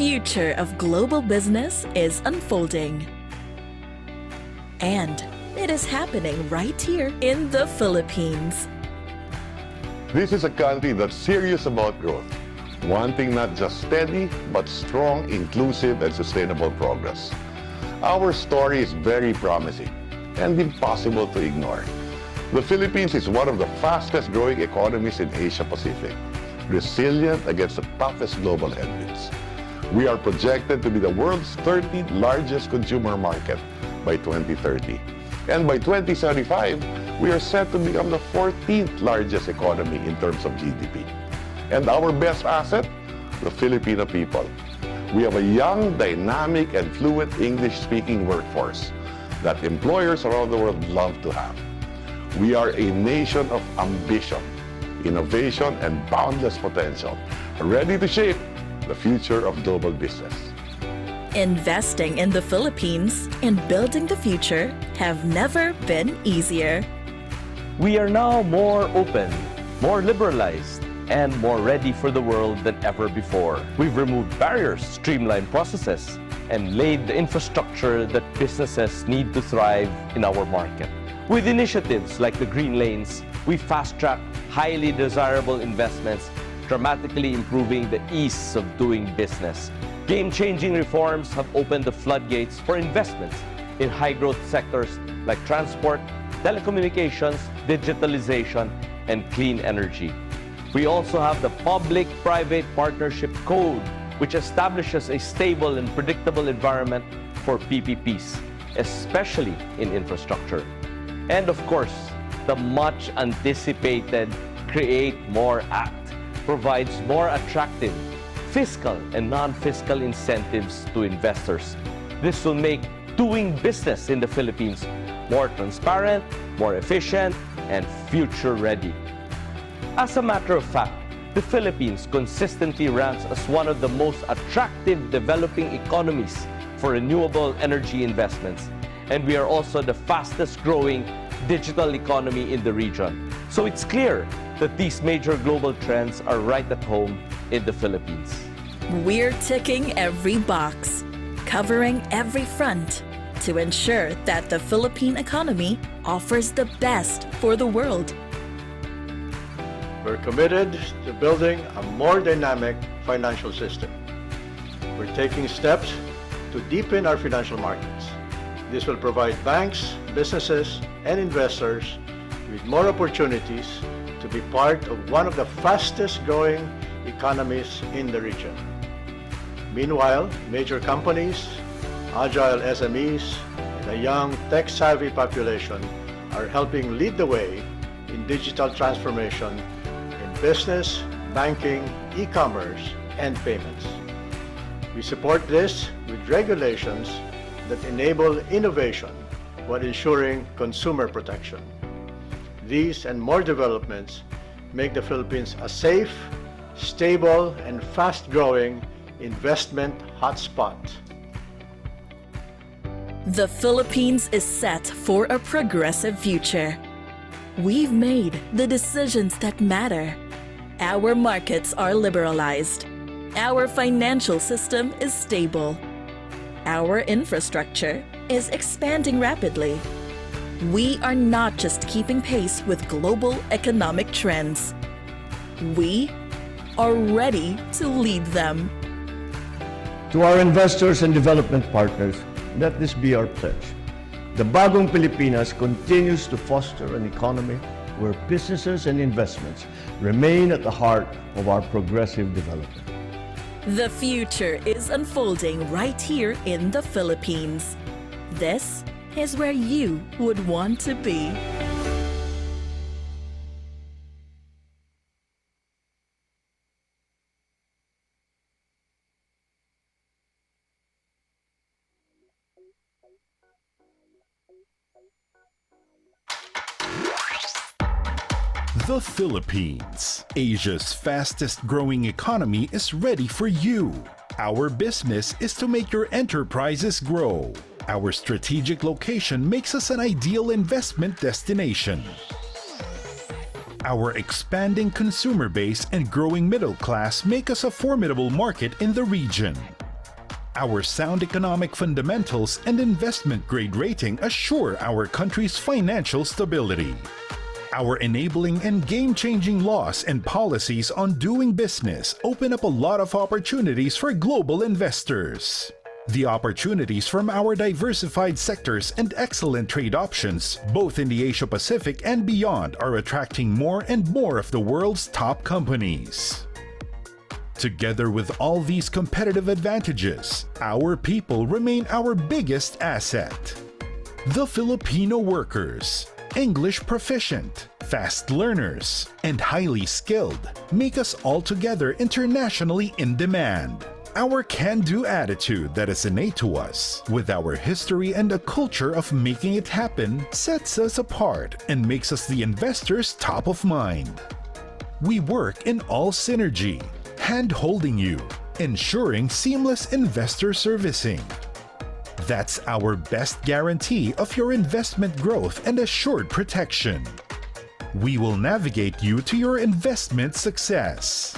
future of global business is unfolding. And it is happening right here in the Philippines. This is a country that's serious about growth, wanting not just steady, but strong, inclusive, and sustainable progress. Our story is very promising and impossible to ignore. The Philippines is one of the fastest growing economies in Asia Pacific, resilient against the toughest global headwinds. We are projected to be the world's 13th largest consumer market by 2030. And by 2075, we are set to become the 14th largest economy in terms of GDP. And our best asset? The Filipino people. We have a young, dynamic, and fluent English-speaking workforce that employers around the world love to have. We are a nation of ambition, innovation, and boundless potential, ready to shape the future of global business. Investing in the Philippines and building the future have never been easier. We are now more open, more liberalized, and more ready for the world than ever before. We've removed barriers, streamlined processes, and laid the infrastructure that businesses need to thrive in our market. With initiatives like the Green Lanes, we fast-tracked highly desirable investments, dramatically improving the ease of doing business. Game-changing reforms have opened the floodgates for investments in high-growth sectors like transport, telecommunications, digitalization, and clean energy. We also have the Public-Private Partnership Code, which establishes a stable and predictable environment for PPPs, especially in infrastructure. And of course, the much anticipated Create More Act provides more attractive fiscal and non-fiscal incentives to investors. This will make doing business in the Philippines more transparent, more efficient, and future-ready. As a matter of fact, the Philippines consistently ranks as one of the most attractive developing economies for renewable energy investments, and we are also the fastest growing digital economy in the region. So it's clear that these major global trends are right at home in the Philippines. We're ticking every box, covering every front to ensure that the Philippine economy offers the best for the world. We're committed to building a more dynamic financial system. We're taking steps to deepen our financial markets. This will provide banks, businesses, and investors with more opportunities to be part of one of the fastest growing economies in the region. Meanwhile, major companies, agile SMEs, and a young tech-savvy population are helping lead the way in digital transformation in business, banking, e-commerce, and payments. We support this with regulations that enable innovation while ensuring consumer protection. These and more developments make the Philippines a safe, stable, and fast-growing investment hotspot. The Philippines is set for a progressive future. We've made the decisions that matter. Our markets are liberalized. Our financial system is stable. Our infrastructure is expanding rapidly. We are not just keeping pace with global economic trends. We are ready to lead them. To our investors and development partners, let this be our pledge. The Bagong Pilipinas continues to foster an economy where businesses and investments remain at the heart of our progressive development. The future is unfolding right here in the Philippines. This is where you would want to be. The Philippines, Asia's fastest growing economy, is ready for you. Our business is to make your enterprises grow. Our strategic location makes us an ideal investment destination. Our expanding consumer base and growing middle class make us a formidable market in the region. Our sound economic fundamentals and investment grade rating assure our country's financial stability. Our enabling and game-changing laws and policies on doing business open up a lot of opportunities for global investors. The opportunities from our diversified sectors and excellent trade options, both in the Asia-Pacific and beyond, are attracting more and more of the world's top companies. Together with all these competitive advantages, our people remain our biggest asset. The Filipino workers, English proficient, fast learners, and highly skilled, make us altogether internationally in demand. Our can-do attitude that is innate to us, with our history and a culture of making it happen, sets us apart and makes us the investors' top of mind. We work in all synergy, hand-holding you, ensuring seamless investor servicing. That's our best guarantee of your investment growth and assured protection. We will navigate you to your investment success.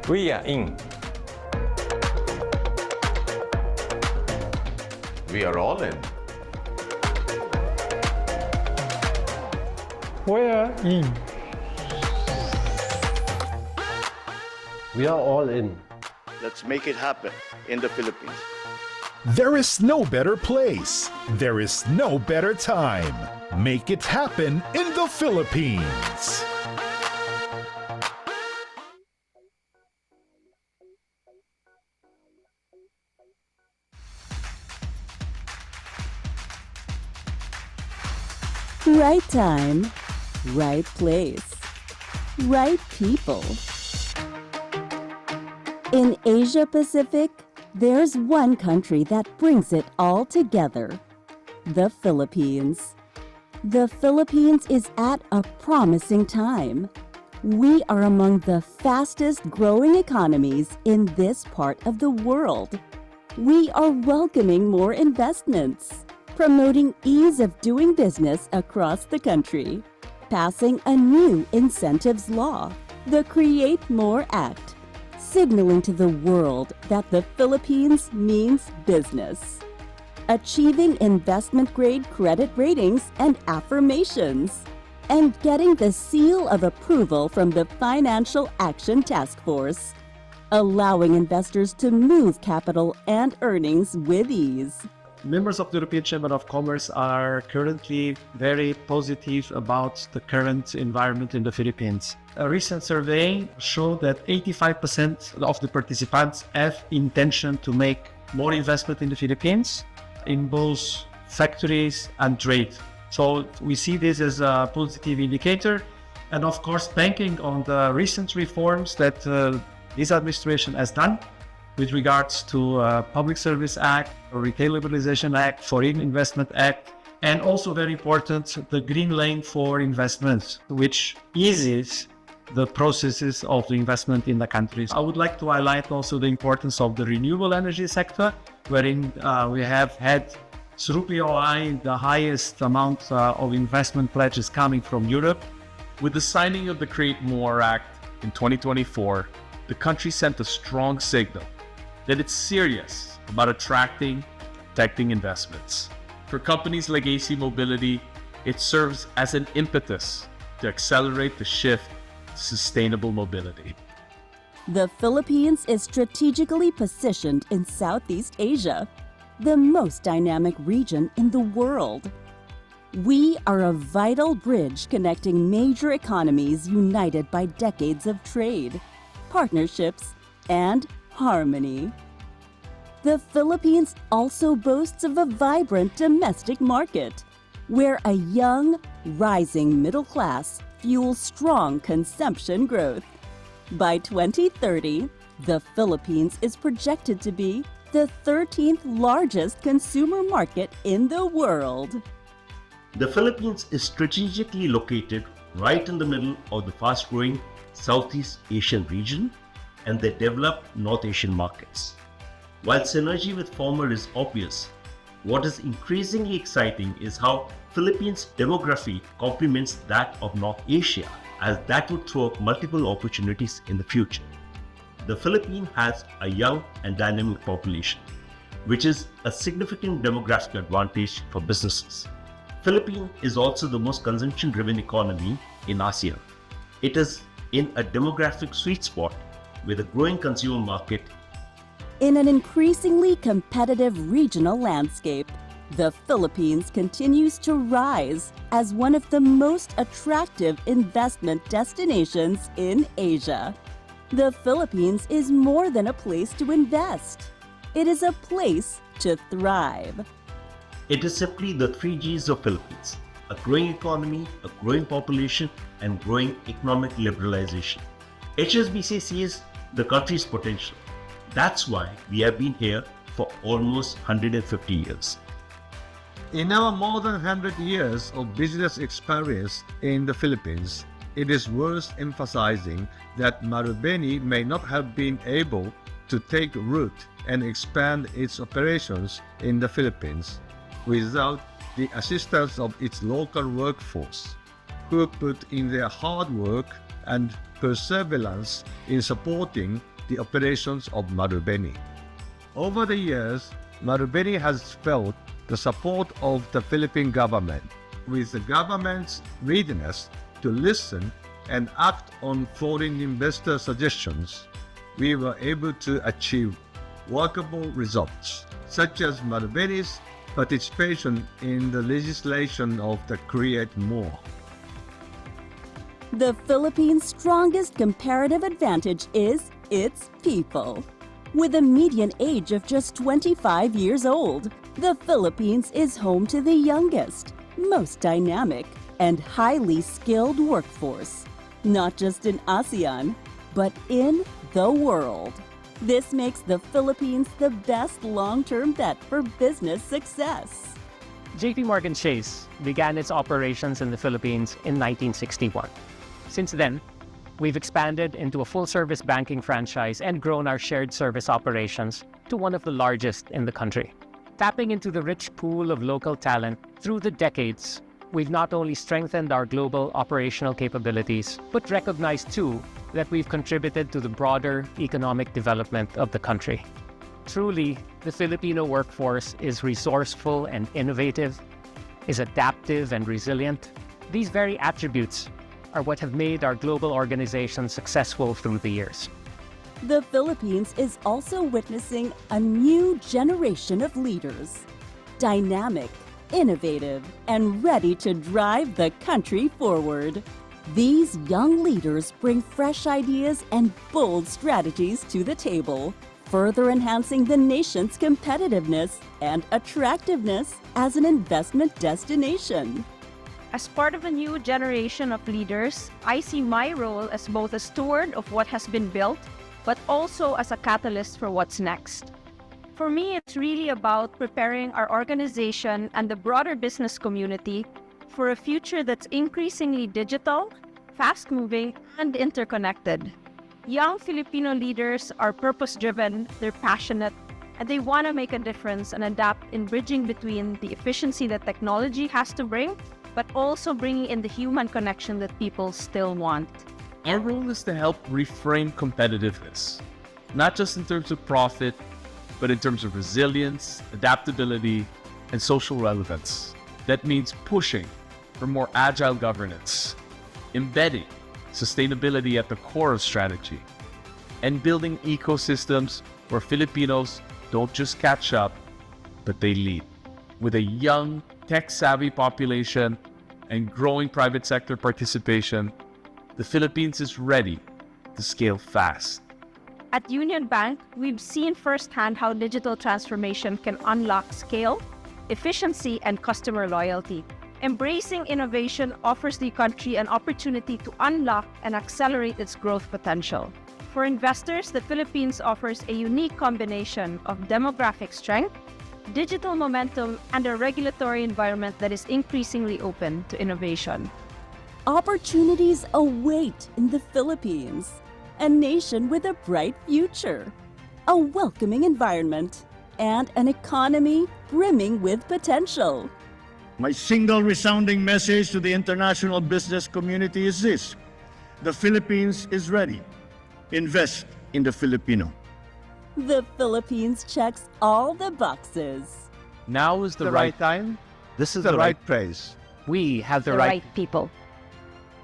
We are in. We are all in. We're in. We are all in. Let's make it happen in the Philippines. There is no better place. There is no better time. Make it happen in the Philippines. Right time, right place, right people. In Asia Pacific, there's one country that brings it all together: the Philippines. The Philippines is at a promising time. We are among the fastest growing economies in this part of the world. We are welcoming more investments, promoting ease of doing business across the country, passing a new incentives law, the Create More Act, signaling to the world that the Philippines means business, achieving investment-grade credit ratings and affirmations, and getting the seal of approval from the Financial Action Task Force, allowing investors to move capital and earnings with ease. Members of the European Chamber of Commerce are currently very positive about the current environment in the Philippines. A recent survey showed that 85% of the participants have intention to make more investment in the Philippines in both factories and trade. So we see this as a positive indicator. And of course, banking on the recent reforms that this administration has done with regards to Public Service Act, Retail Liberalization Act, Foreign Investment Act, and also very important, the Green Lane for Investments, which eases the processes of the investment in the countries. I would like to highlight also the importance of the renewable energy sector, wherein we have had through POI the highest amount of investment pledges coming from Europe. With the signing of the Create More Act in 2024, the country sent a strong signal that it's serious about attracting, protecting investments. For companies like AC Mobility, it serves as an impetus to accelerate the shift to sustainable mobility. The Philippines is strategically positioned in Southeast Asia, the most dynamic region in the world. We are a vital bridge connecting major economies united by decades of trade, partnerships, and harmony. The Philippines also boasts of a vibrant domestic market, where a young, rising middle class fuels strong consumption growth. By 2030, the Philippines is projected to be the 13th largest consumer market in the world. The Philippines is strategically located right in the middle of the fast-growing Southeast Asian region and the developed North Asian markets. While synergy with former is obvious, what is increasingly exciting is how Philippines' demography complements that of North Asia as that would throw up multiple opportunities in the future. The Philippines has a young and dynamic population, which is a significant demographic advantage for businesses. Philippines is also the most consumption-driven economy in ASEAN. It is in a demographic sweet spot with a growing consumer market. In an increasingly competitive regional landscape, the Philippines continues to rise as one of the most attractive investment destinations in Asia. The Philippines is more than a place to invest. It is a place to thrive. It is simply the 3 Gs of Philippines: a growing economy, a growing population, and growing economic liberalization. HSBC sees the country's potential. That's why we have been here for almost 150 years. In our more than 100 years of business experience in the Philippines, it is worth emphasizing that Marubeni may not have been able to take root and expand its operations in the Philippines without the assistance of its local workforce, who put in their hard work and perseverance in supporting the operations of Marubeni. Over the years, Marubeni has felt the support of the Philippine government. With the government's readiness to listen and act on foreign investor suggestions, we were able to achieve workable results, such as Marubeni's participation in the legislation of the Create More. The Philippines' strongest comparative advantage is its people. With a median age of just 25 years old, the Philippines is home to the youngest, most dynamic, and highly skilled workforce, not just in ASEAN, but in the world. This makes the Philippines the best long-term bet for business success. JP Morgan Chase began its operations in the Philippines in 1961. Since then, we've expanded into a full-service banking franchise and grown our shared service operations to one of the largest in the country. Tapping into the rich pool of local talent through the decades, we've not only strengthened our global operational capabilities, but recognized too that we've contributed to the broader economic development of the country. Truly, the Filipino workforce is resourceful and innovative, is adaptive and resilient. These very attributes are what have made our global organization successful through the years. The Philippines is also witnessing a new generation of leaders, dynamic, innovative, and ready to drive the country forward. These young leaders bring fresh ideas and bold strategies to the table, further enhancing the nation's competitiveness and attractiveness as an investment destination. As part of a new generation of leaders, I see my role as both a steward of what has been built, but also as a catalyst for what's next. For me, it's really about preparing our organization and the broader business community for a future that's increasingly digital, fast-moving, and interconnected. Young Filipino leaders are purpose-driven, they're passionate, and they want to make a difference and adapt in bridging between the efficiency that technology has to bring, but also bringing in the human connection that people still want. Our role is to help reframe competitiveness, not just in terms of profit, but in terms of resilience, adaptability, and social relevance. That means pushing for more agile governance, embedding sustainability at the core of strategy, and building ecosystems where Filipinos don't just catch up, but they lead. With a young, tech-savvy population and growing private sector participation, the Philippines is ready to scale fast. At Union Bank, we've seen firsthand how digital transformation can unlock scale, efficiency, and customer loyalty. Embracing innovation offers the country an opportunity to unlock and accelerate its growth potential. For investors, the Philippines offers a unique combination of demographic strength, digital momentum, and a regulatory environment that is increasingly open to innovation. Opportunities await in the Philippines, a nation with a bright future, a welcoming environment, and an economy brimming with potential. My single resounding message to the international business community is this: The Philippines is ready. Invest in the Filipino. The Philippines checks all the boxes. Now is the right time. This is The right place. We have The right people.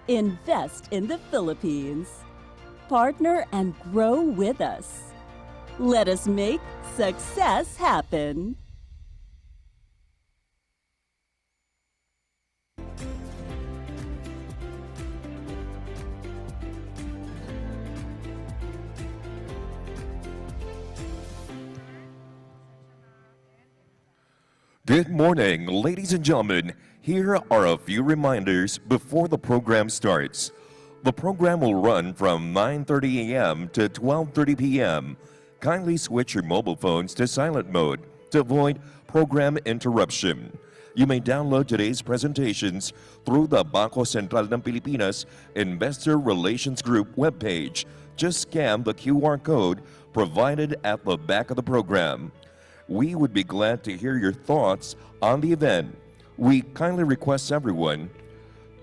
Invest in the Philippines. Partner and grow with us. Let us make success happen. Good morning, ladies and gentlemen. Here are a few reminders before the program starts. The program will run from 9:30 a.m. to 12:30 p.m. Kindly switch your mobile phones to silent mode to avoid program interruption. You may download today's presentations through the Bangko Sentral ng Pilipinas Investor Relations Group webpage. Just scan the QR code provided at the back of the program. We would be glad to hear your thoughts on the event. We kindly request everyone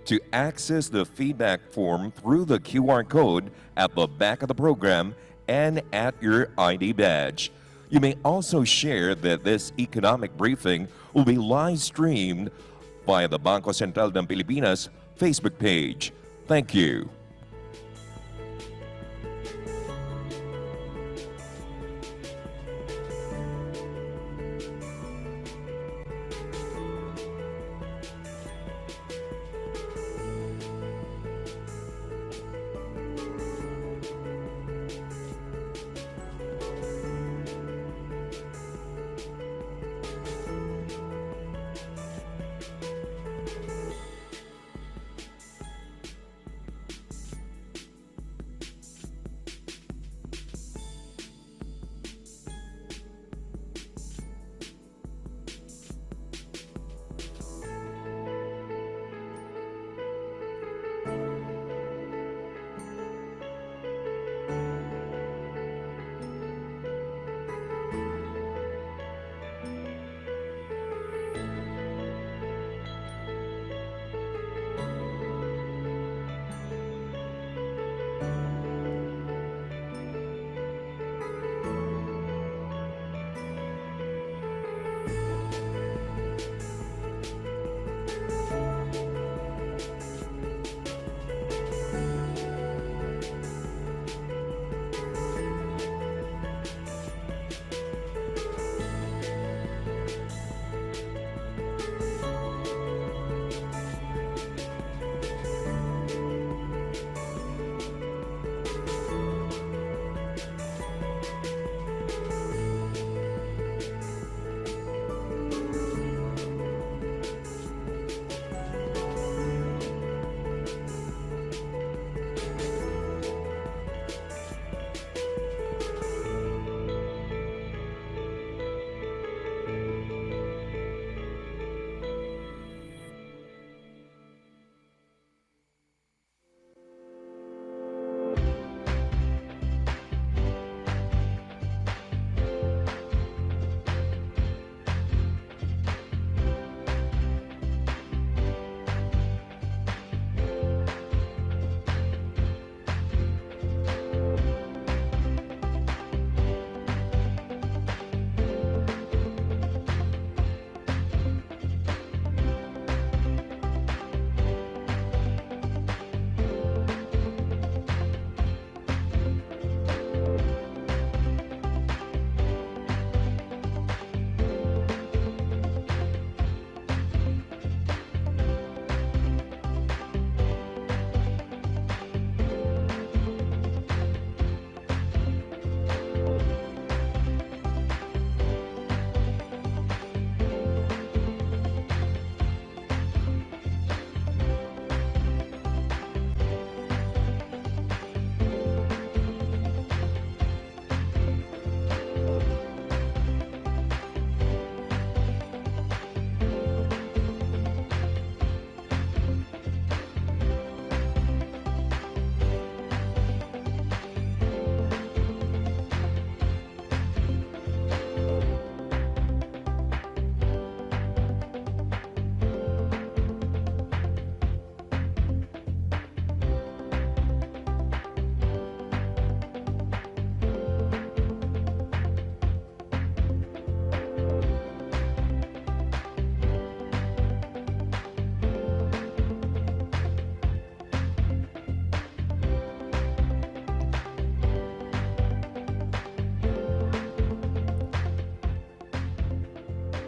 to access the feedback form through the QR code at the back of the program and at your ID badge. You may also share that this economic briefing will be live streamed via the Bangko Sentral ng Pilipinas Facebook page. Thank you.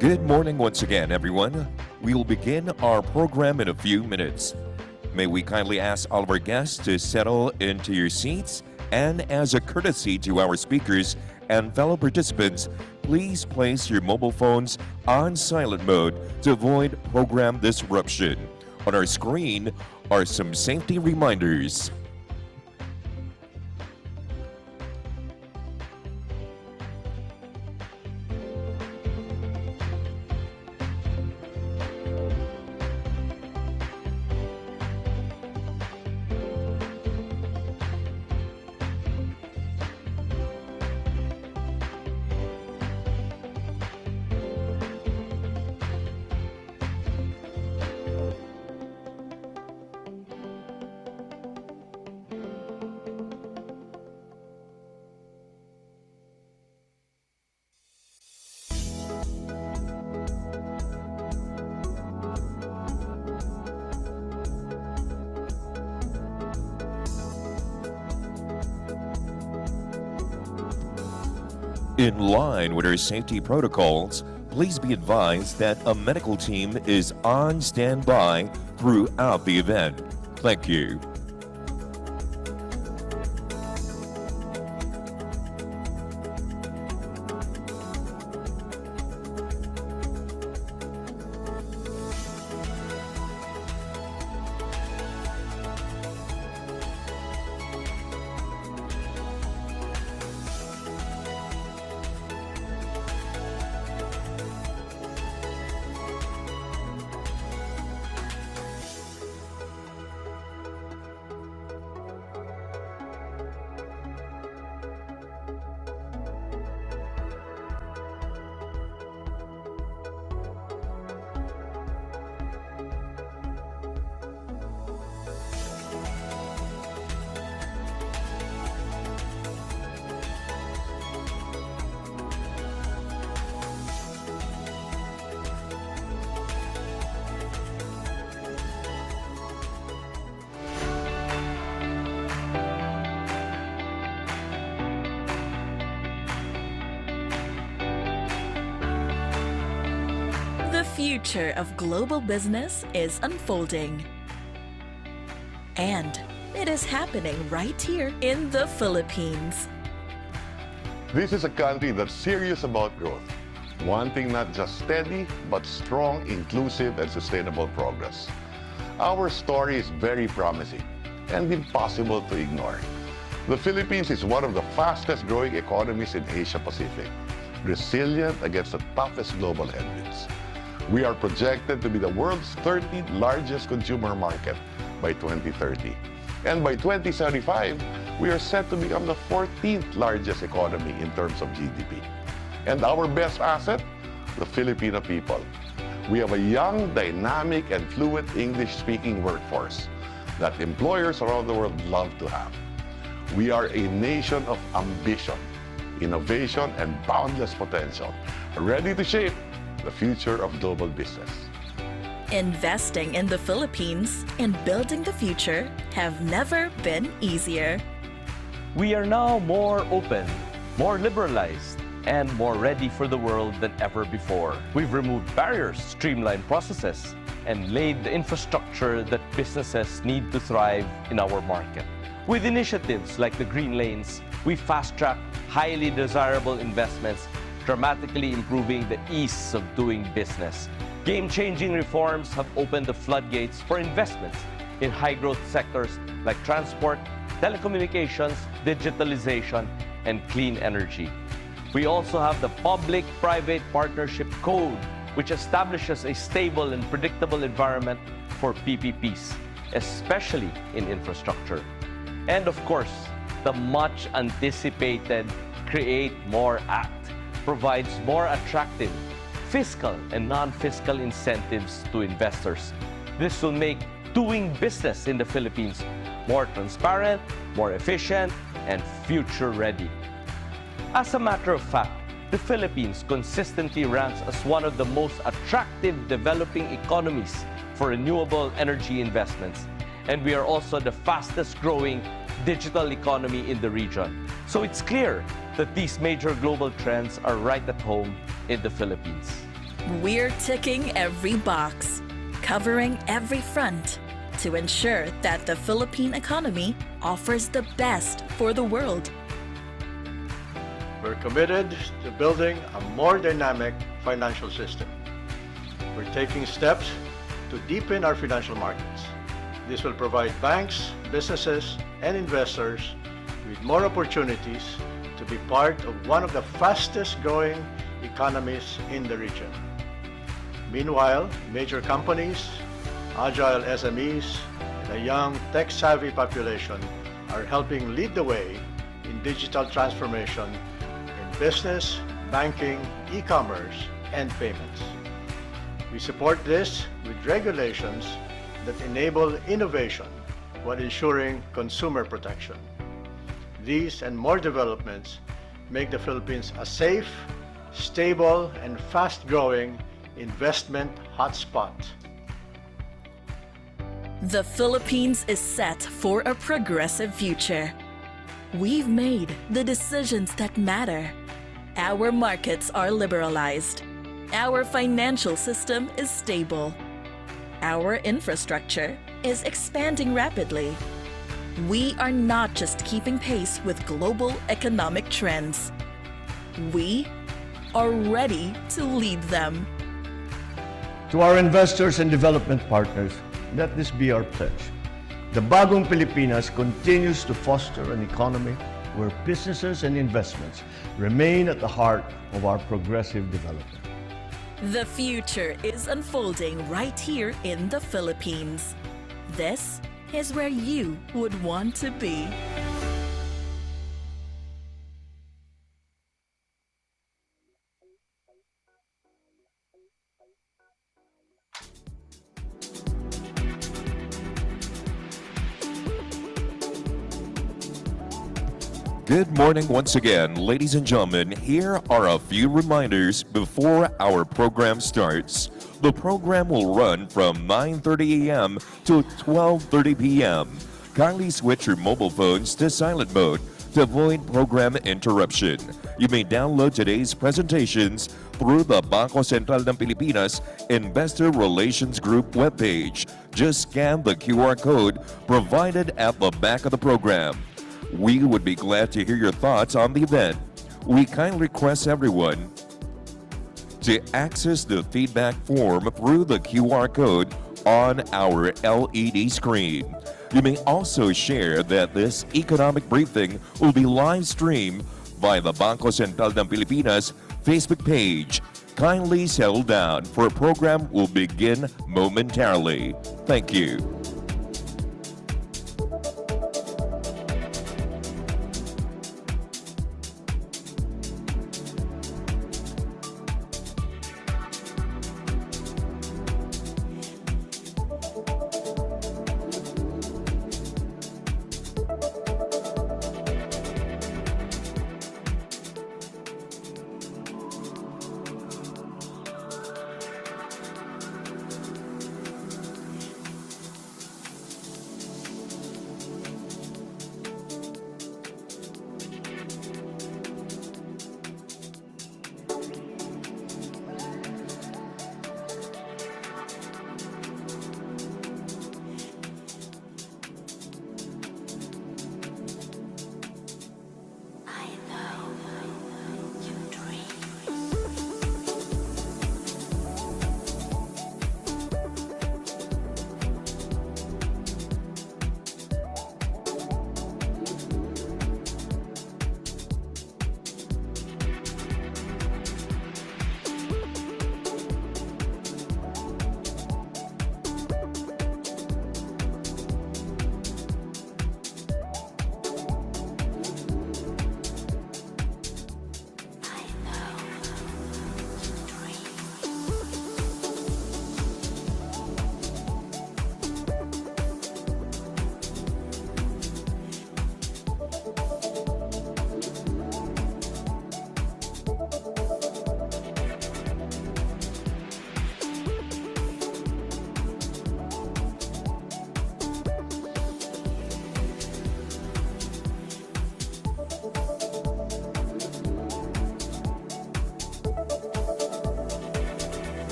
Good morning once again, everyone. We will begin our program in a few minutes. May we kindly ask all of our guests to settle into your seats, and as a courtesy to our speakers and fellow participants, please place your mobile phones on silent mode to avoid program disruption. On our screen are some safety reminders. In line with our safety protocols, please be advised that a medical team is on standby throughout the event. Thank you. The future of global business is unfolding. And it is happening right here in the Philippines. This is a country that's serious about growth, wanting not just steady, but strong, inclusive, and sustainable progress. Our story is very promising and impossible to ignore. The Philippines is one of the fastest growing economies in Asia Pacific, resilient against the toughest global headwinds. We are projected to be the world's 13th largest consumer market by 2030. And by 2075, we are set to become the 14th largest economy in terms of GDP. And our best asset? The Filipino people. We have a young, dynamic, and fluent English-speaking workforce that employers around the world love to have. We are a nation of ambition, innovation, and boundless potential, ready to shape the future of global business. Investing in the Philippines and building the future have never been easier. We are now more open, more liberalized, and more ready for the world than ever before. We've removed barriers, streamlined processes, and laid the infrastructure that businesses need to thrive in our market. With initiatives like the Green Lanes, we fast-tracked highly desirable investments, dramatically improving the ease of doing business. Game-changing reforms have opened the floodgates for investments in high-growth sectors like transport, telecommunications, digitalization, and clean energy. We also have the Public-Private Partnership Code, which establishes a stable and predictable environment for PPPs, especially in infrastructure. And of course, the much-anticipated Create More Act provides more attractive fiscal and non-fiscal incentives to investors. This will make doing business in the Philippines more transparent, more efficient, and future-ready. As a matter of fact, the Philippines consistently ranks as one of the most attractive developing economies for renewable energy investments. And we are also the fastest growing digital economy in the region. So it's clear that these major global trends are right at home in the Philippines. We're ticking every box, covering every front to ensure that the Philippine economy offers the best for the world. We're committed to building a more dynamic financial system. We're taking steps to deepen our financial markets. This will provide banks, businesses, and investors with more opportunities to be part of one of the fastest growing economies in the region. Meanwhile, major companies, agile SMEs, and a young tech-savvy population are helping lead the way in digital transformation in business, banking, e-commerce, and payments. We support this with regulations that enable innovation while ensuring consumer protection. These and more developments make the Philippines a safe, stable, and fast-growing investment hotspot. The Philippines is set for a progressive future. We've made the decisions that matter. Our markets are liberalized. Our financial system is stable. Our infrastructure is expanding rapidly. We are not just keeping pace with global economic trends. We are ready to lead them. To our investors and development partners, let this be our pledge. The Bagong Pilipinas continues to foster an economy where businesses and investments remain at the heart of our progressive development. The future is unfolding right here in the Philippines. This is where you would want to be. Good morning once again, ladies and gentlemen. Here are a few reminders before our program starts. The program will run from 9:30 a.m. to 12:30 p.m. Kindly switch your mobile phones to silent mode to avoid program interruption. You may download today's presentations through the Bangko Sentral ng Pilipinas Investor Relations Group webpage. Just scan the QR code provided at the back of the program. We would be glad to hear your thoughts on the event. We kindly request everyone to access the feedback form through the QR code on our LED screen. You may also share that this economic briefing will be live streamed by the Bangko Sentral ng Pilipinas Facebook page. Kindly settle down, for a program will begin momentarily. Thank you.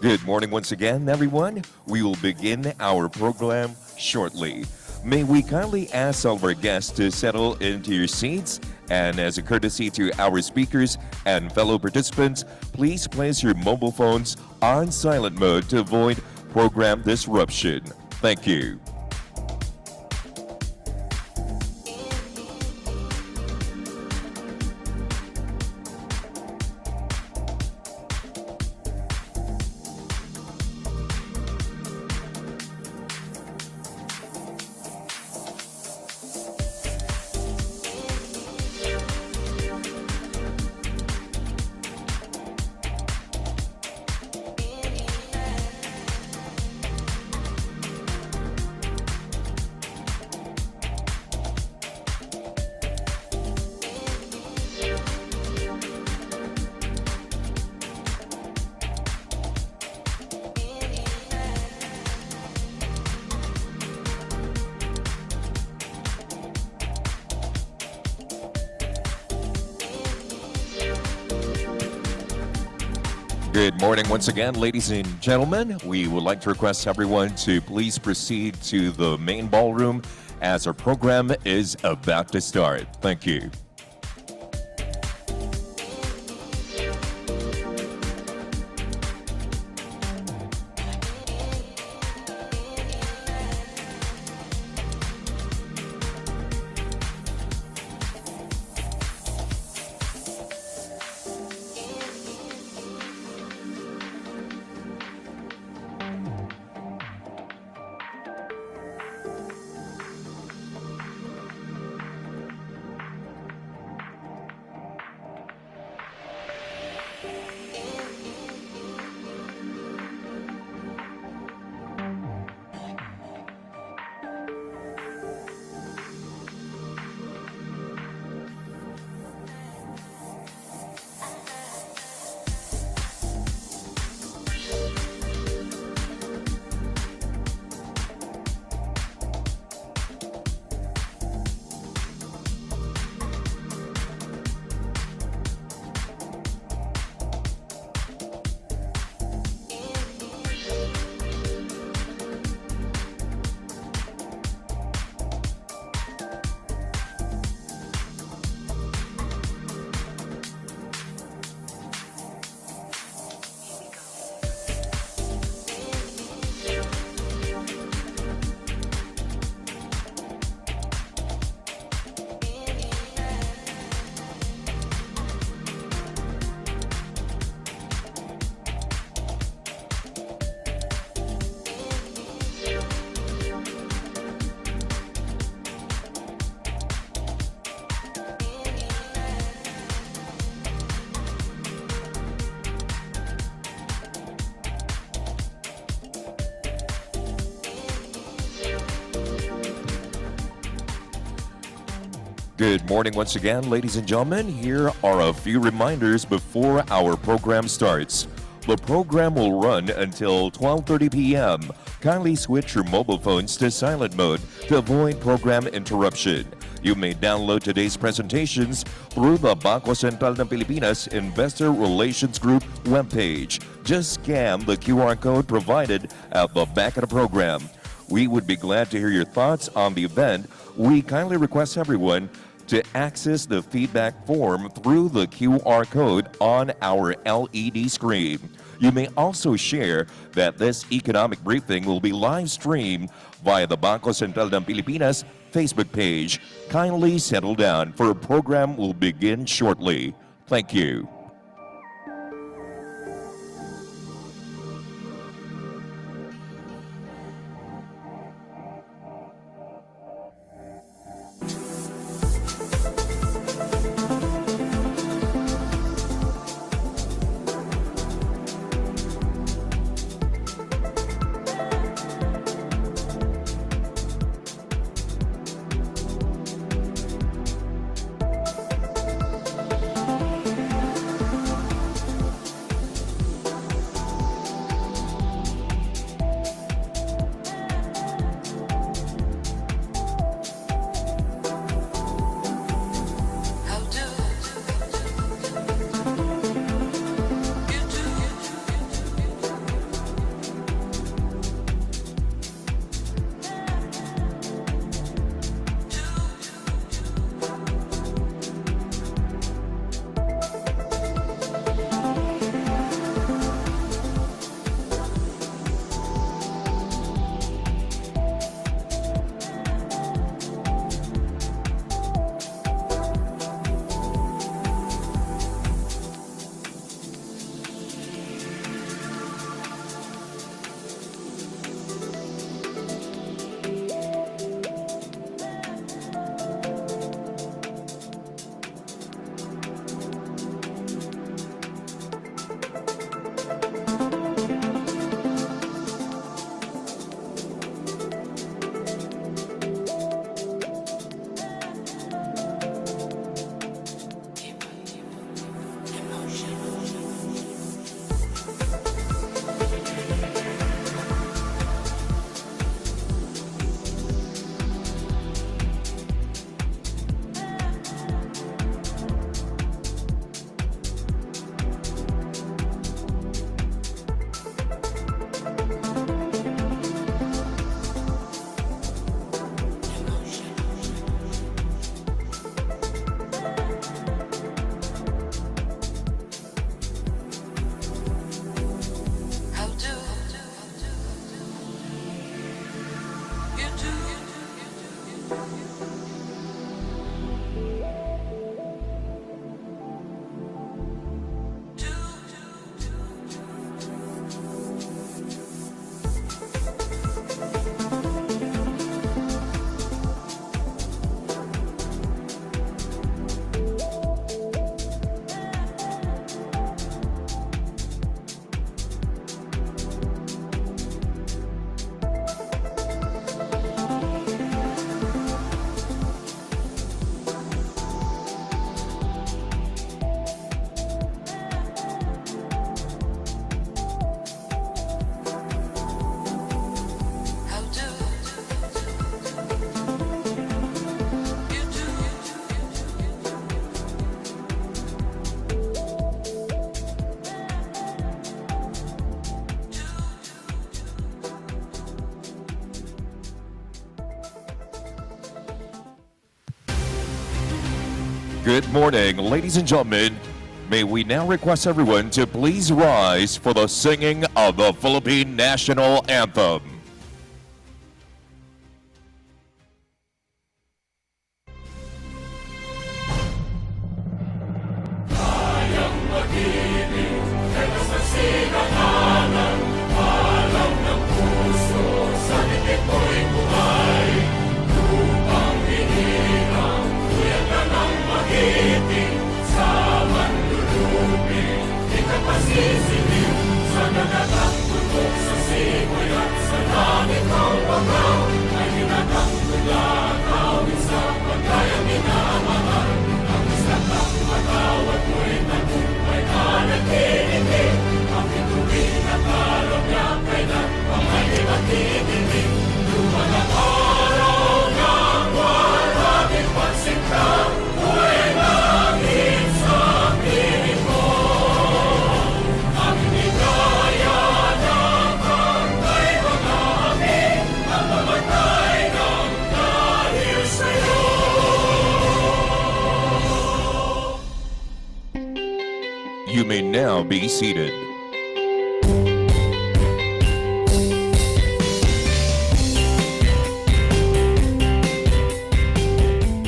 Good morning once again, everyone. We will begin our program shortly. May we kindly ask all of our guests to settle into your seats, and as a courtesy to our speakers and fellow participants, please place your mobile phones on silent mode to avoid program disruption. Thank you. Good morning once again, ladies and gentlemen. We would like to request everyone to please proceed to the main ballroom as our program is about to start. Thank you. Good morning once again, ladies and gentlemen. Here are a few reminders before our program starts. The program will run until 12:30 p.m. Kindly switch your mobile phones to silent mode to avoid program interruption. You may download today's presentations through the Bangko Sentral ng Pilipinas Investor Relations Group webpage. Just scan the QR code provided at the back of the program. We would be glad to hear your thoughts on the event. We kindly request everyone to access the feedback form through the QR code on our LED screen. You may also share that this economic briefing will be live streamed via the Bangko Sentral ng Pilipinas Facebook page. Kindly settle down, for a program will begin shortly. Thank you. Good morning, ladies and gentlemen. May we now request everyone to please rise for the singing of the Philippine National Anthem. You may now be seated.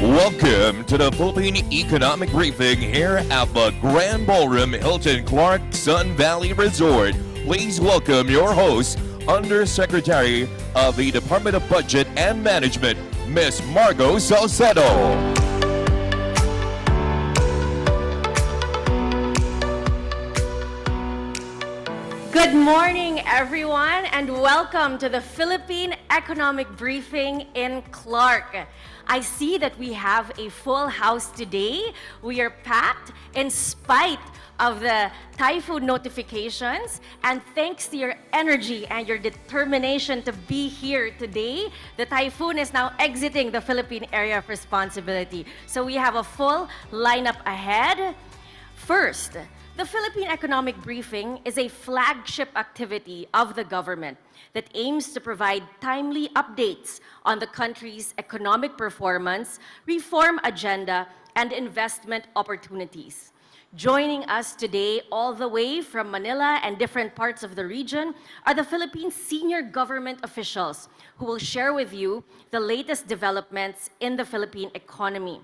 Welcome to the Philippine Economic Briefing here at the Grand Ballroom Hilton Clark Sun Valley Resort. Please welcome your host, Undersecretary of the Department of Budget and Management, Ms. Margo Salcedo. Good morning, everyone, and welcome to the Philippine Economic Briefing in Clark. I see that we have a full house today. We are packed in spite of the typhoon notifications, and thanks to your energy and your determination to be here today, the typhoon is now exiting the Philippine area of responsibility. So we have a full lineup ahead. First, the Philippine Economic Briefing is a flagship activity of the government that aims to provide timely updates on the country's economic performance, reform agenda, and investment opportunities. Joining us today all the way from Manila and different parts of the region are the Philippine senior government officials who will share with you the latest developments in the Philippine economy.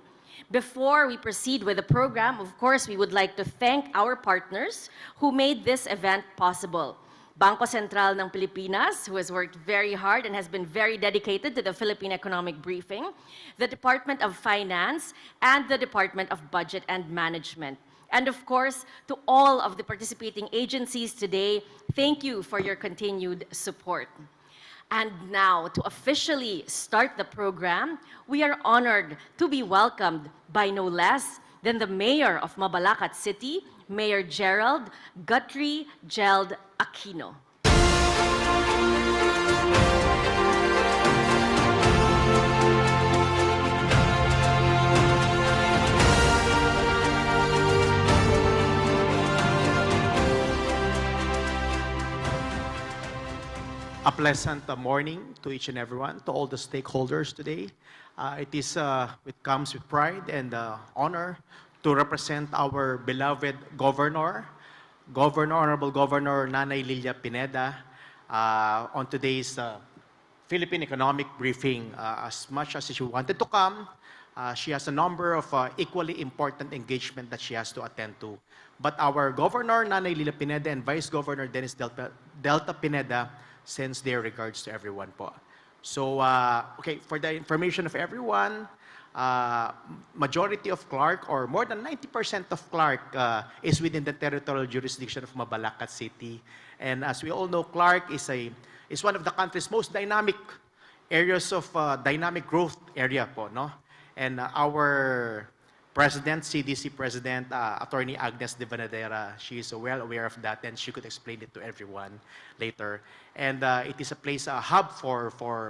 Before we proceed with the program, of course, we would like to thank our partners who made this event possible. Bangko Sentral ng Pilipinas, who has worked very hard and has been very dedicated to the Philippine Economic Briefing, the Department of Finance, and the Department of Budget and Management. And of course, to all of the participating agencies today, thank you for your continued support. And now, to officially start the program, we are honored to be welcomed by no less than the Mayor of Mabalacat City, Mayor Gerald Guthrie Geld Aquino. A pleasant morning to each and everyone, to all the stakeholders today. It comes with pride and honor to represent our beloved Governor, Honorable Governor Nanay Lilia Pineda, on today's Philippine Economic Briefing. As much as she wanted to come, she has a number of equally important engagement that she has to attend to. But our Governor Nanay Lilia Pineda and Vice Governor Dennis Delta Pineda sends their regards to everyone po. So, okay, for the information of everyone, majority of Clark, or more than 90% of Clark, is within the territorial jurisdiction of Mabalacat City. And as we all know, Clark is one of the country's most dynamic areas of dynamic growth area po, no? And our President, CDC President, Attorney Agnes de Vanadera, she is well aware of that, and she could explain it to everyone later. And it is a place, a hub for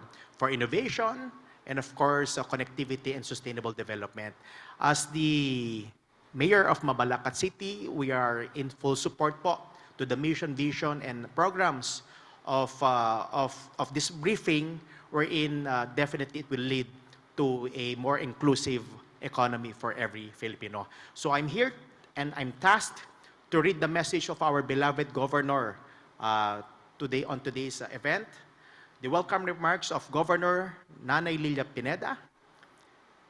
innovation, and of course, connectivity and sustainable development. As the Mayor of Mabalacat City, we are in full support po to the mission, vision, and programs of this briefing, wherein definitely it will lead to a more inclusive economy for every Filipino. So I'm here and I'm tasked to read the message of our beloved governor today on today's event. The welcome remarks of Governor Nanay Lilia Pineda,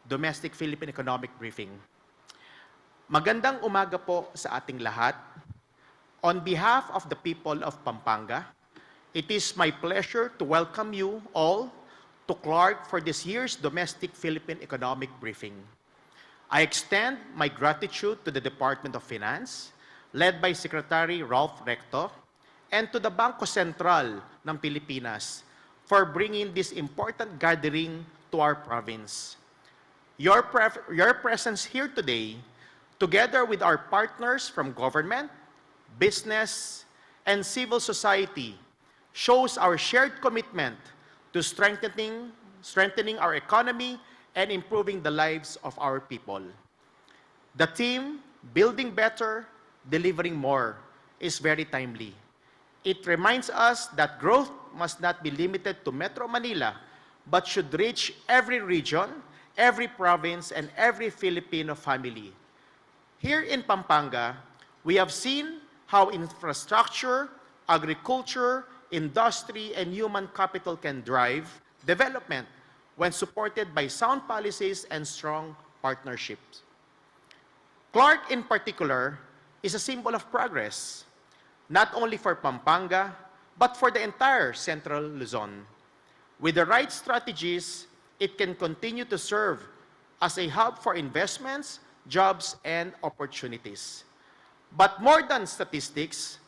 Domestic Philippine Economic Briefing. Magandang umaga po sa ating lahat. On behalf of the people of Pampanga, it is my pleasure to welcome you all to Clark for this year's Domestic Philippine Economic Briefing. I extend my gratitude to the Department of Finance, led by Secretary Ralph Recto, and to the Bangko Sentral ng Pilipinas for bringing this important gathering to our province. Your presence here today, together with our partners from government, business, and civil society, shows our shared commitment to strengthening our economy and improving the lives of our people. The theme, Building Better, Delivering More, is very timely. It reminds us that growth must not be limited to Metro Manila, but should reach every region, every province, and every Filipino family. Here in Pampanga, we have seen how infrastructure, agriculture, industry, and human capital can drive development when supported by sound policies and strong partnerships. Clark, in particular, is a symbol of progress, not only for Pampanga, but for the entire Central Luzon. With the right strategies, it can continue to serve as a hub for investments, jobs, and opportunities. But more than statistics,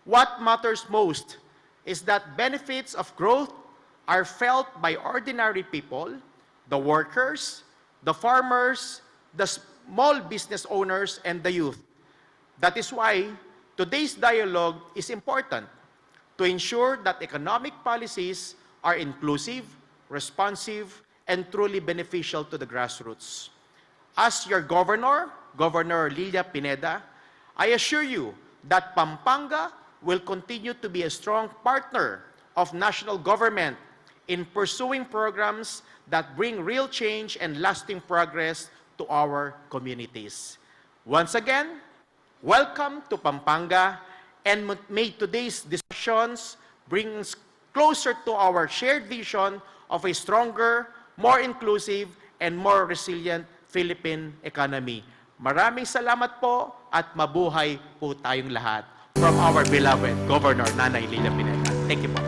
what matters most is that benefits of growth are felt by ordinary people, the workers, the farmers, the small business owners, and the youth. That is why today's dialogue is important to ensure that economic policies are inclusive, responsive, and truly beneficial to the grassroots. As your governor, Governor Lilia Pineda, I assure you that Pampanga will continue to be a strong partner of national government in pursuing programs that bring real change and lasting progress to our communities. Once again, welcome to Pampanga, and may today's discussions bring us closer to our shared vision of a stronger, more inclusive, and more resilient Philippine economy. Maraming salamat po at mabuhay po tayong lahat. From our beloved Governor Nanay Lilia Pineda. Thank you po.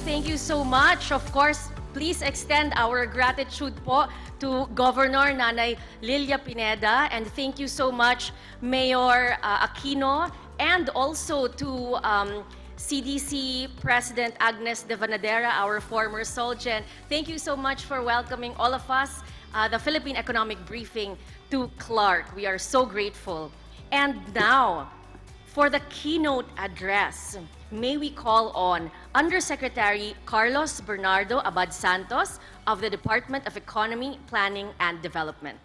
Thank you so much. Of course, please extend our gratitude po to Governor Nanay Lilia Pineda, and thank you so much, Mayor Aquino, and also to CDC President Agnes de Vanadera, our former Solgen. Thank you so much for welcoming all of us, the Philippine Economic Briefing, to Clark. We are so grateful. And now, for the keynote address, may we call on Undersecretary Carlos Bernardo Abad Santos of the Department of Economy, Planning, and Development.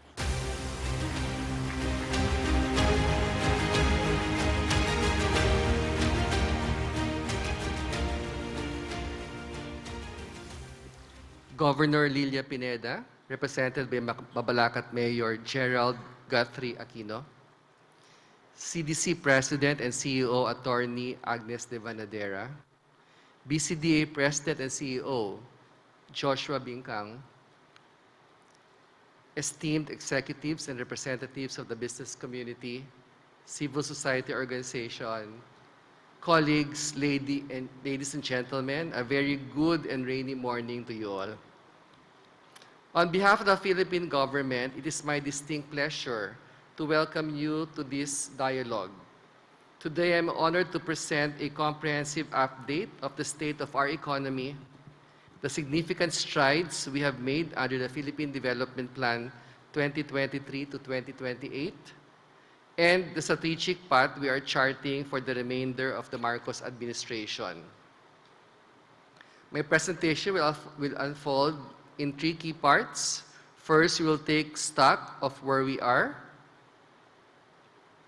Governor Lilia Pineda, represented by Mabalacat Mayor Gerald Guthrie Aquino, CDC President and CEO Attorney Agnes de Vanadera, BCDA President and CEO Joshua Bingkang, esteemed executives and representatives of the business community, civil society organization, colleagues, ladies and gentlemen, a very good and rainy morning to you all. On behalf of the Philippine government, it is my distinct pleasure to welcome you to this dialogue. Today, I'm honored to present a comprehensive update of the state of our economy, the significant strides we have made under the Philippine Development Plan 2023 to 2028, and the strategic path we are charting for the remainder of the Marcos administration. My presentation will unfold in three key parts. First, we will take stock of where we are.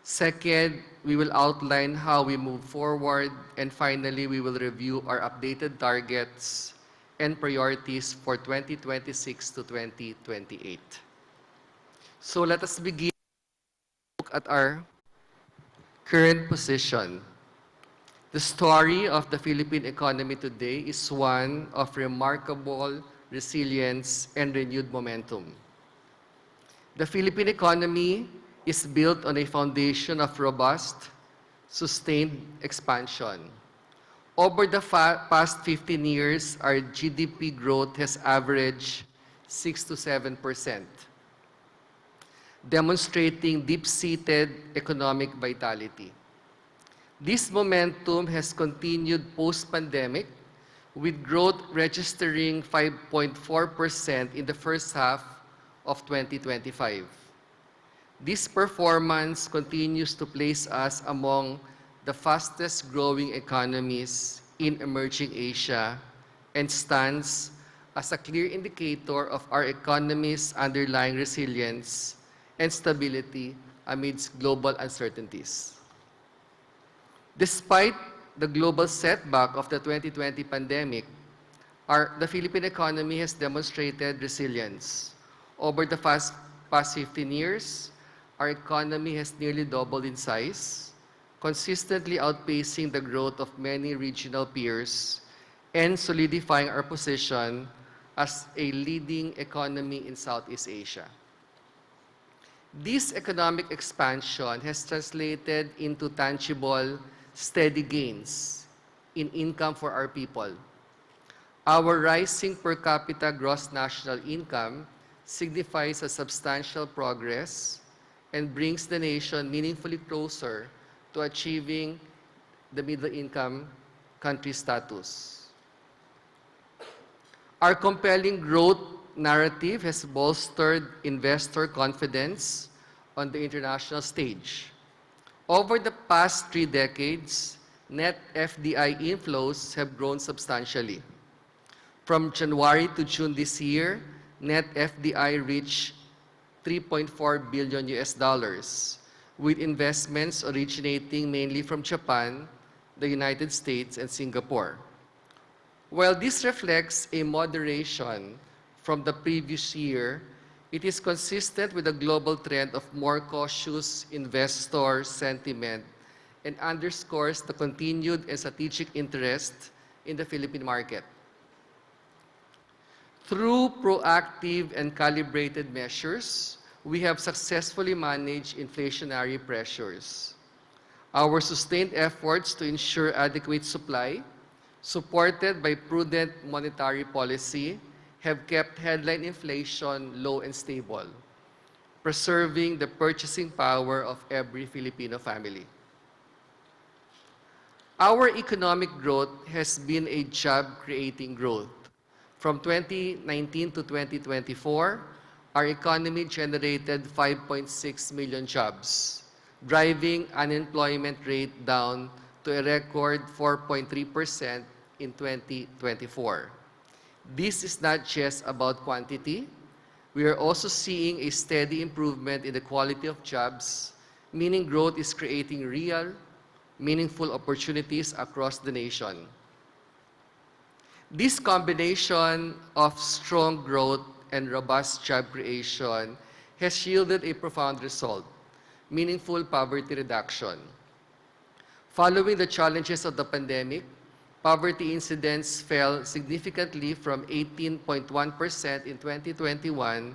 Second, we will outline how we move forward. And finally, we will review our updated targets and priorities for 2026 to 2028. So let us begin. Look at our current position. The story of the Philippine economy today is one of remarkable resilience and renewed momentum. The Philippine economy is built on a foundation of robust, sustained expansion. Over the past 15 years, our GDP growth has averaged 6 to 7%, demonstrating deep-seated economic vitality. This momentum has continued post-pandemic, with growth registering 5.4% in the first half of 2025. This performance continues to place us among the fastest growing economies in emerging Asia and stands as a clear indicator of our economy's underlying resilience and stability amidst global uncertainties. Despite the global setback of the 2020 pandemic, the Philippine economy has demonstrated resilience. Over the past 15 years, our economy has nearly doubled in size, consistently outpacing the growth of many regional peers and solidifying our position as a leading economy in Southeast Asia. This economic expansion has translated into tangible, steady gains in income for our people. Our rising per capita gross national income signifies a substantial progress and brings the nation meaningfully closer to achieving the middle-income country status. Our compelling growth narrative has bolstered investor confidence on the international stage. Over the past 3 decades, net FDI inflows have grown substantially. From January to June this year, net FDI reached $3.4 billion, with investments originating mainly from Japan, the United States, and Singapore. While this reflects a moderation from the previous year, it is consistent with the global trend of more cautious investor sentiment and underscores the continued and strategic interest in the Philippine market. Through proactive and calibrated measures, we have successfully managed inflationary pressures. Our sustained efforts to ensure adequate supply, supported by prudent monetary policy, have kept headline inflation low and stable, preserving the purchasing power of every Filipino family. Our economic growth has been a job-creating growth. From 2019 to 2024, our economy generated 5.6 million jobs, driving unemployment rate down to a record 4.3% in 2024. This is not just about quantity. We are also seeing a steady improvement in the quality of jobs, meaning growth is creating real, meaningful opportunities across the nation. This combination of strong growth and robust job creation has yielded a profound result: meaningful poverty reduction. Following the challenges of the pandemic, poverty incidence fell significantly from 18.1% in 2021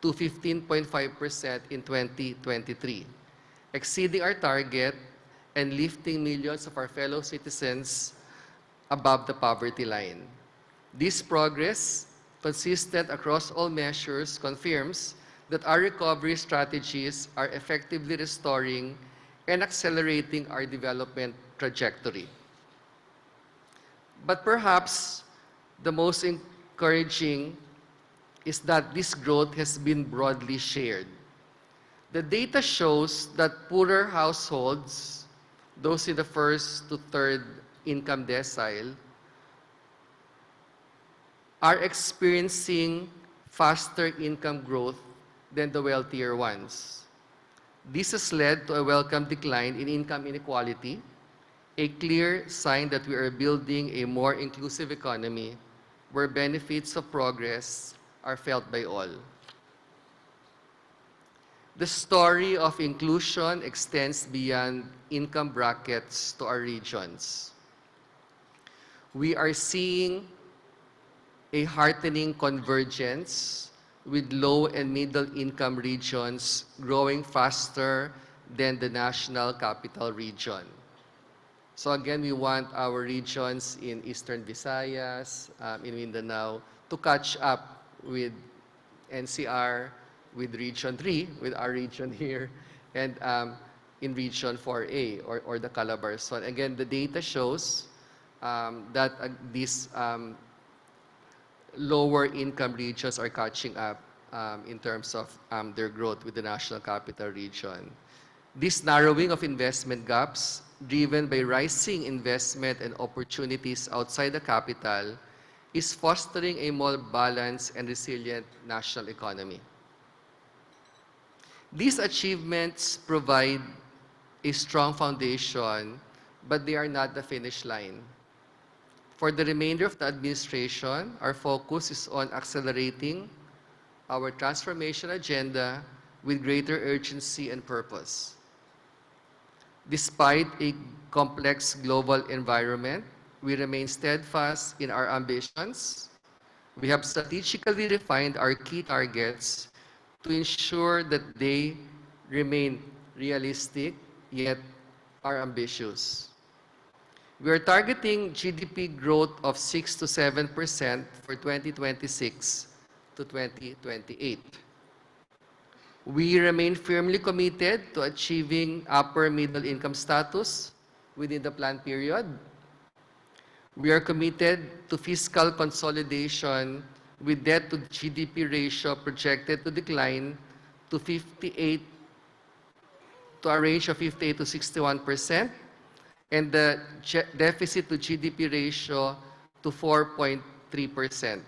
to 15.5% in 2023, exceeding our target and lifting millions of our fellow citizens above the poverty line. This progress, consistent across all measures, confirms that our recovery strategies are effectively restoring and accelerating our development trajectory. But perhaps the most encouraging is that this growth has been broadly shared. The data shows that poorer households, those in the first to third income decile, are experiencing faster income growth than the wealthier ones. This has led to a welcome decline in income inequality, a clear sign that we are building a more inclusive economy where benefits of progress are felt by all. The story of inclusion extends beyond income brackets to our regions. We are seeing a heartening convergence with low and middle income regions growing faster than the national capital region. So again, we want our regions in Eastern Visayas, in Mindanao, to catch up with NCR, with Region 3, with our region here, and in Region 4A, or the Calabarzon. Again, the data shows that these lower income regions are catching up in terms of their growth with the national capital region. This narrowing of investment gaps, driven by rising investment and opportunities outside the capital, is fostering a more balanced and resilient national economy. These achievements provide a strong foundation, but they are not the finish line. For the remainder of the administration, our focus is on accelerating our transformation agenda with greater urgency and purpose. Despite a complex global environment, we remain steadfast in our ambitions. We have strategically refined our key targets to ensure that they remain realistic yet are ambitious. We are targeting GDP growth of 6 to 7% for 2026 to 2028. We remain firmly committed to achieving upper middle income status within the planned period. We are committed to fiscal consolidation with debt to GDP ratio projected to decline to a range of 58 to 61%, and the deficit to GDP ratio to 4.3%.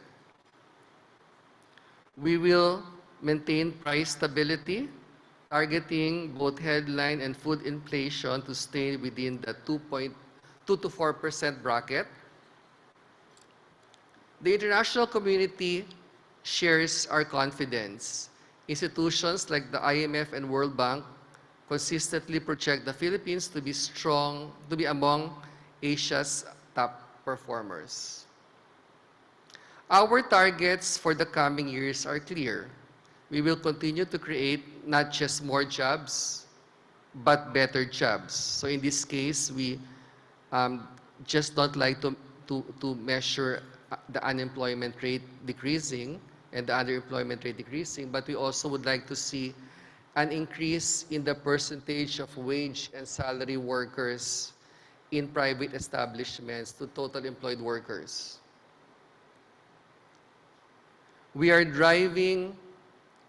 We will maintain price stability, targeting both headline and food inflation to stay within the 2.2 to 4% bracket. The international community shares our confidence. Institutions like the IMF and World Bank consistently project the Philippines to be among Asia's top performers. Our targets for the coming years are clear. We will continue to create not just more jobs, but better jobs. So in this case, we just don't like to measure the unemployment rate decreasing and the underemployment rate decreasing, but we also would like to see an increase in the percentage of wage and salary workers in private establishments to total employed workers. We are driving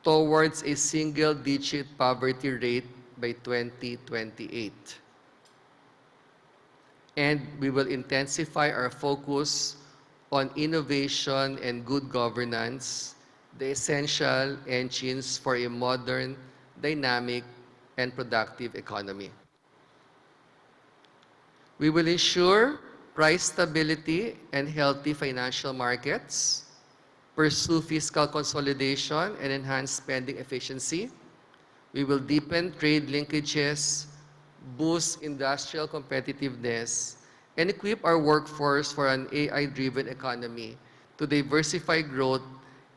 towards a single-digit poverty rate by 2028. And we will intensify our focus on innovation and good governance, the essential engines for a modern, dynamic, and productive economy. We will ensure price stability and healthy financial markets, pursue fiscal consolidation and enhance spending efficiency. We will deepen trade linkages, boost industrial competitiveness, and equip our workforce for an AI-driven economy to diversify growth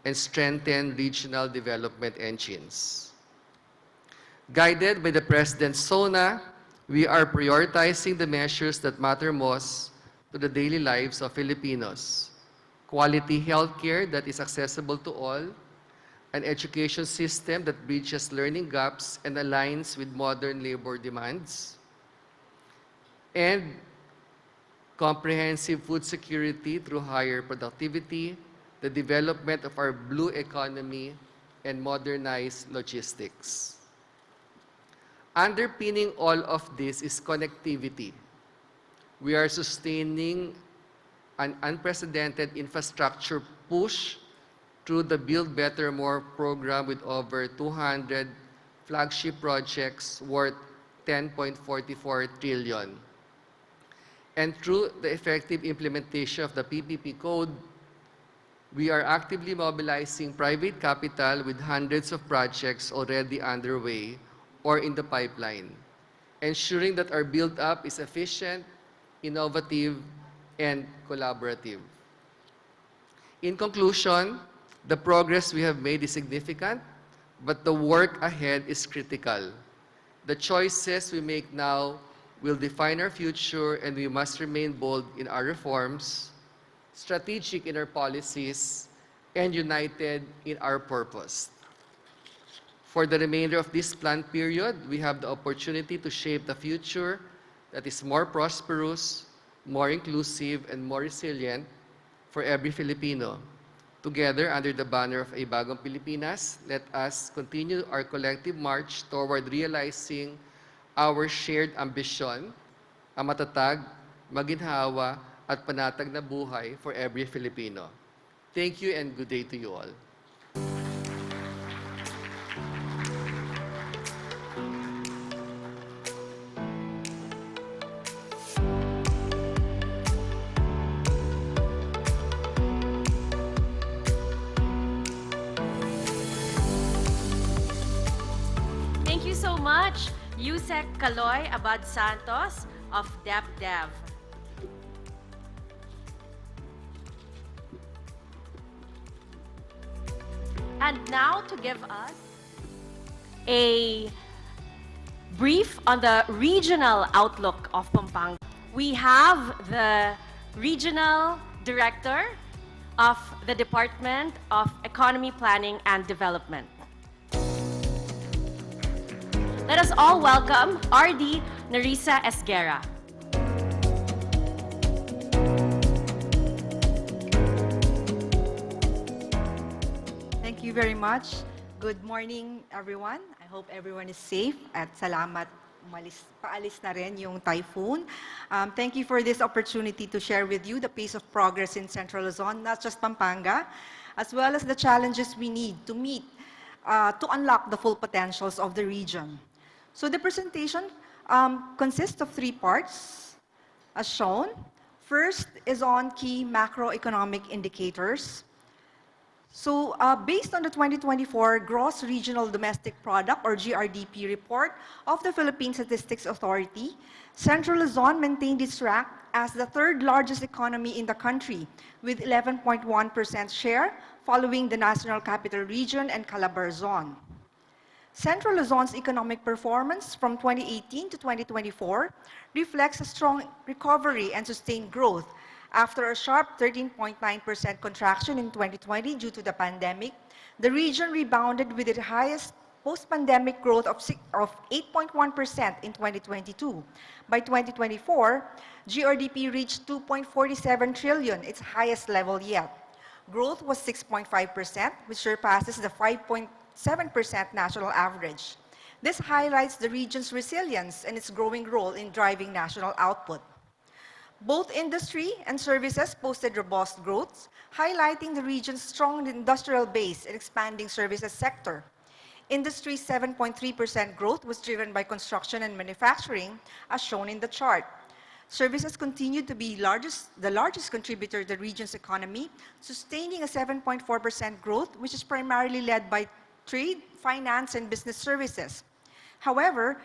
and strengthen regional development engines. Guided by the President's SONA, we are prioritizing the measures that matter most to the daily lives of Filipinos: quality healthcare that is accessible to all, an education system that bridges learning gaps and aligns with modern labor demands, and comprehensive food security through higher productivity, the development of our blue economy, and modernized logistics. Underpinning all of this is connectivity. We are sustaining an unprecedented infrastructure push through the Build Better More program with over 250 flagship projects worth 10.44 trillion. And through the effective implementation of the PPP code, we are actively mobilizing private capital with hundreds of projects already underway or in the pipeline, ensuring that our build-up is efficient, innovative, and collaborative. In conclusion, the progress we have made is significant, but the work ahead is critical. The choices we make now will define our future, and we must remain bold in our reforms, strategic in our policies, and united in our purpose. For the remainder of this planned period, we have the opportunity to shape the future that is more prosperous, more inclusive, and more resilient for every Filipino. Together, under the banner of A Bagong Pilipinas, let us continue our collective march toward realizing our shared ambition, ang matatag, maginhawa, at panatag na buhay for every Filipino. Thank you and good day to you all. Thank you so much, Yusek Kaloy Abad Santos of DepDev. And now to give us a brief on the regional outlook of Pampanga, we have the Regional Director of the Department of Economy Planning and Development. Let us all welcome RD Nerissa Esguerra. Thank you very much. Good morning, everyone. I hope everyone is safe at salamat. Paalis na rin yung typhoon. Thank you for this opportunity to share with you the pace of progress in Central Luzon, not just Pampanga, as well as the challenges we need to meet to unlock the full potentials of the region. So the presentation consists of 3 parts, as shown. First is on key macroeconomic indicators. So based on the 2024 Gross Regional Domestic Product or GRDP report of the Philippine Statistics Authority, Central Luzon maintained its rank as the 3rd largest economy in the country with 11.1% share, following the National Capital Region and Calabar Zone. Central Luzon's economic performance from 2018 to 2024 reflects a strong recovery and sustained growth. After a sharp 13.9% contraction in 2020 due to the pandemic, the region rebounded with its highest post-pandemic growth of 8.1% in 2022. By 2024, GRDP reached 2.47 trillion, its highest level yet. Growth was 6.5%, which surpasses the 5.7% national average. This highlights the region's resilience and its growing role in driving national output. Both industry and services posted robust growth, highlighting the region's strong industrial base and expanding services sector. Industry's 7.3% growth was driven by construction and manufacturing, as shown in the chart. Services continued to be the largest contributor to the region's economy, sustaining a 7.4% growth, which is primarily led by trade, finance, and business services. However,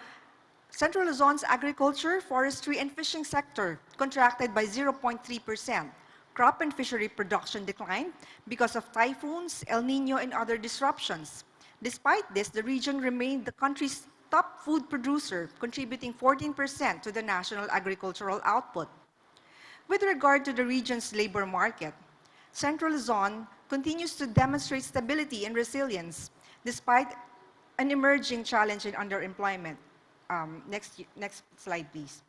Central Luzon's agriculture, forestry, and fishing sector contracted by 0.3%. Crop and fishery production declined because of typhoons, El Niño, and other disruptions. Despite this, the region remained the country's top food producer, contributing 14% to the national agricultural output. With regard to the region's labor market, Central Luzon continues to demonstrate stability and resilience despite an emerging challenge in underemployment. Next slide, please.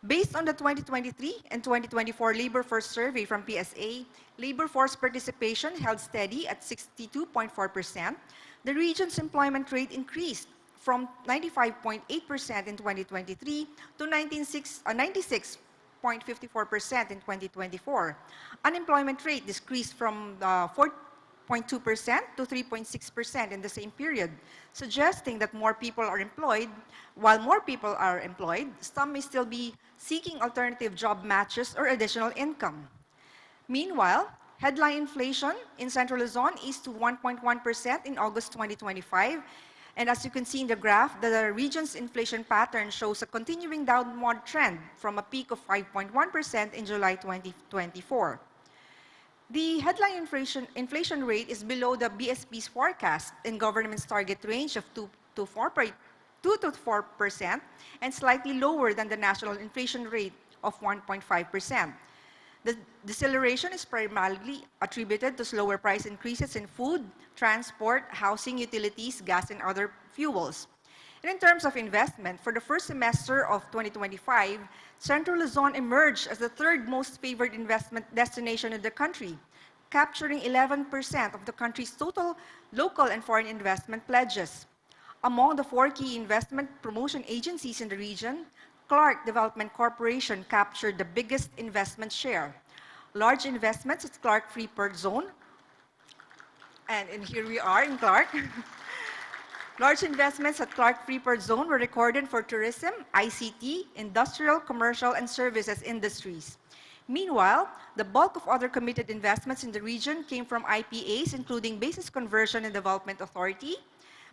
Based on the 2023 and 2024 Labor Force Survey from PSA, labor force participation held steady at 62.4%. The region's employment rate increased from 95.8% in 2023 to 96.54% in 2024. Unemployment rate decreased from 2.2% to 3.6% in the same period, suggesting that more people are employed. While more people are employed, some may still be seeking alternative job matches or additional income. Meanwhile, headline inflation in Central Luzon eased to 1.1% in August 2025. And as you can see in the graph, the region's inflation pattern shows a continuing downward trend from a peak of 5.1% in July 2024. The headline inflation rate is below the BSP's forecast and government's target range of 2 to 4% and slightly lower than the national inflation rate of 1.5%. The deceleration is primarily attributed to slower price increases in food, transport, housing, utilities, gas, and other fuels. And in terms of investment, for the first semester of 2025, Central Luzon emerged as the third most favored investment destination in the country, capturing 11% of the country's total local and foreign investment pledges. Among the 4 key investment promotion agencies in the region, Clark Development Corporation captured the biggest investment share. Large investments at Clark Freeport Zone, and here we are in Clark. Large investments at Clark Freeport Zone were recorded for tourism, ICT, industrial, commercial, and services industries. Meanwhile, the bulk of other committed investments in the region came from IPAs, including Basis Conversion and Development Authority,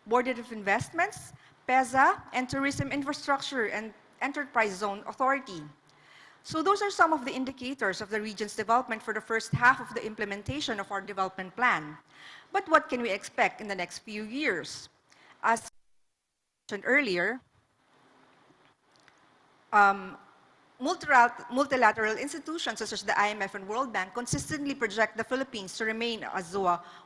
Board of Investments, PEZA, and Tourism Infrastructure and Enterprise Zone Authority. So those are some of the indicators of the region's development for the first half of the implementation of our development plan. But what can we expect in the next few years? As mentioned earlier, multilateral institutions such as the IMF and World Bank consistently project the Philippines to remain as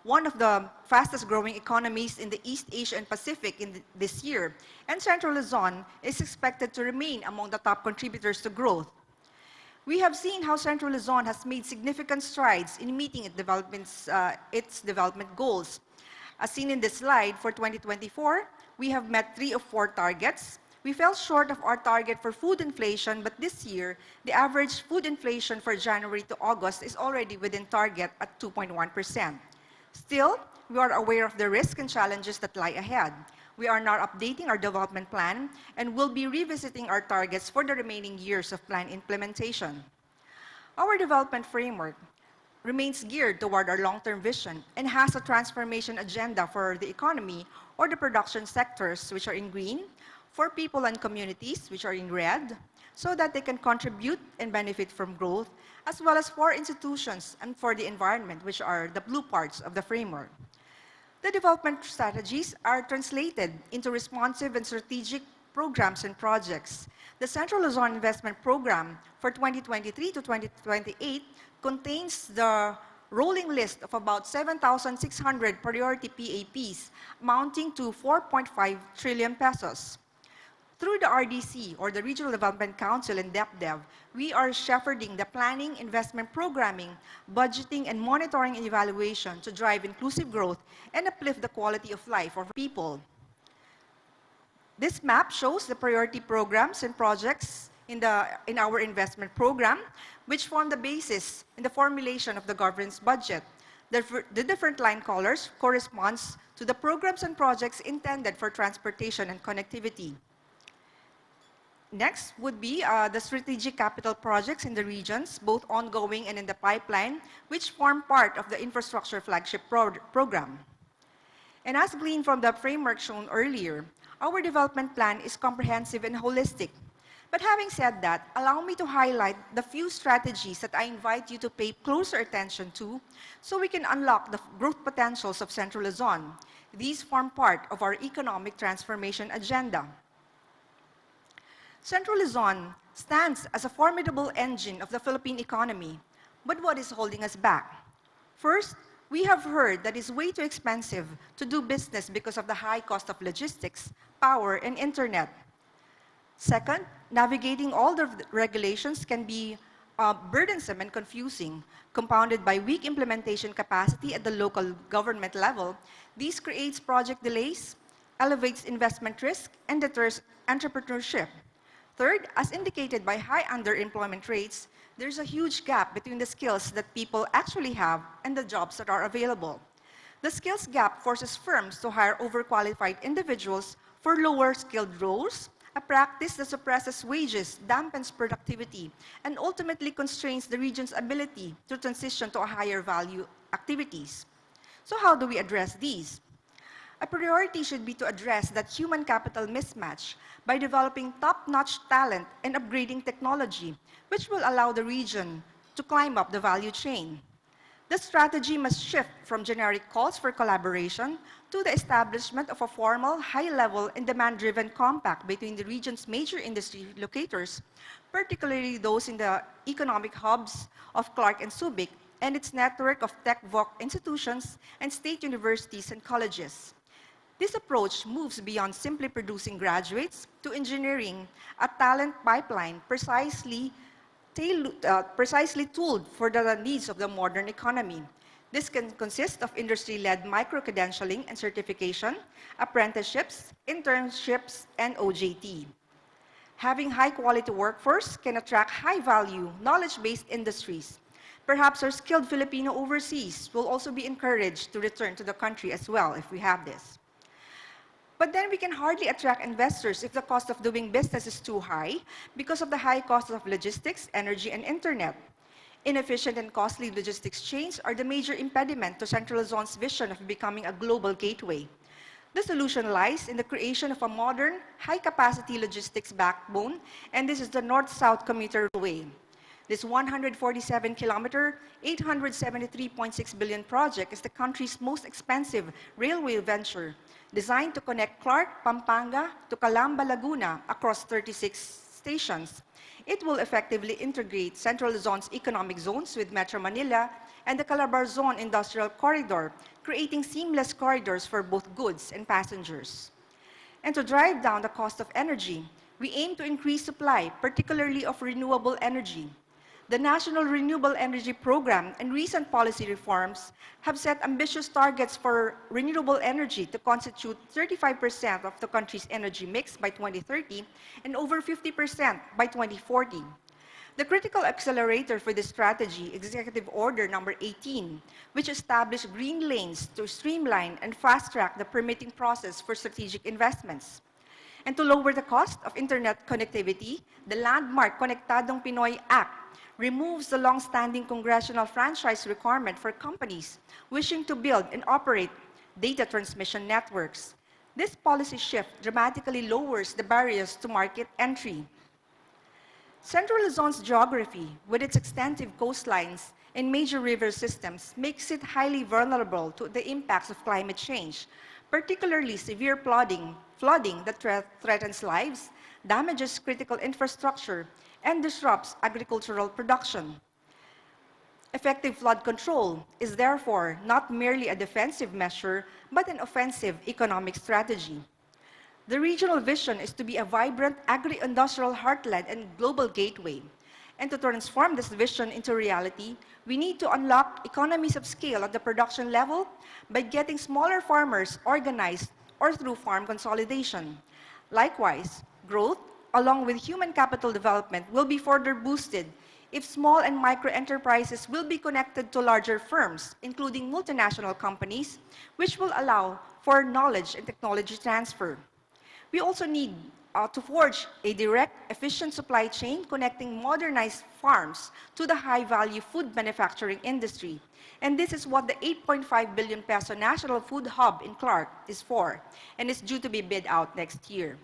one of the fastest growing economies in the East Asia and Pacific this year, and Central Luzon is expected to remain among the top contributors to growth. We have seen how Central Luzon has made significant strides in meeting its development goals. As seen in this slide, for 2024, we have met 3 of 4 targets. We fell short of our target for food inflation, but this year, the average food inflation for January to August is already within target at 2.1%. Still, we are aware of the risks and challenges that lie ahead. We are now updating our development plan and will be revisiting our targets for the remaining years of plan implementation. Our development framework remains geared toward our long-term vision and has a transformation agenda for the economy or the production sectors, which are in green, for people and communities, which are in red, so that they can contribute and benefit from growth, as well as for institutions and for the environment, which are the blue parts of the framework. The development strategies are translated into responsive and strategic programs and projects. The Central Luzon Investment Program for 2023 to 2028 contains the rolling list of about 7,600 priority PAPs, amounting to 4.5 trillion pesos. Through the RDC, or the Regional Development Council and DepDev, we are shepherding the planning, investment programming, budgeting, and monitoring and evaluation to drive inclusive growth and uplift the quality of life of people. This map shows the priority programs and projects in our investment program, which form the basis in the formulation of the government's budget. The different line colors corresponds to the programs and projects intended for transportation and connectivity. Next would be the strategic capital projects in the regions, both ongoing and in the pipeline, which form part of the infrastructure flagship program. And as gleaned from the framework shown earlier, our development plan is comprehensive and holistic. But having said that, allow me to highlight the few strategies that I invite you to pay closer attention to so we can unlock the growth potentials of Central Luzon. These form part of our economic transformation agenda. Central Luzon stands as a formidable engine of the Philippine economy. But what is holding us back? First, we have heard that it's way too expensive to do business because of the high cost of logistics, power, and internet. Second, navigating all the regulations can be burdensome and confusing, compounded by weak implementation capacity at the local government level. This creates project delays, elevates investment risk, and deters entrepreneurship. Third, as indicated by high underemployment rates, there's a huge gap between the skills that people actually have and the jobs that are available. The skills gap forces firms to hire overqualified individuals for lower skilled roles, a practice that suppresses wages, dampens productivity, and ultimately constrains the region's ability to transition to a higher value activities. So how do we address these? A priority should be to address that human capital mismatch by developing top-notch talent and upgrading technology, which will allow the region to climb up the value chain. The strategy must shift from generic calls for collaboration to the establishment of a formal, high-level, and demand-driven compact between the region's major industry locators, particularly those in the economic hubs of Clark and Subic, and its network of tech-voc institutions and state universities and colleges. This approach moves beyond simply producing graduates to engineering a talent pipeline precisely tooled for the needs of the modern economy. This can consist of industry-led micro-credentialing and certification, apprenticeships, internships, and OJT. Having high-quality workforce can attract high-value, knowledge-based industries. Perhaps our skilled Filipino overseas will also be encouraged to return to the country as well if we have this. But then we can hardly attract investors if the cost of doing business is too high because of the high cost of logistics, energy, and internet. Inefficient and costly logistics chains are the major impediment to Central Luzon's vision of becoming a global gateway. The solution lies in the creation of a modern, high-capacity logistics backbone, and this is the North-South Commuter Railway. This 147-kilometer, 873.6 billion project is the country's most expensive railway venture, designed to connect Clark, Pampanga to Calamba, Laguna across 36 stations. It will effectively integrate Central Luzon's economic zones with Metro Manila and the Calabar Zone Industrial Corridor, creating seamless corridors for both goods and passengers. And to drive down the cost of energy, we aim to increase supply, particularly of renewable energy. The National Renewable Energy Program and recent policy reforms have set ambitious targets for renewable energy to constitute 35% of the country's energy mix by 2030 and over 50% by 2040. The critical accelerator for this strategy, Executive Order Number 18, which established green lanes to streamline and fast-track the permitting process for strategic investments. And to lower the cost of internet connectivity, the landmark Konektadong Pinoy Act removes the long-standing congressional franchise requirement for companies wishing to build and operate data transmission networks. This policy shift dramatically lowers the barriers to market entry. Central Luzon's geography, with its extensive coastlines and major river systems, makes it highly vulnerable to the impacts of climate change, particularly severe flooding that threatens lives, damages critical infrastructure, and disrupts agricultural production. Effective flood control is therefore not merely a defensive measure, but an offensive economic strategy. The regional vision is to be a vibrant agri-industrial heartland and global gateway. And to transform this vision into reality, we need to unlock economies of scale at the production level by getting smaller farmers organized or through farm consolidation. Likewise, growth, along with human capital development, will be further boosted if small and micro enterprises will be connected to larger firms, including multinational companies, which will allow for knowledge and technology transfer. We also need to forge a direct, efficient supply chain connecting modernized farms to the high-value food manufacturing industry. And this is what the 8.5 billion peso National Food Hub in Clark is for, and is due to be bid out next year.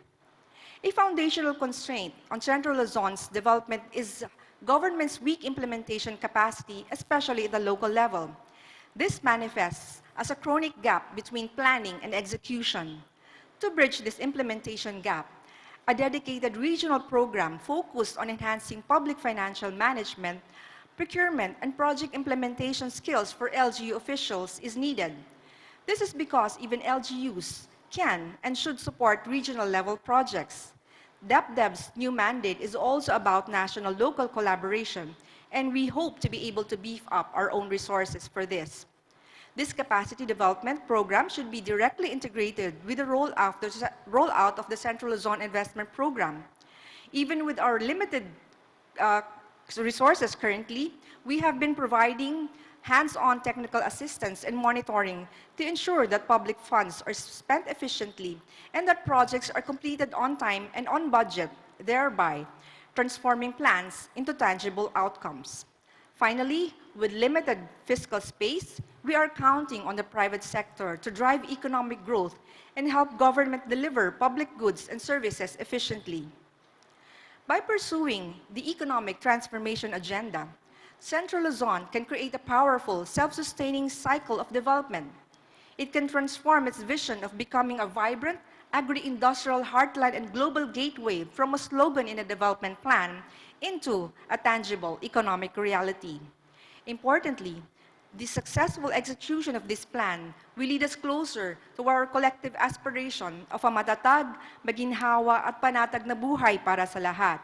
A foundational constraint on Central Luzon's development is government's weak implementation capacity, especially at the local level. This manifests as a chronic gap between planning and execution. To bridge this implementation gap, a dedicated regional program focused on enhancing public financial management, procurement, and project implementation skills for LGU officials is needed. This is because even LGUs can and should support regional-level projects. DepDev's new mandate is also about national-local collaboration, and we hope to be able to beef up our own resources for this. This capacity development program should be directly integrated with the rollout of the Central Luzon Investment Program. Even with our limited resources currently, we have been providing hands-on technical assistance and monitoring to ensure that public funds are spent efficiently and that projects are completed on time and on budget, thereby transforming plans into tangible outcomes. Finally, with limited fiscal space, we are counting on the private sector to drive economic growth and help government deliver public goods and services efficiently. By pursuing the economic transformation agenda, Central Luzon can create a powerful, self-sustaining cycle of development. It can transform its vision of becoming a vibrant, agri-industrial heartland and global gateway from a slogan in a development plan into a tangible economic reality. Importantly, the successful execution of this plan will lead us closer to our collective aspiration of a matatag, maginhawa at panatag na buhay para sa lahat.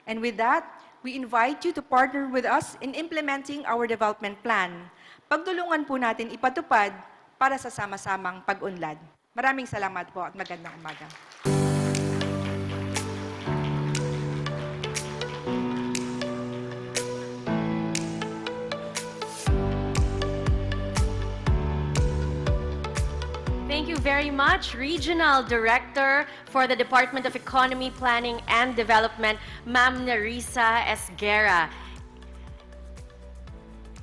And with that, we invite you to partner with us in implementing our development plan. Pagtulungan po natin ipatupad para sa sama-samang pag-unlad. Maraming salamat po at magandang umaga. Thank you very much, Regional Director for the Department of Economy, Planning and Development, Ma'am Nerissa Esguerra.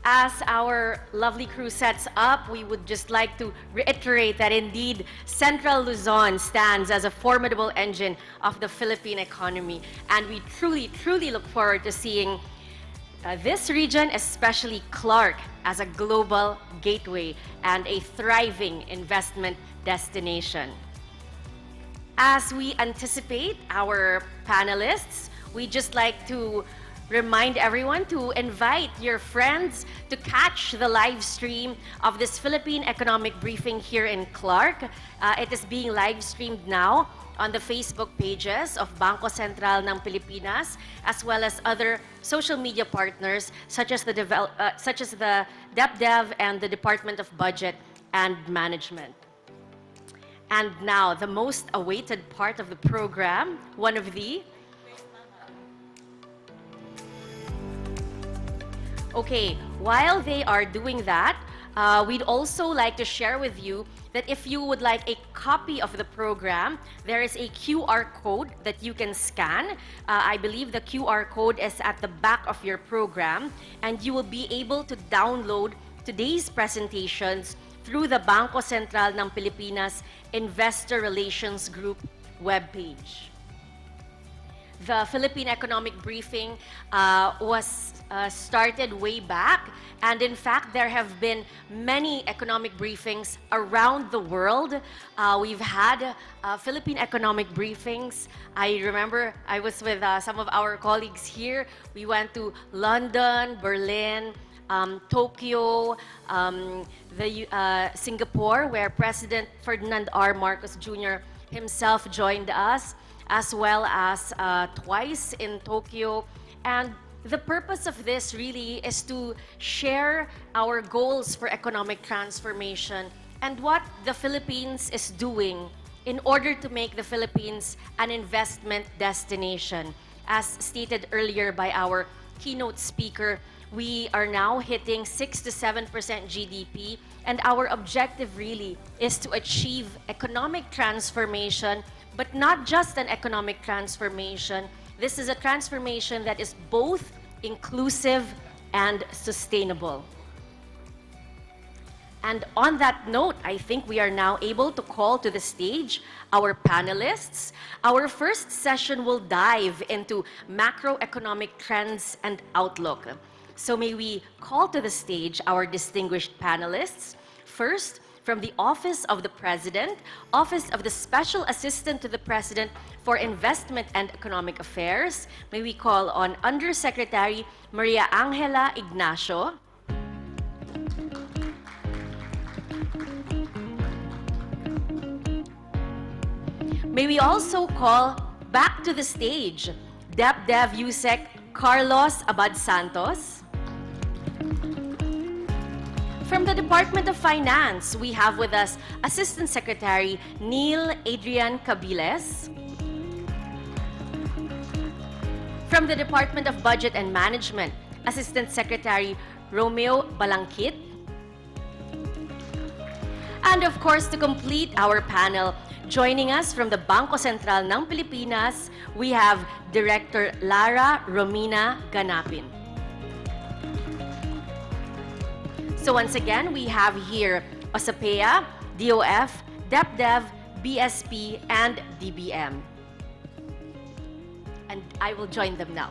As our lovely crew sets up, we would just like to reiterate that indeed Central Luzon stands as a formidable engine of the Philippine economy, and we truly look forward to seeing this region, especially Clark, as a global gateway and a thriving investment destination. As we anticipate our panelists, we just like to remind everyone to invite your friends to catch the live stream of this Philippine Economic Briefing here in Clark. It is being live streamed now on the Facebook pages of Bangko Sentral ng Pilipinas, as well as other social media partners such as the DepDev and the Department of Budget and Management. And now, the most awaited part of the program, one of the... Okay, while they are doing that, we'd also like to share with you that if you would like a copy of the program, there is a QR code that you can scan. I believe the QR code is at the back of your program, and you will be able to download today's presentations through the Bangko Sentral ng Pilipinas Investor Relations Group webpage. The Philippine Economic Briefing was started way back, and in fact there have been many economic briefings around the world. We've had Philippine economic briefings. I remember I was with some of our colleagues here. We went to London, Berlin, Tokyo, Singapore, where President Ferdinand R. Marcos Jr. himself joined us, as well as twice in Tokyo. And the purpose of this really is to share our goals for economic transformation and what the Philippines is doing in order to make the Philippines an investment destination. As stated earlier by our keynote speaker, we are now hitting 6 to 7% GDP, and our objective really is to achieve economic transformation, but not just an economic transformation. This is a transformation that is both inclusive and sustainable. And on that note, I think we are now able to call to the stage our panelists. Our first session will dive into macroeconomic trends and outlook. So may we call to the stage our distinguished panelists. First, from the Office of the President, Office of the Special Assistant to the President for Investment and Economic Affairs, may we call on Undersecretary Maria Angela Ignacio. May we also call back to the stage DepDev USEC Carlos Abad Santos. From the Department of Finance, we have with us Assistant Secretary Neil Adrian Cabiles. From From the Department of Budget and Management, Assistant Secretary Romeo Balangkit. And of course, to complete our panel, joining us from the Bangko Sentral ng Pilipinas, we have Director Lara Romina Ganapin. So once again, we have here OSAPEA, DOF, DepDev, BSP, and DBM. And I will join them now.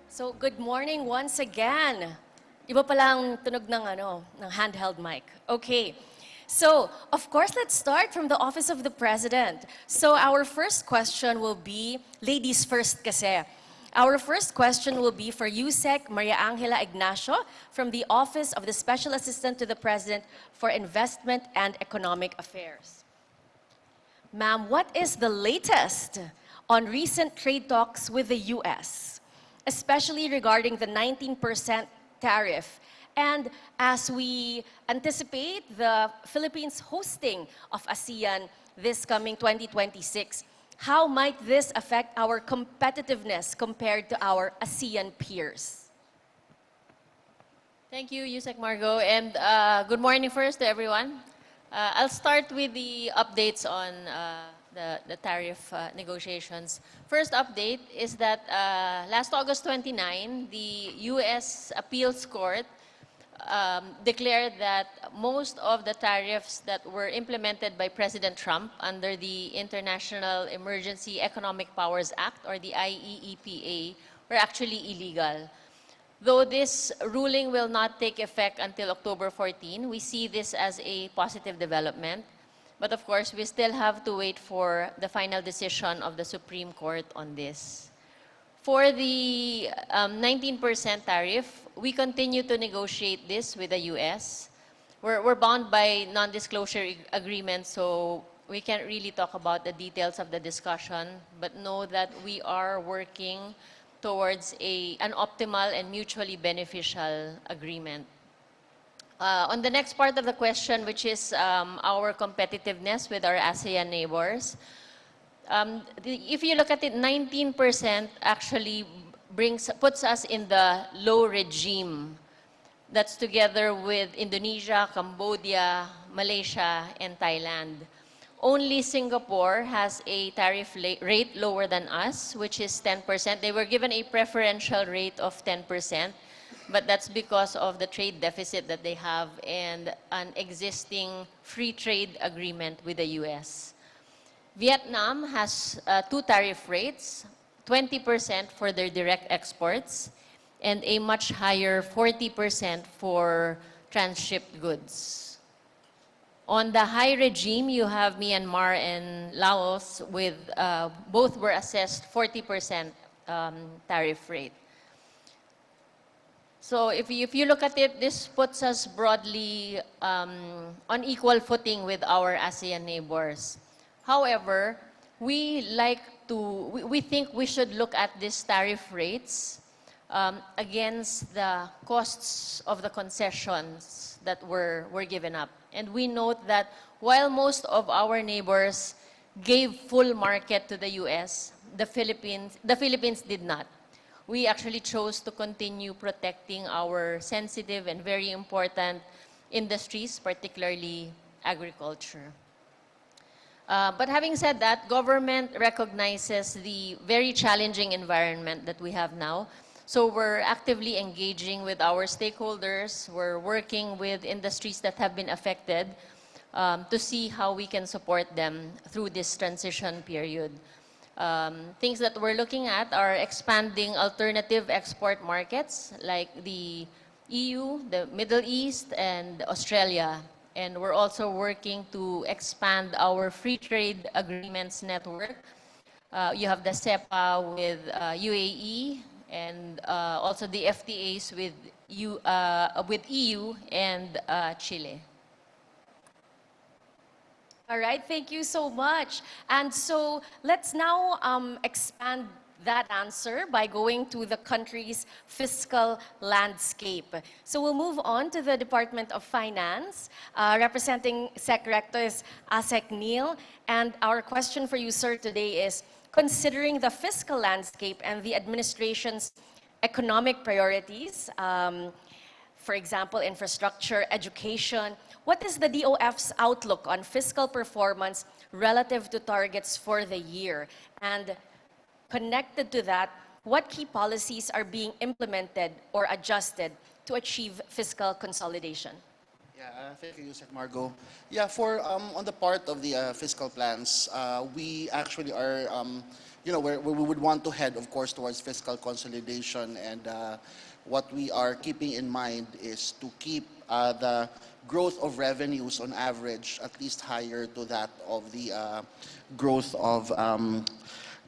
So good morning once again. Iba palang tunog ng handheld mic. Okay. So, of course, let's start from the Office of the President. So our first question will be, ladies first kasi. Our first question will be for Yusek Maria Angela Ignacio from the Office of the Special Assistant to the President for Investment and Economic Affairs. Ma'am, what is the latest on recent trade talks with the U.S., especially regarding the 19% tariff? And as we anticipate the Philippines hosting of ASEAN this coming 2026, how might this affect our competitiveness compared to our ASEAN peers? Thank you, Yusek Margo, and good morning first to everyone. I'll start with the updates on the tariff negotiations. First update is that last August 29, the U.S. Appeals Court declared that most of the tariffs that were implemented by President Trump under the International Emergency Economic Powers Act, or the IEEPA, were actually illegal. Though this ruling will not take effect until October 14, we see this as a positive development. But of course, we still have to wait for the final decision of the Supreme Court on this. For the 19% tariff, we continue to negotiate this with the U.S. We're bound by non-disclosure agreements, so we can't really talk about the details of the discussion, but know that we are working towards an optimal and mutually beneficial agreement. On the next part of the question, which is our competitiveness with our ASEAN neighbors, if you look at it, 19% actually puts us in the low regime. That's together with Indonesia, Cambodia, Malaysia, and Thailand. Only Singapore has a tariff rate lower than us, which is 10%. They were given a preferential rate of 10%, but that's because of the trade deficit that they have and an existing free trade agreement with the U.S. Vietnam has two tariff rates, 20% for their direct exports and a much higher 40% for transshipped goods. On the high regime, you have Myanmar and Laos with both were assessed 40% tariff rate. So if you look at it, this puts us broadly on equal footing with our ASEAN neighbors. However, we think we should look at these tariff rates against the costs of the concessions that were given up. And we note that while most of our neighbors gave full market to the U.S., the Philippines did not. We actually chose to continue protecting our sensitive and very important industries, particularly agriculture. But having said that, government recognizes the very challenging environment that we have now. So we're actively engaging with our stakeholders. We're working with industries that have been affected to see how we can support them through this transition period. Things that we're looking at are expanding alternative export markets like the EU, the Middle East, and Australia. And we're also working to expand our free trade agreements network. You have the CEPA with UAE and also the FTAs with EU and Chile. All right, thank you so much. And so let's now expand that answer by going to the country's fiscal landscape. So we'll move on to the Department of Finance. Representing Sec Rector is Asek Neil. And our question for you, sir, today is, considering the fiscal landscape and the administration's economic priorities, for example, infrastructure, education, what is the DOF's outlook on fiscal performance relative to targets for the year? And connected to that, what key policies are being implemented or adjusted to achieve fiscal consolidation? Yeah, thank you, Yusek Margo. Yeah, for on the part of the fiscal plans, we actually are, we would want to head, of course, towards fiscal consolidation, and what we are keeping in mind is to keep the growth of revenues on average at least higher to that of the growth of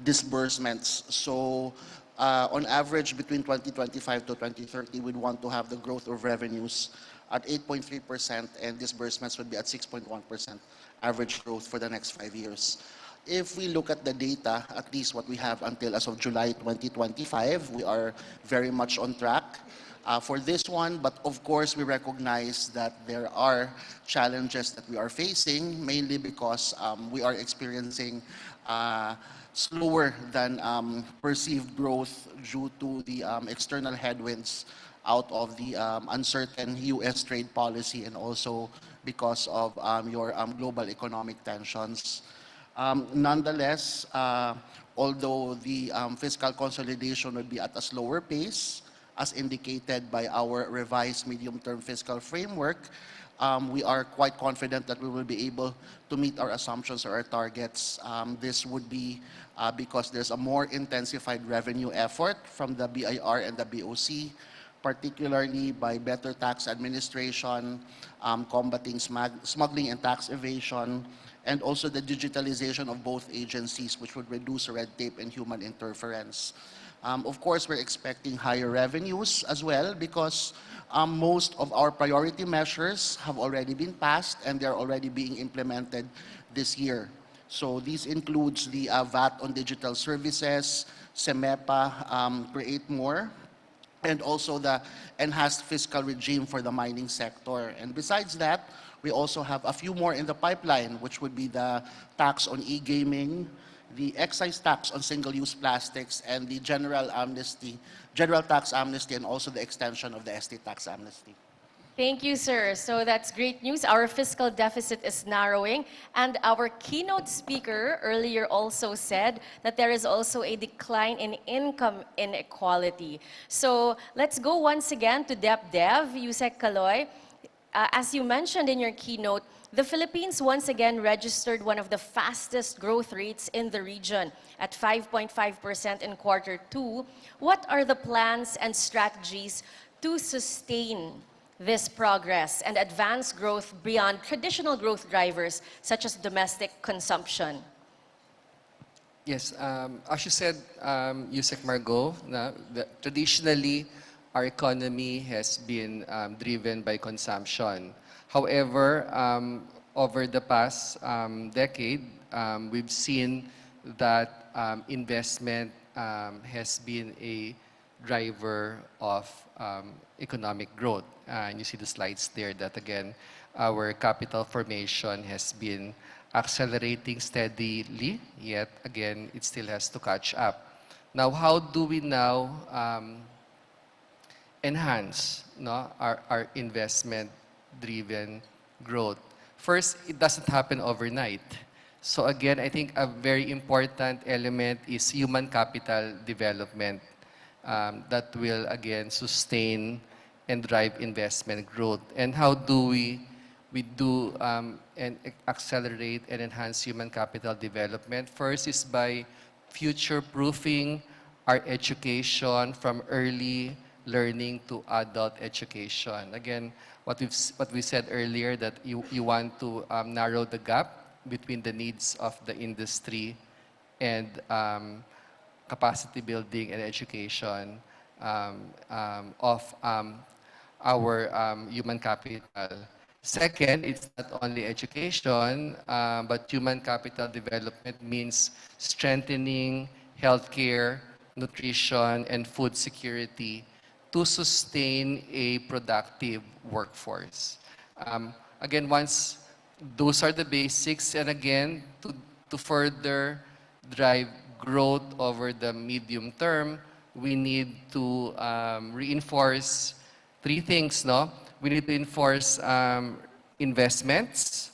disbursements. So on average between 2025 to 2030, we'd want to have the growth of revenues at 8.3% and disbursements would be at 6.1% average growth for the next 5 years. If we look at the data, at least what we have until as of July 2025, we are very much on track for this one. But of course, we recognize that there are challenges that we are facing, mainly because we are experiencing slower than perceived growth due to the external headwinds out of the uncertain U.S. trade policy and also because of your global economic tensions. Nonetheless, although the fiscal consolidation will be at a slower pace, as indicated by our revised medium-term fiscal framework, we are quite confident that we will be able to meet our assumptions or our targets. This would be because there's a more intensified revenue effort from the BIR and the BOC, particularly by better tax administration, combating smuggling and tax evasion, and also the digitalization of both agencies, which would reduce red tape and human interference. Of course, we're expecting higher revenues as well because most of our priority measures have already been passed and they're already being implemented this year. So this includes the VAT on digital services, CEMEPA, Create More, and also the enhanced fiscal regime for the mining sector. And besides that, we also have a few more in the pipeline, which would be the tax on e-gaming, the excise tax on single-use plastics, and the general tax amnesty, and also the extension of the estate tax amnesty. Thank you, sir. So that's great news. Our fiscal deficit is narrowing. And our keynote speaker earlier also said that there is also a decline in income inequality. So let's go once again to DepDev, Yusek Kaloy. As you mentioned in your keynote, the Philippines once again registered one of the fastest growth rates in the region at 5.5% in Q2. What are the plans and strategies to sustain this progress and advance growth beyond traditional growth drivers such as domestic consumption? Yes, as you said, Yusek Margo, traditionally our economy has been driven by consumption. However, over the past decade, we've seen that investment has been a driver of economic growth. And you see the slides there that again, our capital formation has been accelerating steadily, yet again, it still has to catch up. Now, how do we now enhance our investment-driven growth? First, it doesn't happen overnight. So again, I think a very important element is human capital development that will again sustain and drive investment growth. And how do we do and accelerate and enhance human capital development? First is by future-proofing our education from early learning to adult education. Again, what we said earlier, that you want to narrow the gap between the needs of the industry and capacity building and education of our human capital. Second, it's not only education, but human capital development means strengthening healthcare, nutrition, and food security to sustain a productive workforce. Again, once those are the basics, and again, to further drive growth over the medium term, we need to reinforce three things, no? We need to enforce investments,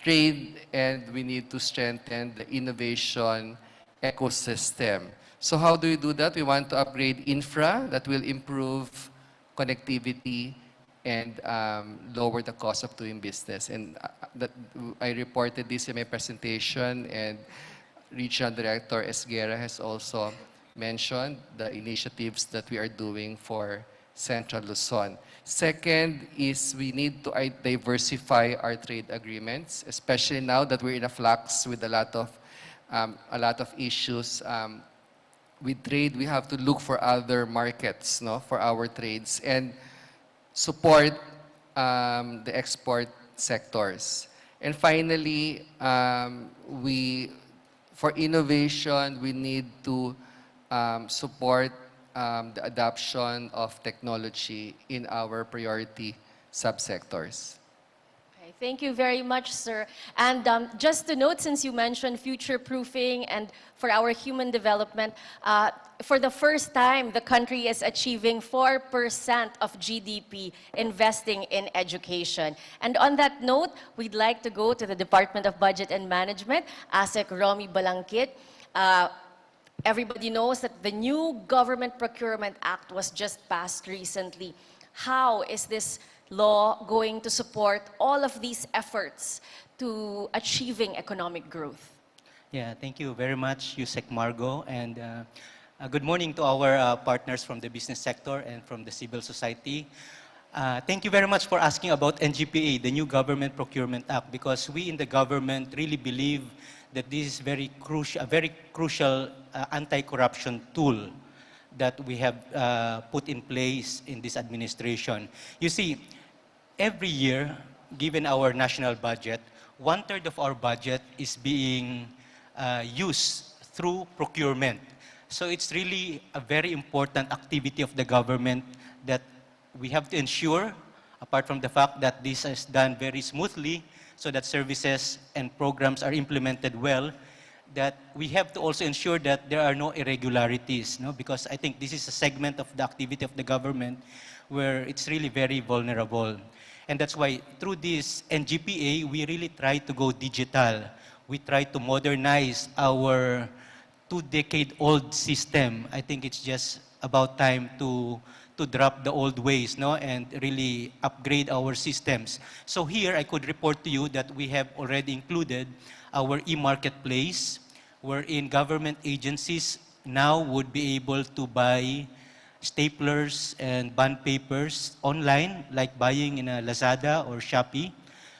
trade, and we need to strengthen the innovation ecosystem. So how do we do that? We want to upgrade infra that will improve connectivity and lower the cost of doing business. And I reported this in my presentation, and Regional Director Esguerra has also mentioned the initiatives that we are doing for Central Luzon. Second is we need to diversify our trade agreements, especially now that we're in a flux with a lot of issues. With trade, we have to look for other markets, no, for our trades, and support the export sectors. And finally, for innovation, we need to support the adoption of technology in our priority subsectors. Okay, thank you very much, sir. And just to note, since you mentioned future-proofing and for our human development, for the first time, the country is achieving 4% of GDP investing in education. And on that note, we'd like to go to the Department of Budget and Management, ASEC Romy Balangkit. Everybody knows that the new Government Procurement Act was just passed recently. How is this law going to support all of these efforts to achieving economic growth? Yeah, thank you very much, Yusek Margo, and good morning to our partners from the business sector and from the civil society. Thank you very much for asking about NGPA, the new Government Procurement Act, because we in the government really believe that this is a very crucial anti-corruption tool that we have put in place in this administration. You see, every year, given our national budget, 1/3 of our budget is being used through procurement. So it's really a very important activity of the government that we have to ensure, apart from the fact that this is done very smoothly, so that services and programs are implemented well, that we have to also ensure that there are no irregularities, no? Because I think this is a segment of the activity of the government where it's really very vulnerable. And that's why through this NGPA, we really try to go digital. We try to modernize our 2-decade-old system. I think it's just about time to drop the old ways, no, and really upgrade our systems. So here I could report to you that we have already included our e-marketplace, wherein government agencies now would be able to buy staplers and bond papers online, like buying in a Lazada or Shopee.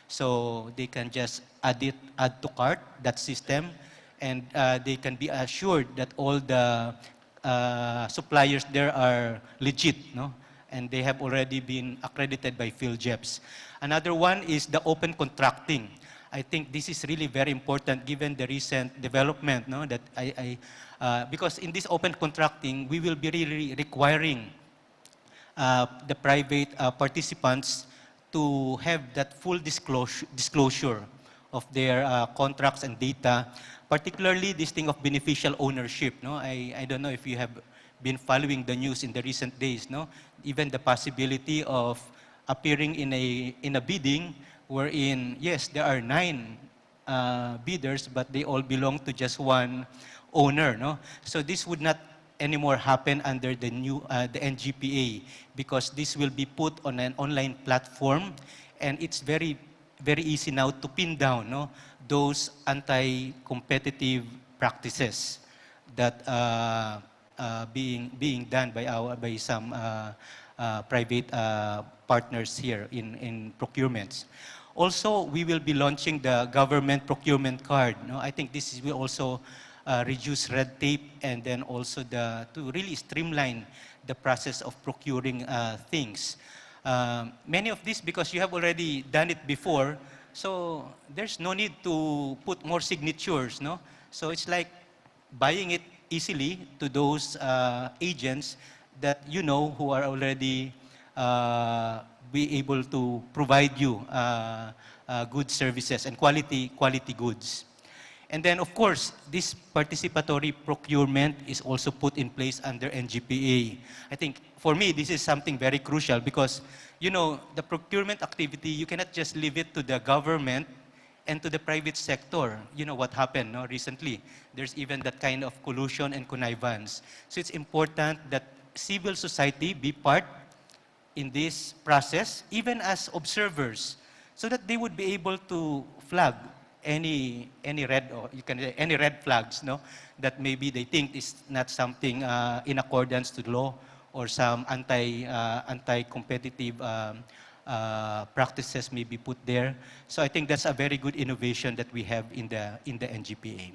So they can just add to cart, that system, and they can be assured that all the suppliers there are legit, no? And they have already been accredited by PhilJEPs. Another one is the open contracting. I think this is really very important given the recent development, no? That because in this open contracting, we will be really requiring the private participants to have that full disclosure of their contracts and data, particularly this thing of beneficial ownership. No, I don't know if you have been following the news in the recent days. No, even the possibility of appearing in a bidding wherein yes, there are 9 bidders, but they all belong to just one owner. No, so this would not anymore happen under the new the NGPA, because this will be put on an online platform, and it's very easy now to pin down, no, those anti-competitive practices that being done by some private partners here in procurements. Also, we will be launching the government procurement card. No, I think this will also reduce red tape, and then also to really streamline the process of procuring things. Many of these, because you have already done it before, so there's no need to put more signatures, no? So it's like buying it easily to those agents that you know who are already be able to provide you good services and quality goods. And then, of course, this participatory procurement is also put in place under NGPA. I think, for me, this is something very crucial because, you know, the procurement activity, you cannot just leave it to the government and to the private sector. You know what happened recently. There's even that kind of collusion and connivance. So it's important that civil society be part in this process, even as observers, so that they would be able to flag any red, or you can say any red flags, no, that maybe they think is not something in accordance to the law, or some anti-competitive practices may be put there. So I think that's a very good innovation that we have in the NGPA.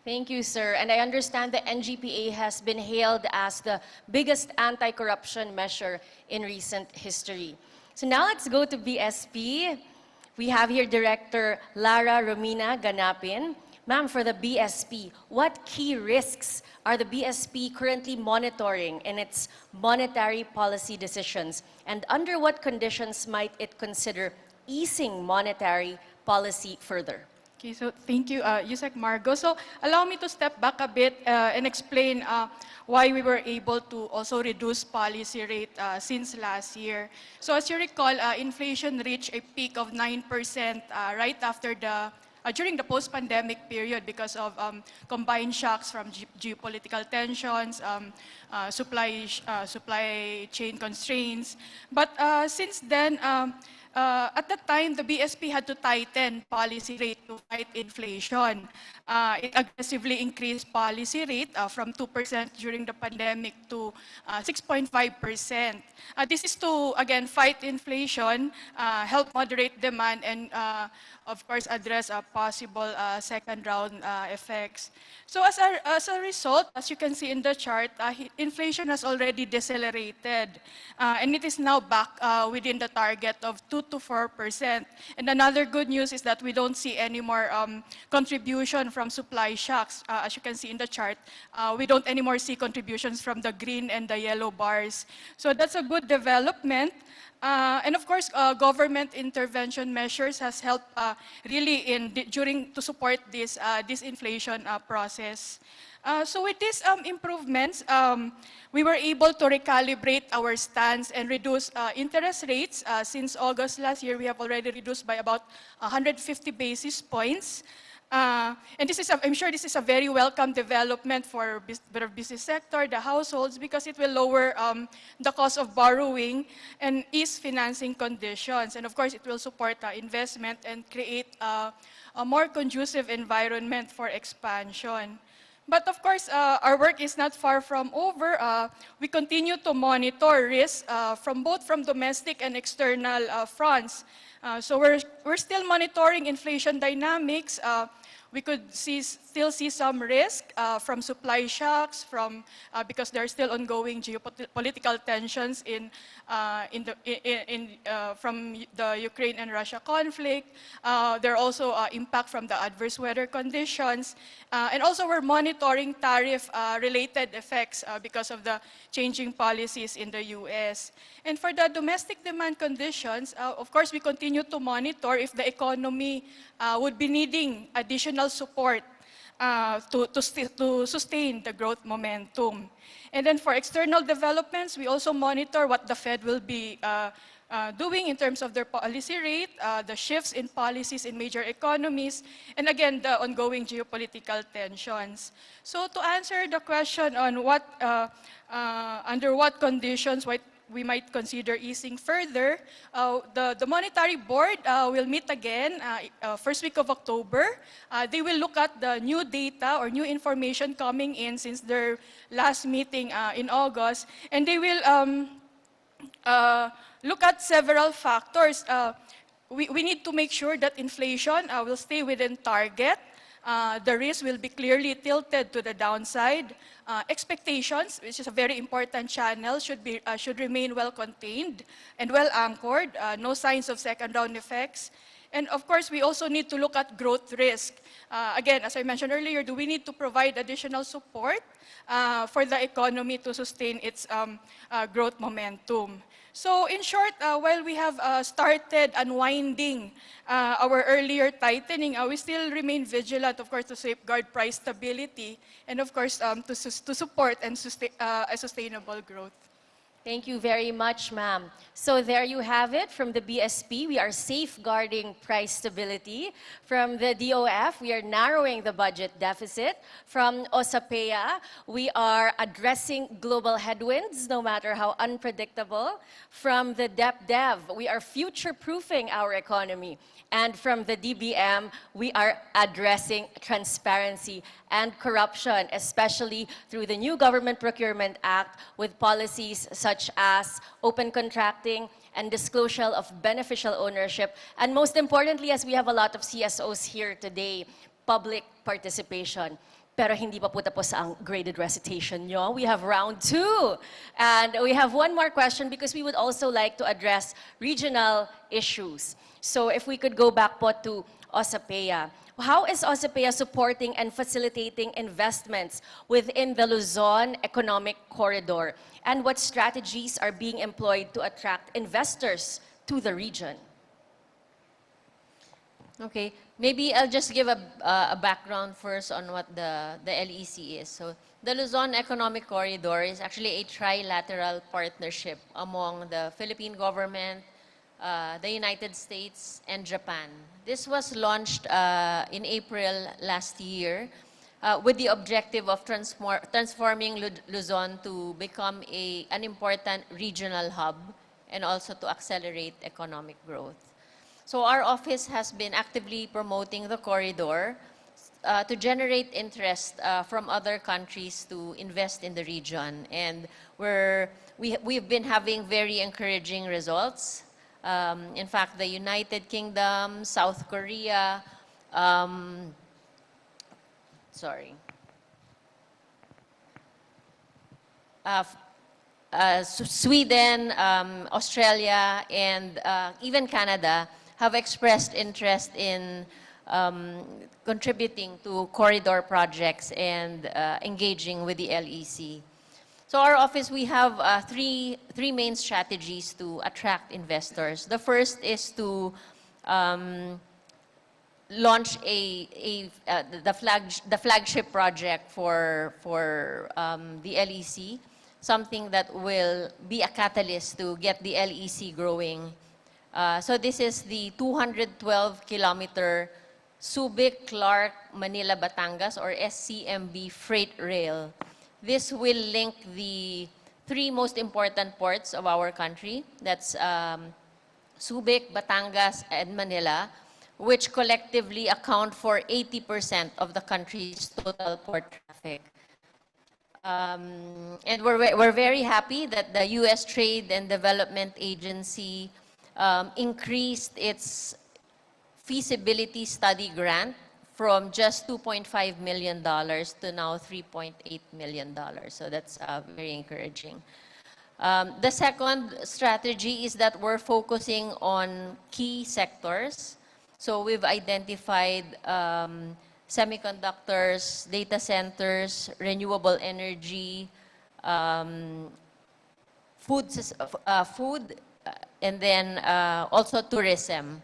Thank you, sir. And I understand the NGPA has been hailed as the biggest anti-corruption measure in recent history. So now let's go to BSP. We have here Director Lara Romina Ganapin. Ma'am, for the BSP, what key risks are the BSP currently monitoring in its monetary policy decisions? And under what conditions might it consider easing monetary policy further? Okay, so thank you, Yusek Margo. So allow me to step back a bit and explain why we were able to also reduce policy rate since last year. So as you recall, inflation reached a peak of 9% right after during the post-pandemic period because of combined shocks from geopolitical tensions, supply chain constraints. But since then, at that time, the BSP had to tighten policy rate to fight inflation. It aggressively increased policy rate from 2% during the pandemic to 6.5%. This is to, again, fight inflation, help moderate demand, and of course, address possible second round effects. So as a result, as you can see in the chart, inflation has already decelerated, and it is now back within the target of 2 to 4%. And another good news is that we don't see any more contribution from supply shocks. As you can see in the chart, we don't anymore see contributions from the green and the yellow bars. So that's a good development. And of course, government intervention measures has helped really to support this disinflation process. So with these improvements, we were able to recalibrate our stance and reduce interest rates. Since August last year, we have already reduced by about 150 basis points. And this is, I'm sure this is a very welcome development for the business sector, the households, because it will lower the cost of borrowing and ease financing conditions. And of course, it will support investment and create a more conducive environment for expansion. But of course, our work is not far from over. We continue to monitor risks from domestic and external fronts. So we're still monitoring inflation dynamics. We could still see some risk from supply shocks, because there are still ongoing geopolitical tensions from the Ukraine and Russia conflict. There are also impact from the adverse weather conditions. And also we're monitoring tariff-related effects because of the changing policies in the U.S. And for the domestic demand conditions, of course, we continue to monitor if the economy would be needing additional support to sustain the growth momentum. And then for external developments, we also monitor what the Fed will be doing in terms of their policy rate, the shifts in policies in major economies, and again, the ongoing geopolitical tensions. So to answer the question on under what conditions we might consider easing further, the Monetary Board will meet again first week of October. They will look at the new data or new information coming in since their last meeting in August, and they will look at several factors. We need to make sure that inflation will stay within target. The risk will be clearly tilted to the downside. Expectations, which is a very important channel, should remain well contained and well anchored. No signs of second round effects. And of course, we also need to look at growth risk. Again, as I mentioned earlier, do we need to provide additional support for the economy to sustain its growth momentum? So in short, while we have started unwinding our earlier tightening, we still remain vigilant, of course, to safeguard price stability and, of course, to support and a sustainable growth. Thank you very much, ma'am. So there you have it from the BSP. We are safeguarding price stability. From the DOF, we are narrowing the budget deficit. From OSAPEA, we are addressing global headwinds, no matter how unpredictable. From the DepDev, we are future-proofing our economy. And from the DBM, we are addressing transparency and corruption, especially through the new Government Procurement Act with policies such as open contracting and disclosure of beneficial ownership. And most importantly, as we have a lot of CSOs here today, public participation. Pero hindi pa po tapos ang graded recitation nyo. We have round 2. And we have one more question because we would also like to address regional issues. So if we could go back po to OSAPEA. How is OSAPEA supporting and facilitating investments within the Luzon Economic Corridor? And what strategies are being employed to attract investors to the region? Okay, maybe I'll just give a background first on what the LEC is. So the Luzon Economic Corridor is actually a trilateral partnership among the Philippine government, the United States, and Japan. This was launched in April last year with the objective of transforming Luzon to become an important regional hub and also to accelerate economic growth. So our office has been actively promoting the corridor to generate interest from other countries to invest in the region. And we've been having very encouraging results. In fact, the United Kingdom, South Korea, Sweden, Australia, and even Canada have expressed interest in contributing to corridor projects and engaging with the LEC. So our office, we have three main strategies to attract investors. The first is to launch the flagship project for the LEC, something that will be a catalyst to get the LEC growing. So this is the 212-kilometer Subic-Clark-Manila-Batangas or SCMB freight rail. This will link the three most important ports of our country. That's Subic, Batangas, and Manila, which collectively account for 80% of the country's total port traffic. And we're very happy that the U.S. Trade and Development Agency increased its feasibility study grant from just $2.5 million to now $3.8 million. So that's very encouraging. The second strategy is that we're focusing on key sectors. So we've identified semiconductors, data centers, renewable energy, food, and then also tourism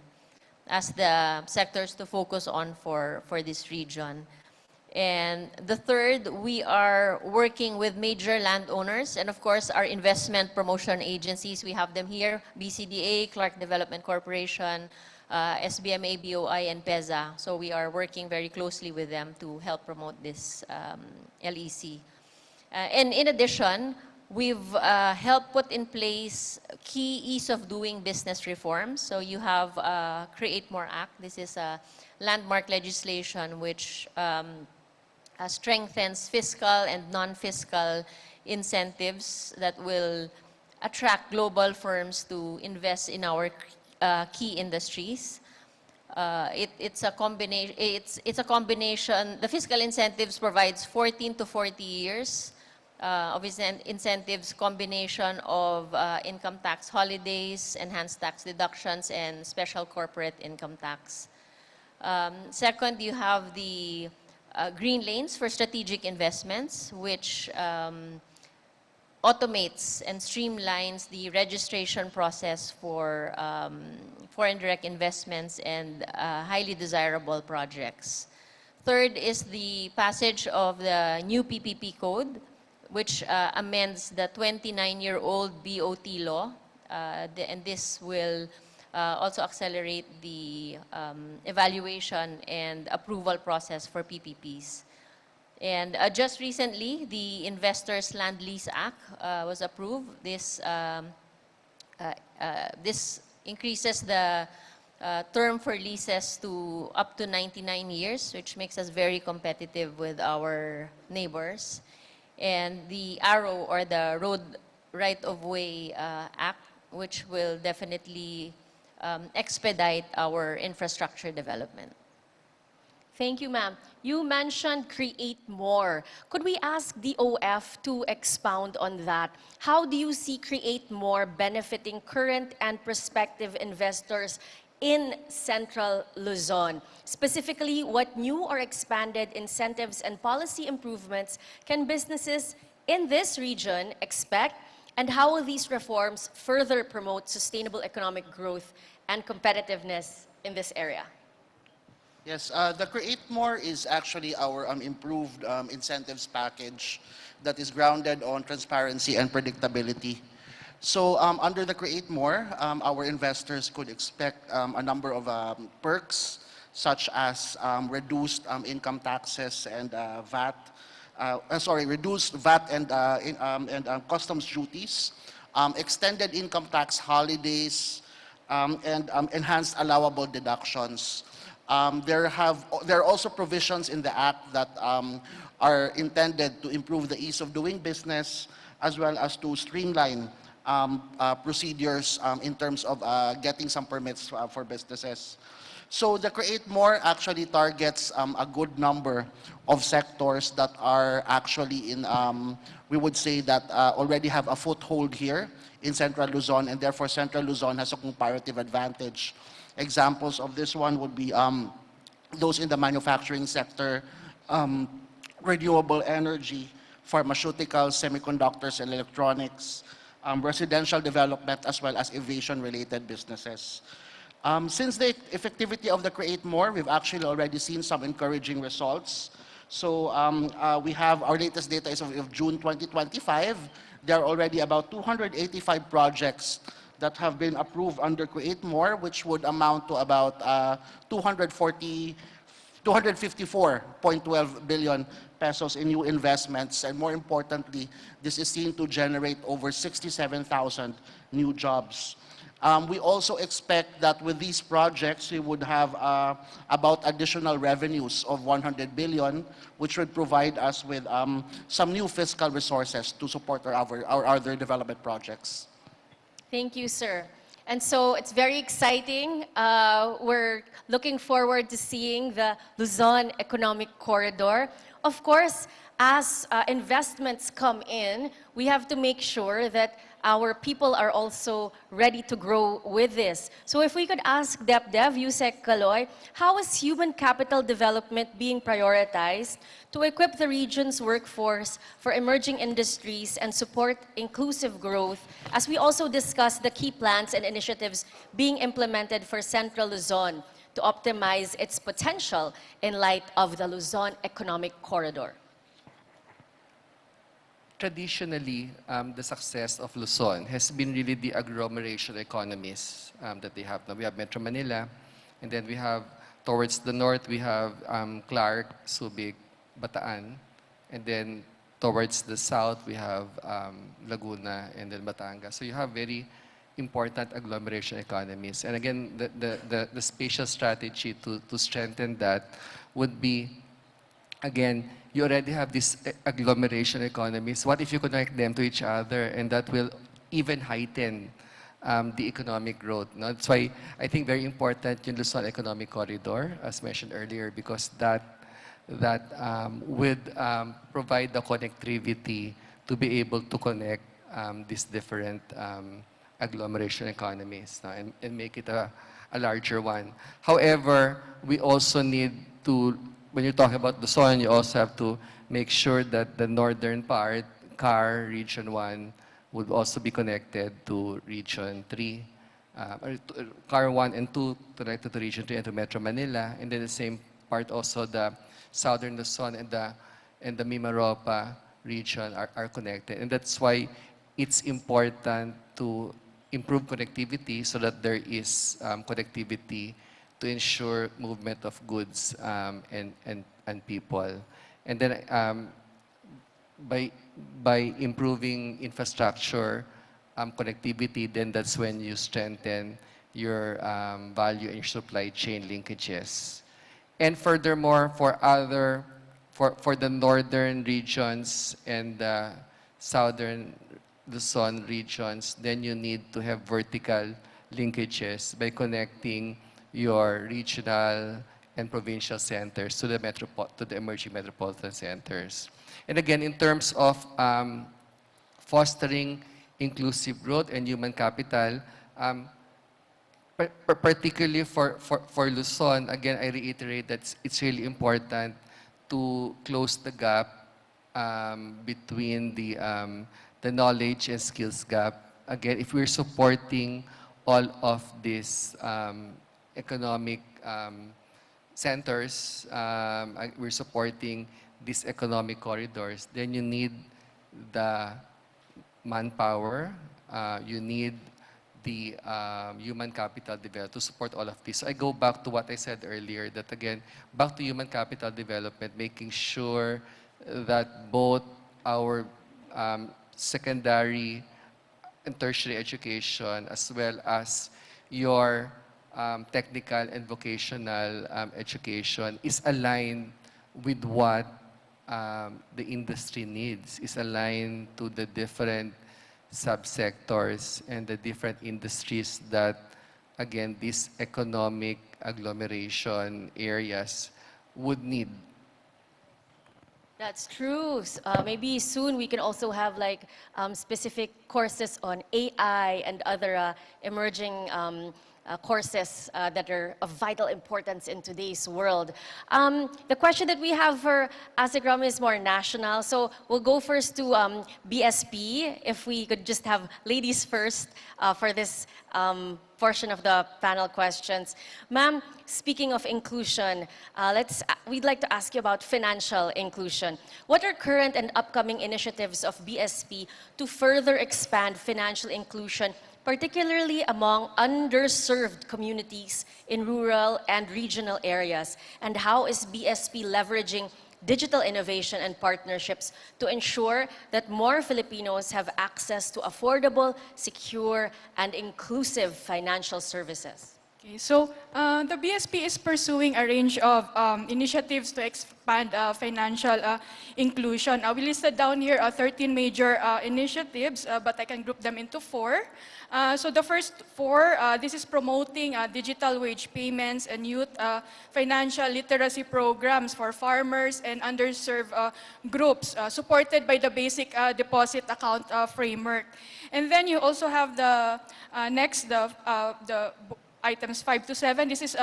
as the sectors to focus on for this region. And the third, we are working with major landowners and of course our investment promotion agencies. We have them here, BCDA, Clark Development Corporation, SBMA, BOI, and PEZA. So we are working very closely with them to help promote this LEC. And in addition, we've helped put in place key ease of doing business reforms. So you have Create More Act. This is a landmark legislation which strengthens fiscal and non-fiscal incentives that will attract global firms to invest in our key industries. It's a combination. The fiscal incentives provides 14 to 40 years incentives, combination of income tax holidays, enhanced tax deductions, and special corporate income tax. Second, you have the green lanes for strategic investments, which automates and streamlines the registration process for foreign direct investments and highly desirable projects. Third is the passage of the new PPP code, which amends the 29-year-old BOT law, and this will also accelerate the evaluation and approval process for PPPs. And just recently, the Investors Land Lease Act was approved. This increases the term for leases to up to 99 years, which makes us very competitive with our neighbors. And the ARROW, or the Road Right-of-Way Act, which will definitely expedite our infrastructure development. Thank you, ma'am. You mentioned create more. Could we ask DOF to expound on that? How do you see create more benefiting current and prospective investors in Central Luzon? Specifically, what new or expanded incentives and policy improvements can businesses in this region expect, and how will these reforms further promote sustainable economic growth and competitiveness in this area? Yes, the Create More is actually our improved incentives package that is grounded on transparency and predictability. So under the Create More, our investors could expect a number of perks, such as reduced income taxes and reduced VAT and customs duties, extended income tax holidays, and enhanced allowable deductions. There are also provisions in the Act that are intended to improve the ease of doing business, as well as to streamline procedures in terms of getting some permits for businesses. So the Create More actually targets a good number of sectors that are actually in, we would say that already have a foothold here in Central Luzon, and therefore Central Luzon has a comparative advantage. Examples of this one would be those in the manufacturing sector, renewable energy, pharmaceuticals, semiconductors and electronics, residential development, as well as aviation-related businesses. Since the effectivity of the Create More, we've actually already seen some encouraging results. So we have our latest data is of June 2025. There are already about 285 projects that have been approved under Create More, which would amount to about 254.12 billion pesos in new investments. And more importantly, this is seen to generate over 67,000 new jobs. We also expect that with these projects, we would have about additional revenues of 100 billion, which would provide us with some new fiscal resources to support our other development projects. Thank you, sir. And so it's very exciting. We're looking forward to seeing the Luzon Economic Corridor. Of course, as investments come in, we have to make sure that our people are also ready to grow with this. So if we could ask DepDev, Yusek Kaloy, how is human capital development being prioritized to equip the region's workforce for emerging industries and support inclusive growth, as we also discuss the key plans and initiatives being implemented for Central Luzon to optimize its potential in light of the Luzon Economic Corridor? Traditionally, the success of Luzon has been really the agglomeration economies that they have. Now we have Metro Manila, and then we have towards the north, we have Clark, Subic, Bataan, and then towards the south, we have Laguna and then Batangas. So you have very important agglomeration economies. And again, the spatial strategy to strengthen that would be, again, you already have these agglomeration economies. What if you connect them to each other, and that will even heighten the economic growth? No? That's why I think very important yung Luzon Economic Corridor, as mentioned earlier, because that would provide the connectivity to be able to connect these different agglomeration economies, no, and make it a larger one. However, we also need to, when you talk about Luzon, you also have to make sure that the northern part, CAR, Region 1, would also be connected to Region 3. CAR 1 and 2 connected to Region 3 and to Metro Manila. And then the same part also, the southern Luzon and the Mimaropa region are connected. And that's why it's important to improve connectivity so that there is connectivity to ensure movement of goods and people. And then by improving infrastructure connectivity, then that's when you strengthen your value and your supply chain linkages. And furthermore, for the northern regions and the southern Luzon regions, then you need to have vertical linkages by connecting your regional and provincial centers to the emerging metropolitan centers. And again, in terms of fostering inclusive growth and human capital, particularly for Luzon, again, I reiterate that it's really important to close the gap between the knowledge and skills gap. Again, if we're supporting all of these economic centers, we're supporting these economic corridors, then you need the manpower, you need the human capital development to support all of this. So I go back to what I said earlier, that again, back to human capital development, making sure that both our secondary and tertiary education, as well as your technical and vocational education is aligned with what the industry needs, is aligned to the different subsectors and the different industries that, again, these economic agglomeration areas would need. That's true. Maybe soon we can also have like specific courses on AI and other emerging courses that are of vital importance in today's world. The question that we have for ASECROM is more national. So we'll go first to BSP. If we could just have ladies first for this portion of the panel questions. Ma'am, speaking of inclusion, we'd like to ask you about financial inclusion. What are current and upcoming initiatives of BSP to further expand financial inclusion, particularly among underserved communities in rural and regional areas? And how is BSP leveraging digital innovation and partnerships to ensure that more Filipinos have access to affordable, secure, and inclusive financial services? Okay, so the BSP is pursuing a range of initiatives to expand financial inclusion. We listed down here 13 major initiatives, but I can group them into 4. So the first 4, this is promoting digital wage payments and youth financial literacy programs for farmers and underserved groups, supported by the basic deposit account framework. And then you also have the the items 5 to 7. This is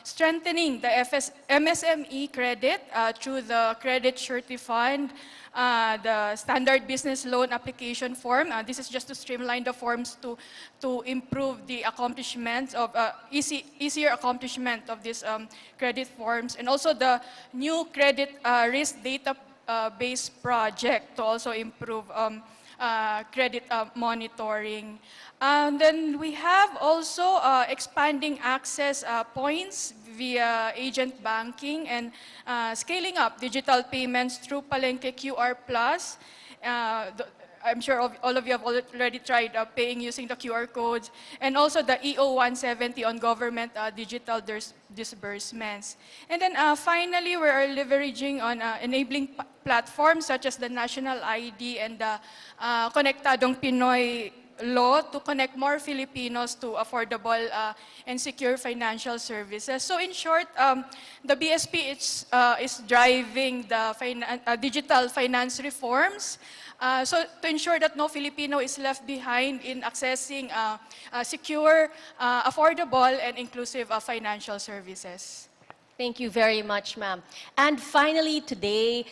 strengthening the MSME credit through the credit surety fund, the standard business loan application form. This is just to streamline the forms to improve the accomplishments of easier accomplishment of these credit forms, and also the new credit risk database project to also improve credit monitoring. And then we have also expanding access points via agent banking and scaling up digital payments through Palengke QR Plus. I'm sure all of you have already tried paying using the QR codes, and also the EO 170 on government digital disbursements. And then finally, we are leveraging on enabling platforms such as the National ID and the Konektadong Pinoy law to connect more Filipinos to affordable and secure financial services. So in short, the BSP is driving the digital finance reforms, so to ensure that no Filipino is left behind in accessing secure, affordable, and inclusive financial services. Thank you very much, ma'am. And finally, today,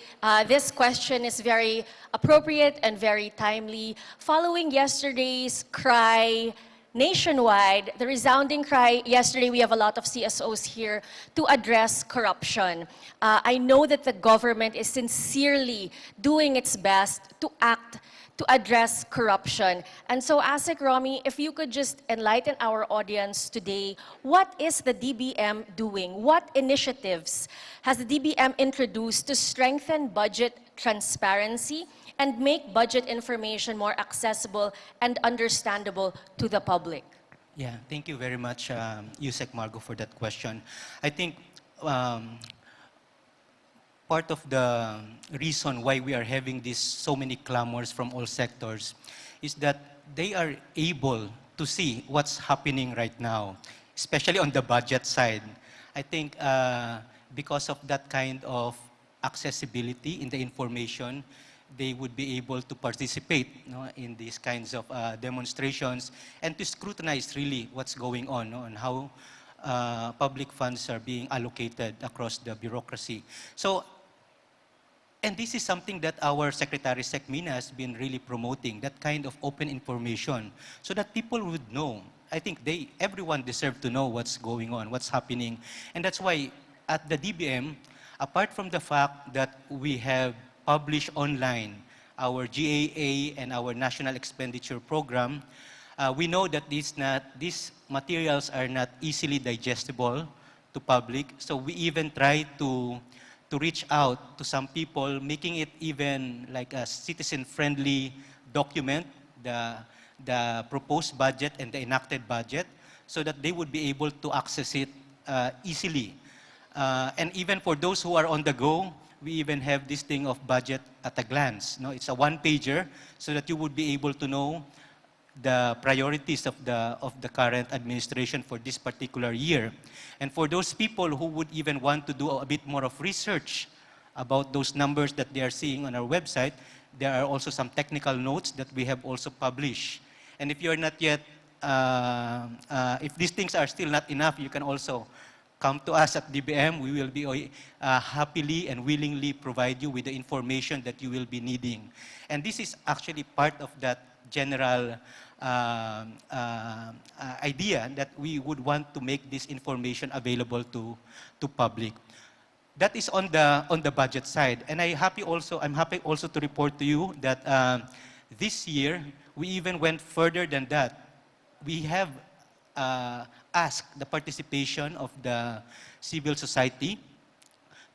this question is very appropriate and very timely. Following yesterday's cry nationwide, the resounding cry yesterday, we have a lot of CSOs here to address corruption. I know that the government is sincerely doing its best to act to address corruption. And so, ASEC Romy, if you could just enlighten our audience today, what is the DBM doing? What initiatives has the DBM introduced to strengthen budget transparency and make budget information more accessible and understandable to the public? Yeah, thank you very much, Yusek Margo, for that question. I think part of the reason why we are having so many clamors from all sectors is that they are able to see what's happening right now, especially on the budget side. I think because of that kind of accessibility in the information, they would be able to participate in these kinds of demonstrations and to scrutinize really what's going on and how public funds are being allocated across the bureaucracy. So, and this is something that our Secretary Sec Mina has been really promoting, that kind of open information, so that people would know. I think everyone deserves to know what's going on, what's happening. And that's why at the DBM, apart from the fact that we have published online our GAA and our National Expenditure Program, we know that these materials are not easily digestible to public. So we even try to reach out to some people, making it even like a citizen-friendly document, the proposed budget and the enacted budget, so that they would be able to access it easily. And even for those who are on the go, we even have this thing of budget at a glance. It's a one-pager, so that you would be able to know the priorities of the current administration for this particular year. And for those people who would even want to do a bit more of research about those numbers that they are seeing on our website, there are also some technical notes that we have also published. And if you're not yet, if these things are still not enough, you can also come to us at DBM. We will be happily and willingly provide you with the information that you will be needing. And this is actually part of that general idea that we would want to make this information available to public. That is on the budget side. And I'm happy also to report to you that this year we even went further than that. We have asked the participation of the civil society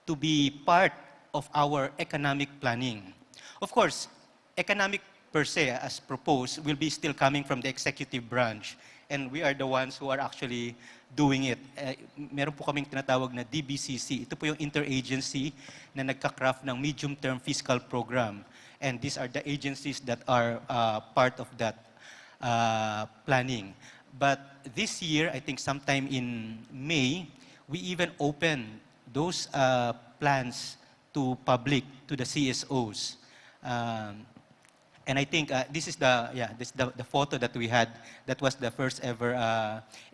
to be part of our economic planning. Of course, economic per se, as proposed, will be still coming from the executive branch. And we are the ones who are actually doing it. Meron po kaming tinatawag na DBCC. Ito po yung interagency na nagka-craft ng medium-term fiscal program. And these are the agencies that are part of that planning. But this year, I think sometime in May, we even opened those plans to public, to the CSOs. And I think this is the photo that we had. That was the first ever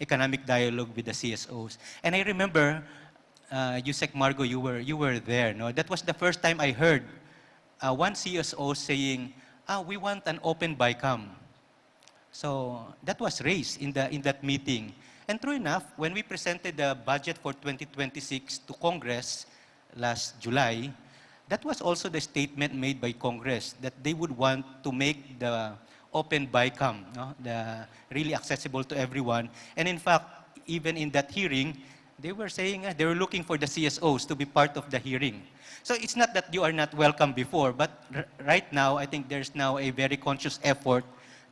economic dialogue with the CSOs. And I remember, Yusek Margo, you were there. No? That was the first time I heard one CSO saying, we want an open BICAM. So that was raised in that meeting. And true enough, when we presented the budget for 2026 to Congress last July, that was also the statement made by Congress that they would want to make the open BICAM, really accessible to everyone. And in fact, even in that hearing, they were saying they were looking for the CSOs to be part of the hearing. So it's not that you are not welcome before, but right now, I think there's now a very conscious effort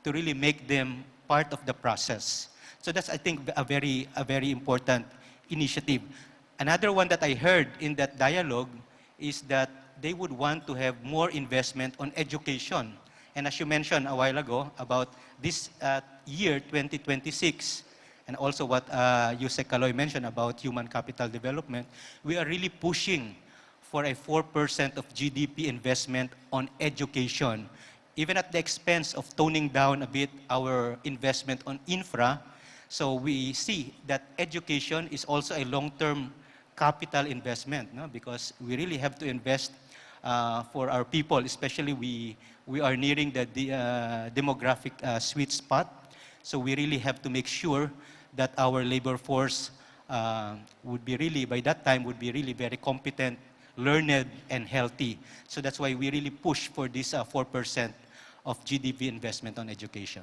to really make them part of the process. So that's, I think, a very important initiative. Another one that I heard in that dialogue is that they would want to have more investment on education And as you mentioned a while ago about this year, 2026, and also what Yusek Kaloy mentioned about human capital development, we are really pushing for a 4% of GDP investment on education, even at the expense of toning down a bit our investment on infra. So we see that education is also a long-term capital investment, no? Because we really have to invest for our people, especially we are nearing the demographic sweet spot. So we really have to make sure that our labor force would be really, by that time, would be really very competent, learned, and healthy. So that's why we really push for this 4% of GDP investment on education.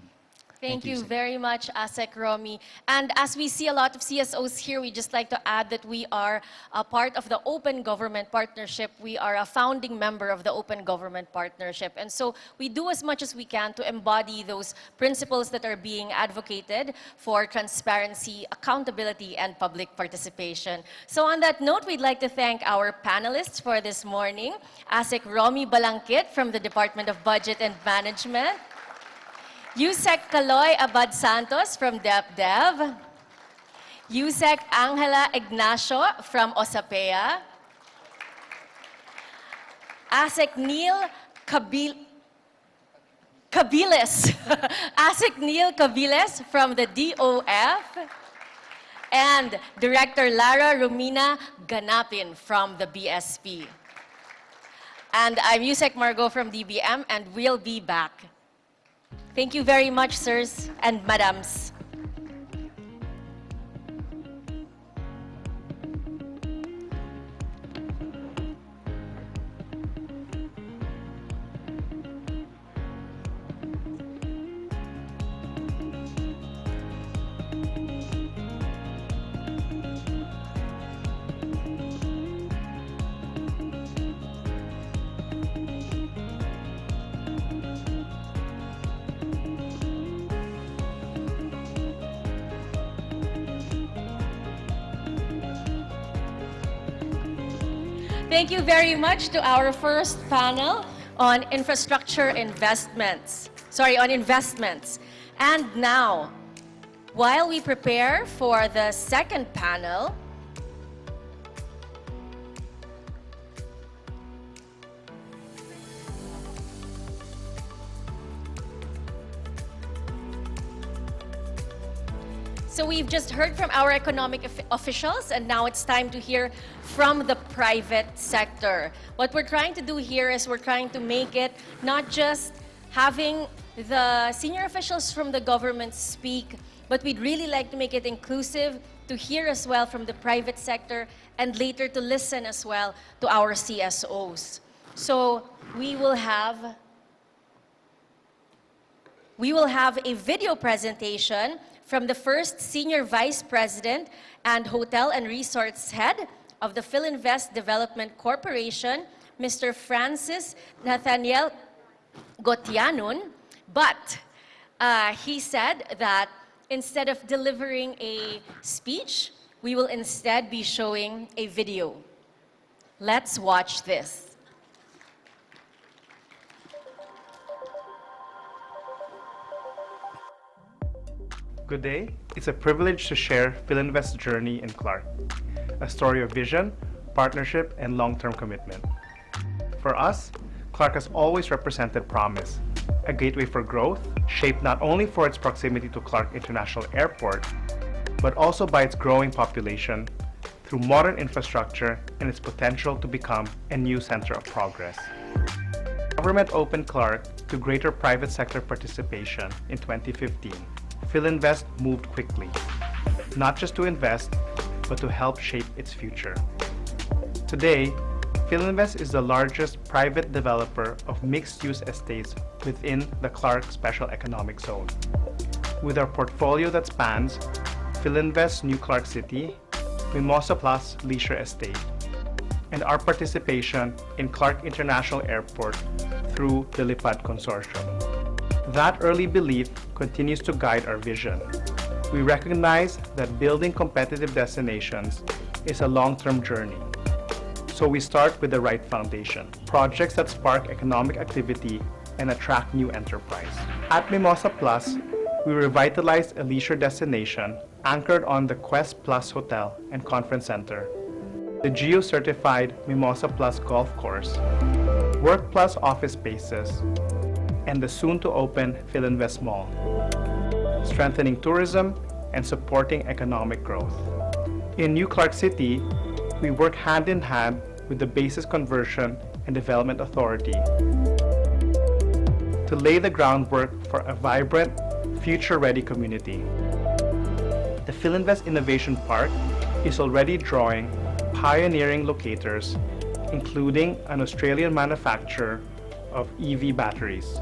Thank you Sec. very much, ASEC Romy. And as we see a lot of CSOs here, we just like to add that we are a part of the Open Government Partnership. We are a founding member of the Open Government Partnership. And so we do as much as we can to embody those principles that are being advocated for transparency, accountability, and public participation. So on that note, we'd like to thank our panelists for this morning. ASEC Romy Balangkit from the Department of Budget and Management. Yusek Kaloy Abad Santos from DepDev. Yusek Angela Ignacio from OSAPEA. ASEC Neil Cabiles. ASEC Neil Cabiles from the DOF. And Director Lara Romina Ganapin from the BSP. And I'm Yusek Margot from DBM, and we'll be back. Thank you very much, sirs and madams. Thank you very much to our first panel on infrastructure investments. On investments. And now, while we prepare for the second panel, so we've just heard from our economic officials, and now it's time to hear from the private sector. What we're trying to do here is we're trying to make it not just having the senior officials from the government speak, but we'd really like to make it inclusive to hear as well from the private sector and later to listen as well to our CSOs. So we will have a video presentation from the first Senior Vice President and Hotel and Resorts Head of the Philinvest Development Corporation, Mr. Francis Nathaniel Gotianun. But he said that instead of delivering a speech, we will instead be showing a video. Let's watch this. Good day. It's a privilege to share Philinvest's journey in Clark, a story of vision, partnership, and long-term commitment. For us, Clark has always represented promise, a gateway for growth, shaped not only for its proximity to Clark International Airport, but also by its growing population, through modern infrastructure and its potential to become a new center of progress. Government opened Clark to greater private sector participation in 2015. Philinvest moved quickly, not just to invest, but to help shape its future. Today, Philinvest is the largest private developer of mixed-use estates within the Clark Special Economic Zone. With our portfolio that spans Philinvest New Clark City, Mimosa Plus Leisure Estate, and our participation in Clark International Airport through the Lipad Consortium. That early belief continues to guide our vision. We recognize that building competitive destinations is a long-term journey. So we start with the right foundation, projects that spark economic activity and attract new enterprise. At Mimosa Plus, we revitalized a leisure destination anchored on the Quest Plus Hotel and Conference Center, the Geo-certified Mimosa Plus Golf Course, Work Plus office spaces, and the soon-to-open Philinvest Mall, strengthening tourism and supporting economic growth. In New Clark City, we work hand-in-hand with the Basis Conversion and Development Authority to lay the groundwork for a vibrant, future-ready community. The Philinvest Innovation Park is already drawing pioneering locators, including an Australian manufacturer of EV batteries,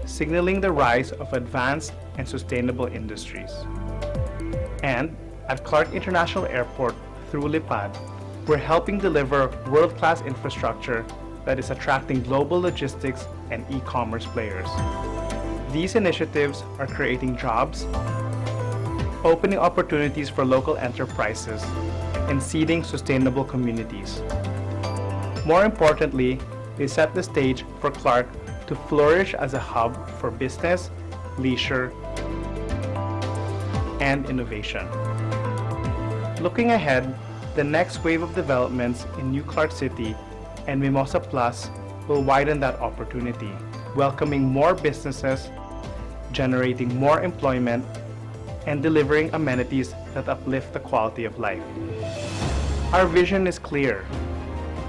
signaling the rise of advanced and sustainable industries. And at Clark International Airport through Lipad, we're helping deliver world-class infrastructure that is attracting global logistics and e-commerce players. These initiatives are creating jobs, opening opportunities for local enterprises, and seeding sustainable communities. More importantly, they set the stage for Clark to flourish as a hub for business, leisure, and innovation. Looking ahead, the next wave of developments in New Clark City and Mimosa Plus will widen that opportunity, welcoming more businesses, generating more employment, and delivering amenities that uplift the quality of life. Our vision is clear: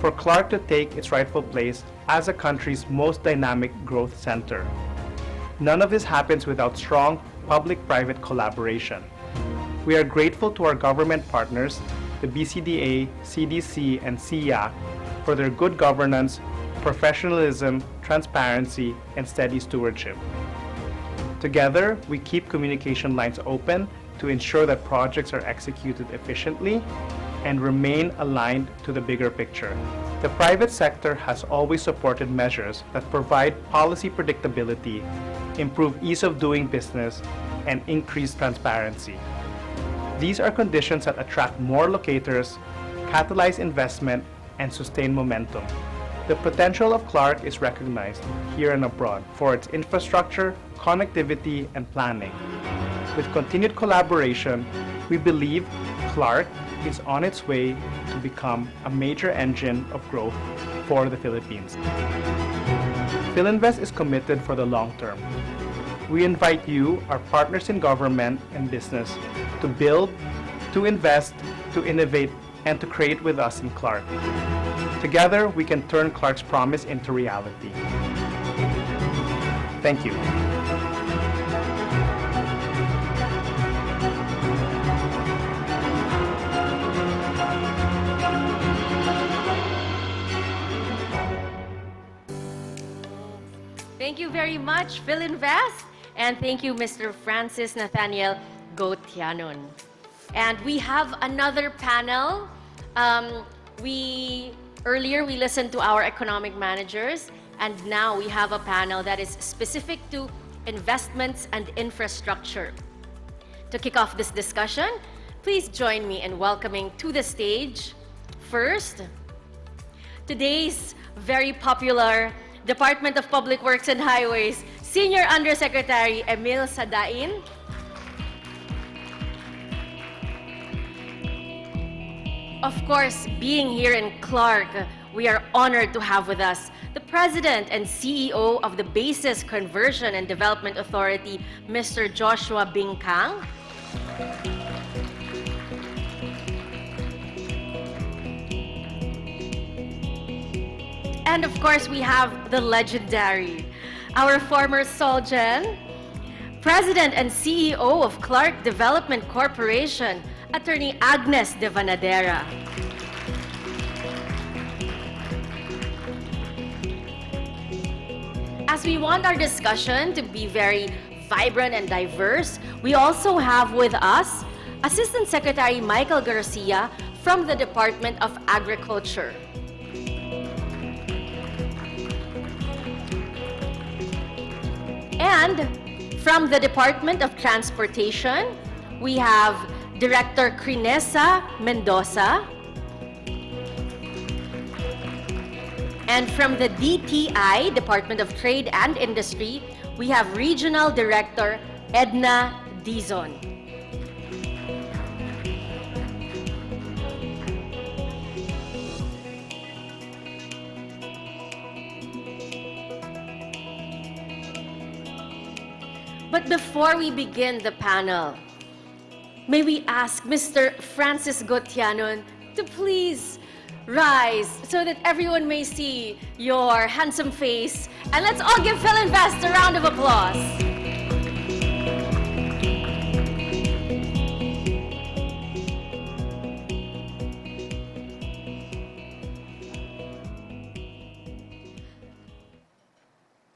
for Clark to take its rightful place as the country's most dynamic growth center. None of this happens without strong public-private collaboration. We are grateful to our government partners, the BCDA, CDC, and SIAC, for their good governance, professionalism, transparency, and steady stewardship. Together, we keep communication lines open to ensure that projects are executed efficiently and remain aligned to the bigger picture. The private sector has always supported measures that provide policy predictability, improve ease of doing business, and increase transparency. These are conditions that attract more locators, catalyze investment, and sustain momentum. The potential of Clark is recognized here and abroad for its infrastructure, connectivity, and planning. With continued collaboration, we believe Clark is on its way to become a major engine of growth for the Philippines. Philinvest is committed for the long term. We invite you, our partners in government and business, to build, to invest, to innovate, and to create with us in Clark. Together, we can turn Clark's promise into reality. Thank you. Thank you very much, Philinvest, and thank you, Mr. Francis Nathaniel Gotianon. And we have another panel. Earlier we listened to our economic managers, and now we have a panel that is specific to investments and infrastructure. To kick off this discussion, please join me in welcoming to the stage, first, today's very popular Department of Public Works and Highways Senior Undersecretary Emil Sadain. Of course, being here in Clark, we are honored to have with us the President and CEO of the Basis Conversion and Development Authority, Mr. Joshua Bingkang. And of course, we have the legendary, our former Solgen, President and CEO of Clark Development Corporation, Attorney Agnes de Vanadera. As we want our discussion to be very vibrant and diverse, we also have with us Assistant Secretary Michael Garcia from the Department of Agriculture. And from the Department of Transportation, we have Director Crinesa Mendoza. And from the DTI, Department of Trade and Industry, we have Regional Director Edna Dizon. But before we begin the panel, may we ask Mr. Francis Gotianon to please rise so that everyone may see your handsome face. And let's all give Philinvest a round of applause.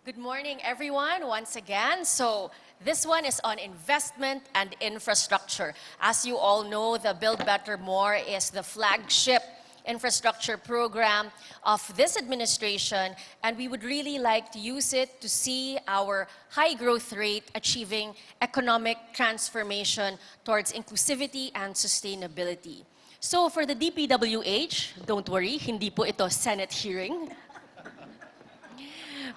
Good morning, everyone, once again. So this one is on investment and infrastructure. As you all know, the Build Better More is the flagship infrastructure program of this administration, and we would really like to use it to see our high growth rate achieving economic transformation towards inclusivity and sustainability. So for the DPWH, don't worry, hindi po ito Senate hearing.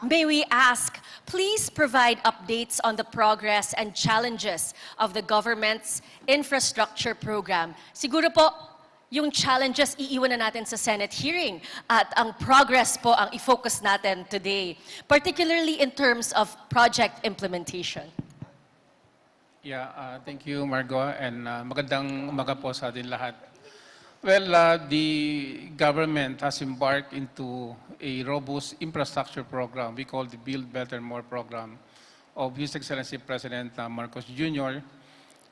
May we ask, please provide updates on the progress and challenges of the government's infrastructure program. Siguro po, yung challenges iiwan na natin sa Senate hearing at ang progress po ang i-focus natin today, particularly in terms of project implementation. Yeah, thank you, Margo, and magandang umaga po sa atin lahat. Well, the government has embarked into a robust infrastructure program we call the Build Better More program of His Excellency President Marcos Jr.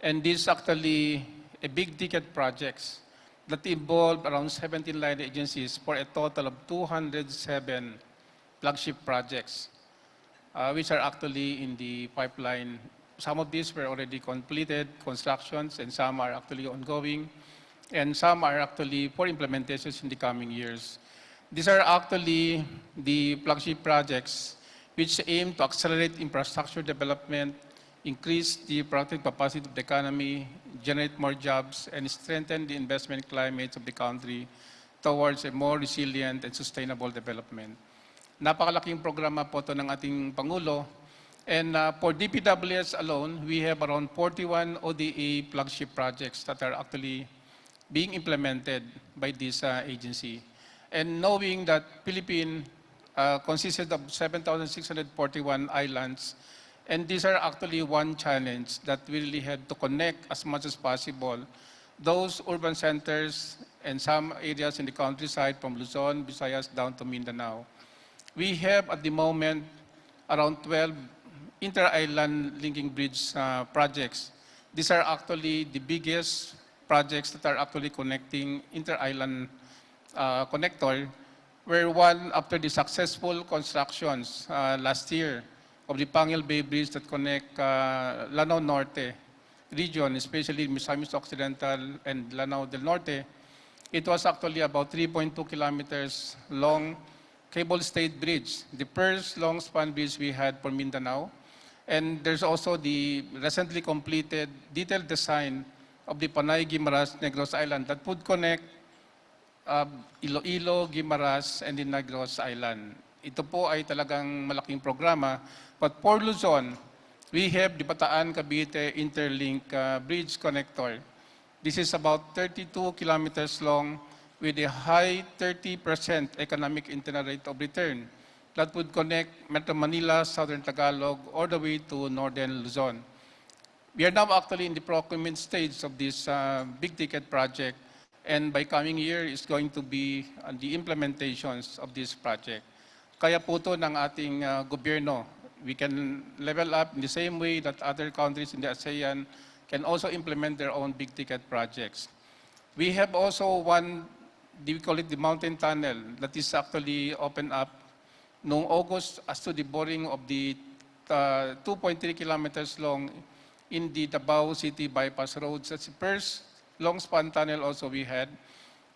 And this is actually a big ticket projects that involve around 17 line agencies for a total of 207 flagship projects, which are actually in the pipeline. Some of these were already completed, constructions, and some are actually ongoing. And some are actually for implementations in the coming years. These are actually the flagship projects which aim to accelerate infrastructure development, increase the productive capacity of the economy, generate more jobs, and strengthen the investment climate of the country towards a more resilient and sustainable development. Napakalaking programa po ito ng ating Pangulo. And for DPWS alone, we have around 41 ODA flagship projects that are actually being implemented by this agency. And knowing that Philippines consisted of 7,641 islands, and these are actually one challenge that we really have to connect as much as possible those urban centers and some areas in the countryside from Luzon, Visayas down to Mindanao. We have at the moment around 12 inter-island linking bridge projects. These are actually the biggest projects that are actually connecting inter-island connector, where one after the successful constructions last year of the Pangil Bay Bridge that connect Lanao Norte region, especially Misamis Occidental and Lanao del Norte, it was actually about 3.2 kilometers long cable-stayed bridge, the first long-span bridge we had for Mindanao. And there's also the recently completed detailed design of the Panay, Guimaras, Negros Island that would connect Iloilo, Guimaras, and the Negros Island. Ito po ay talagang malaking programa. But for Luzon, we have the Bataan Cavite Interlink Bridge Connector. This is about 32 kilometers long with a high 30% economic internal rate of return that would connect Metro Manila, Southern Tagalog, all the way to Northern Luzon. We are now actually in the procurement stage of this big ticket project, and by coming year is going to be the implementations of this project. Kaya po ito ng ating gobyerno. We can level up in the same way that other countries in the ASEAN can also implement their own big ticket projects. We have also one, we call it the mountain tunnel, that is actually opened up noong August as to the boring of the 2.3 kilometers long in the Davao City Bypass Roads. That's the first long span tunnel also we had.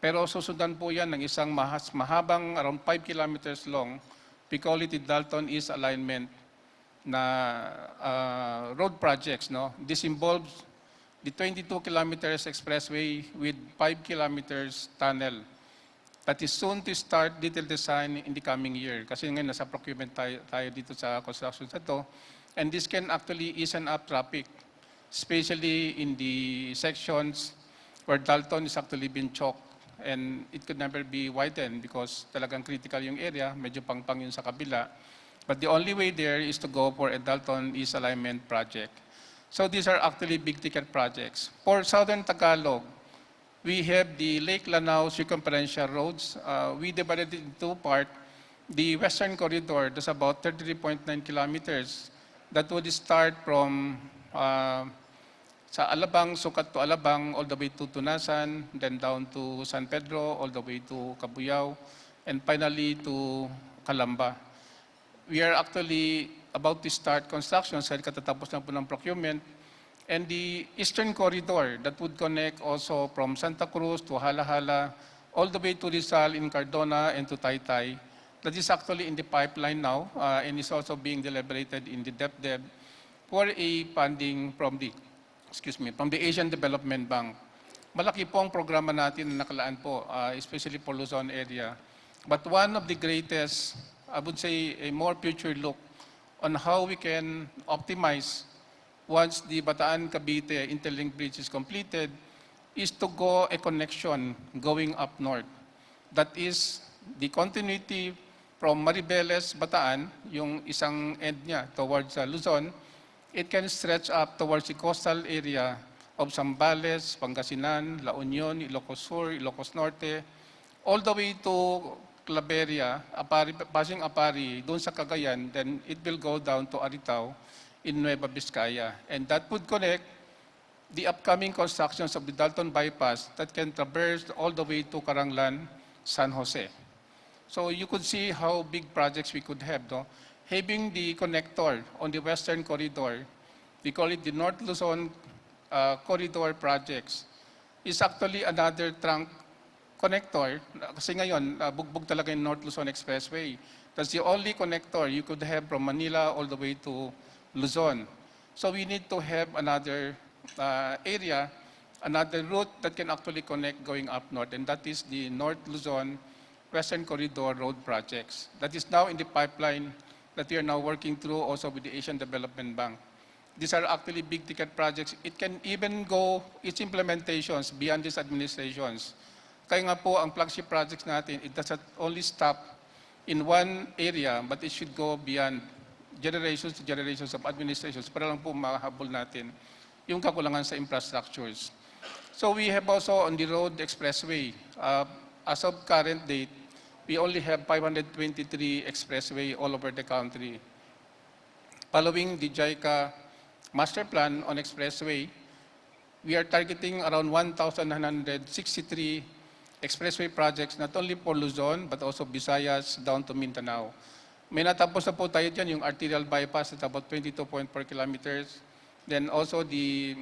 Pero susundan po yan ng isang mahabang around 5 kilometers long. We call it the Dalton East Alignment na road projects. No? This involves the 22 kilometers expressway with 5 kilometers tunnel. that is soon to start detailed design in the coming year. Kasi ngayon nasa procurement tayo dito sa construction sa to. And this can actually ease up traffic, especially in the sections where Dalton is actually been choked. And it could never be widened because talagang critical yung area, medyo pangpang yun sa kabila. But the only way there is to go for a Dalton East Alignment project. So these are actually big ticket projects. For Southern Tagalog, we have the Lake Lanao circumferential roads. We divided it in two parts. The Western Corridor, that's about 33.9 kilometers. That would start from sa Alabang, Sukat to Alabang, all the way to Tunasan, then down to San Pedro, all the way to Cabuyao, and finally to Calamba. We are actually about to start construction, sa katatapos na po ng procurement, and the Eastern Corridor that would connect also from Santa Cruz to Hala-Hala, all the way to Rizal in Cardona and to Taytay. That is actually in the pipeline now and is also being deliberated in the DepDeb for a funding from the Asian Development Bank. Malaki po ang programa natin na nakalaan po, especially for Luzon area. But one of the greatest, I would say, a more future look on how we can optimize once the Bataan-Cavite Interlink Bridge is completed is to go a connection going up north. That is the continuity from Maribeles, Bataan, yung isang end niya towards Luzon. It can stretch up towards the coastal area of Zambales, Pangasinan, La Union, Ilocos Sur, Ilocos Norte, all the way to Claveria, passing Apari, doon sa Cagayan, then it will go down to Aritao in Nueva Vizcaya. And that would connect the upcoming constructions of the Dalton Bypass that can traverse all the way to Caranglan, San Jose. So you could see how big projects we could have, no? Having the connector on the Western Corridor, we call it the North Luzon Corridor projects, is actually another trunk connector. Kasi ngayon, bugbog talaga yung North Luzon Expressway. That's the only connector you could have from Manila all the way to Luzon. So we need to have another area, another route that can actually connect going up north, and that is the North Luzon Western Corridor road projects. That is now in the pipeline that we are now working through also with the Asian Development Bank. These are actually big ticket projects. It can even go its implementations beyond these administrations. Kaya nga po ang flagship projects natin, it doesn't only stop in one area, but it should go beyond generations to generations of administrations para lang po makahabol natin yung kakulangan sa infrastructures. So we have also on the road expressway. As of current date, we only have 523 expressway all over the country. Following the JICA master plan on expressway, we are targeting around 1,963 expressway projects, not only for Luzon, but also Visayas down to Mindanao. May natapos na po tayo dyan, yung arterial bypass at about 22.4 kilometers. Then also the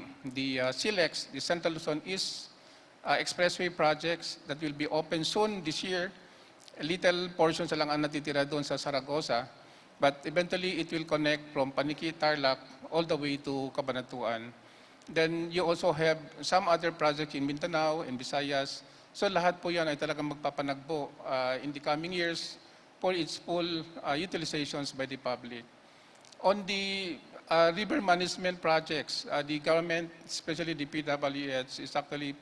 SILEX, the Central Luzon East expressway projects that will be open soon this year. A little portions lang ang natitira doon sa Saragossa, but eventually it will connect from Paniki, Tarlac, all the way to Cabanatuan. Then you also have some other projects in Mindanao and Visayas. So lahat po yan ay talagang magpapanagbo in the coming years for its full utilizations by the public. On the river management projects, the government, especially the PWS, is actually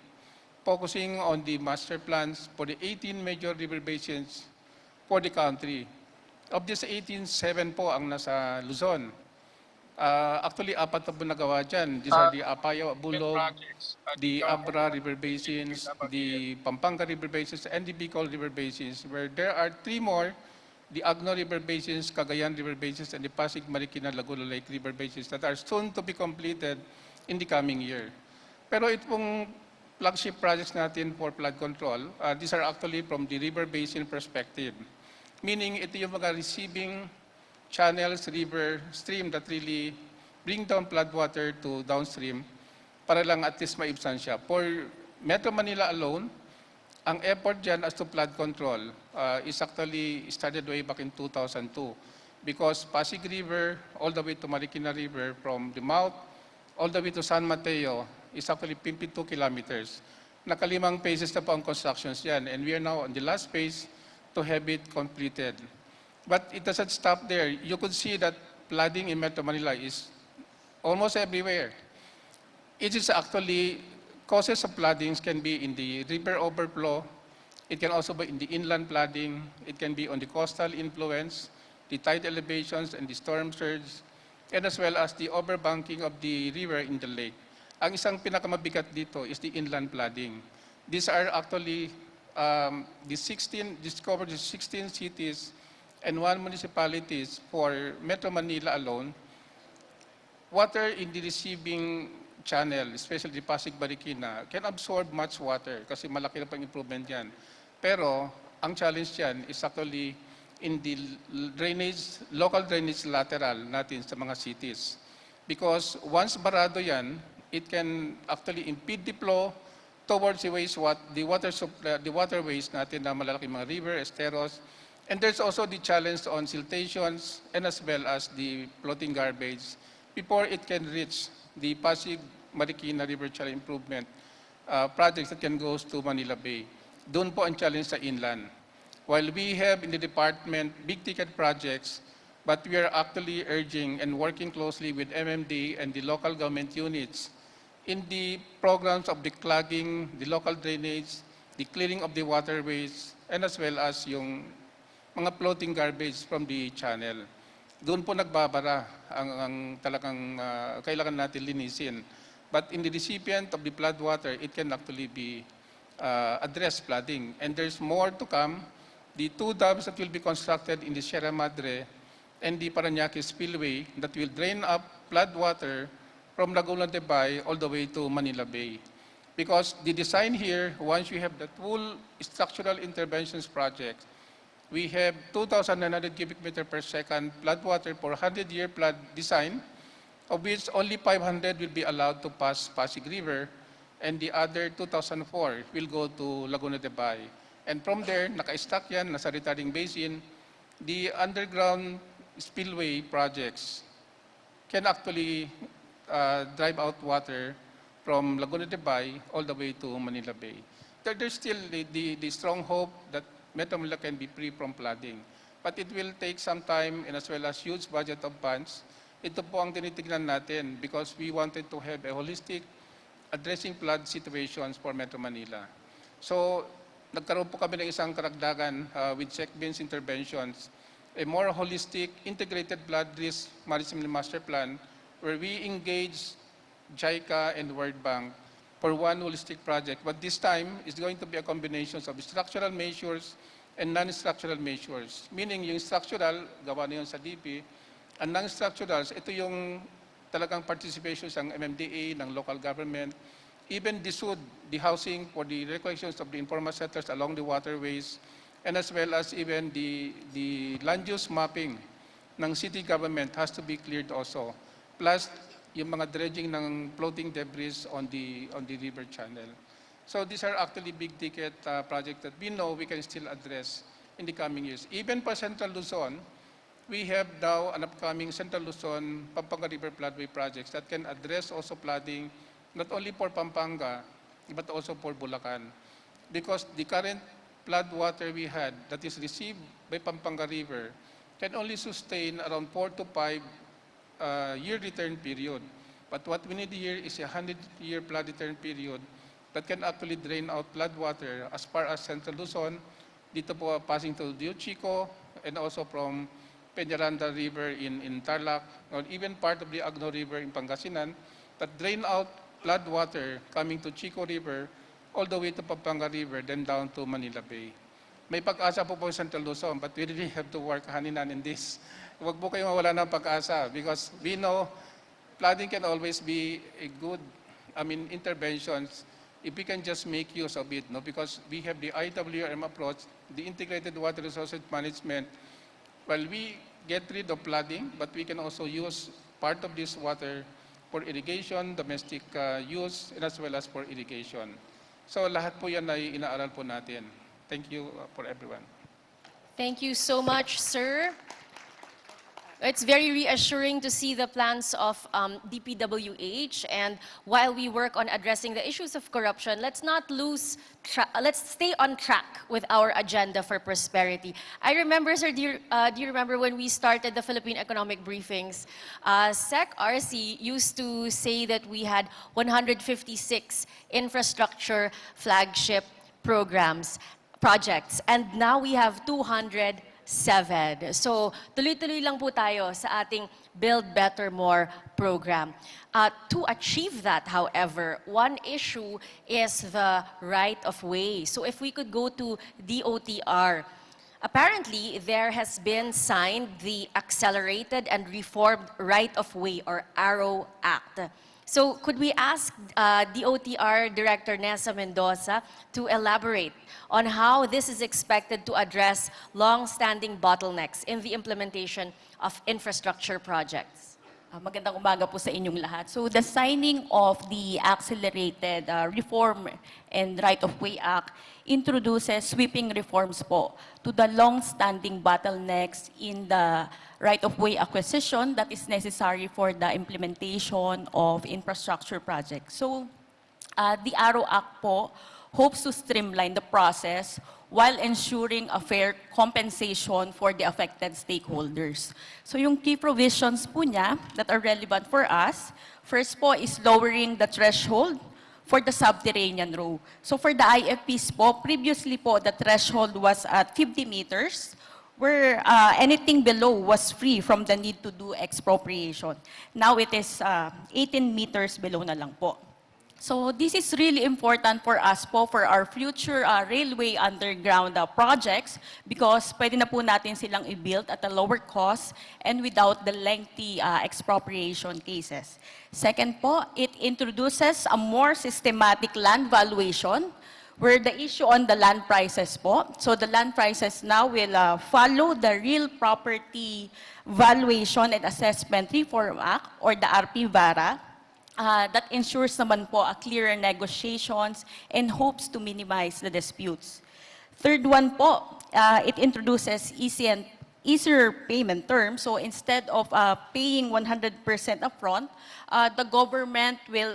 focusing on the master plans for the 18 major river basins for the country. Of these 18, 7 po ang nasa Luzon. Actually, 4 na po nagawa dyan. These are the Apayo, Bulog, the Abra River Basins, the Pampanga River Basins, and the Bicol River Basins, where there are 3 more, the Agno River Basins, Cagayan River Basins, and the Pasig, Marikina, Laguna Lake River Basins that are soon to be completed in the coming year. Pero itong flagship projects natin for flood control, these are actually from the river basin perspective. Meaning, ito yung mga receiving channels, river, stream that really bring down flood water to downstream para lang at least maibsan siya. For Metro Manila alone, ang effort dyan as to flood control is actually started way back in 2002 because Pasig River all the way to Marikina River from the mouth all the way to San Mateo is actually 52 kilometers. Nakalimang phases na po ang constructions yan, and we are now on the last phase to have it completed. But it doesn't stop there. You could see that flooding in Metro Manila is almost everywhere. It is actually, causes of floodings can be in the river overflow, it can also be in the inland flooding, it can be on the coastal influence, the tide elevations and the storm surge, and as well as the overbanking of the river in the lake. Ang isang pinakamabigat dito is the inland flooding. These are actually discovered the 16 cities and 1 municipalities for Metro Manila alone. Water in the receiving channel, especially the Pasig Marikina, can absorb much water kasi malaki na pang improvement yan. Pero ang challenge yan is actually in the drainage, local drainage lateral natin sa mga cities. Because once barado yan, it can actually impede the flow towards the waterways natin na malalaking mga river, esteros. And there's also the challenge on siltations and as well as the floating garbage before it can reach the Pasig Marikina River Channel Improvement projects that can go to Manila Bay. Doon po ang challenge sa inland. While we have in the department big ticket projects, but we are actually urging and working closely with MMD and the local government units in the programs of the clogging, the local drainage, the clearing of the waterways, and as well as yung mga floating garbage from the channel. Doon po nagbabara ang talagang kailangan natin linisin. But in the recipient of the flood water, it can actually be addressed flooding. And there's more to come. The 2 dams that will be constructed in the Sierra Madre and the Parañaque Spillway that will drain up flood water from Laguna de Bay all the way to Manila Bay. Because the design here, once you have the full structural interventions project, we have 2,900 cubic meter per second flood water for 100-year flood design, of which only 500 will be allowed to pass Pasig River, and the other 2,004 will go to Laguna de Bay. And from there, naka-stack yan, nasa retiring basin, the underground spillway projects can actually drive out water from Laguna de Bay all the way to Manila Bay. There's still the strong hope that Metro Manila can be free from flooding. But it will take some time and as well as huge budget of funds. Ito po ang tinitignan natin because we wanted to have a holistic addressing flood situations for Metro Manila. So, nagkaroon po kami ng isang karagdagan with check-beans interventions, a more holistic, integrated flood risk management master plan where we engage JICA and World Bank for one holistic project. But this time, it's going to be a combination of structural measures and non-structural measures. Meaning yung structural, gawa na yun sa DP, and non-structurals, ito yung talagang participation ng MMDA, ng local government, even the SUD, the housing for the recollections of the informal settlers along the waterways, and as well as even the land use mapping ng city government has to be cleared also. Plus, yung mga dredging ng floating debris on the river channel. So these are actually big ticket projects that we know we can still address in the coming years. Even for Central Luzon, we have now an upcoming Central Luzon Pampanga River floodway projects that can address also flooding not only for Pampanga but also for Bulacan. Because the current flood water we had that is received by Pampanga River can only sustain around 4 to 5 year return period. But what we need here is a 100-year flood return period that can actually drain out flood water as far as Central Luzon, dito po passing to Rio Chico, and also from Peñaranda River in Tarlac, or even part of the Agno River in Pangasinan, that drain out flood water coming to Chico River, all the way to Pampanga River, then down to Manila Bay. May pag-asa po sa Central Luzon, but we really have to work haninan in this. Huwag po kayong mawala ng pag-asa because we know flooding can always be a good, interventions if we can just make use of it, no? Because we have the IWRM approach, the integrated water resources management. Well, we get rid of flooding, but we can also use part of this water for irrigation, domestic use, and as well as for irrigation. So lahat po yan ay inaaral po natin. Thank you for everyone. Thank you so much, sir. It's very reassuring to see the plans of DPWH, and while we work on addressing the issues of corruption, let's not lose let's stay on track with our agenda for prosperity. I remember, sir, do you remember when we started the Philippine Economic Briefings? SEC RC used to say that we had 156 infrastructure flagship projects, and now we have 207. So, tuloy-tuloy lang po tayo sa ating Build Better More program. To achieve that, however, one issue is the right of way. So, if we could go to DOTR, apparently there has been signed the Accelerated and Reformed Right of Way, or ARROW Act. So could we ask DOTR Director Nessa Mendoza to elaborate on how this is expected to address long-standing bottlenecks in the implementation of infrastructure projects? Magandang umaga po sa inyong lahat. So the signing of the Accelerated Reform and Right of Way Act introduces sweeping reforms po to the long-standing bottlenecks in the right of way acquisition that is necessary for the implementation of infrastructure projects. So the ARROW Act po hopes to streamline the process while ensuring a fair compensation for the affected stakeholders. So yung key provisions po niya that are relevant for us, first po is lowering the threshold for the subterranean row. So for the IFPs po, previously po the threshold was at 50 meters, where anything below was free from the need to do expropriation. Now it is 18 meters below na lang po. So this is really important for us po, for our future railway underground projects, because pwede na po natin silang i-build at a lower cost and without the lengthy expropriation cases. Second po, it introduces a more systematic land valuation, where the issue on the land prices po. So the land prices now will follow the Real Property Valuation and Assessment Reform Act, or the RP-VARA, that ensures naman po a clearer negotiations and hopes to minimize the disputes. Third one po, it introduces easier payment terms. So instead of paying 100% upfront, the government will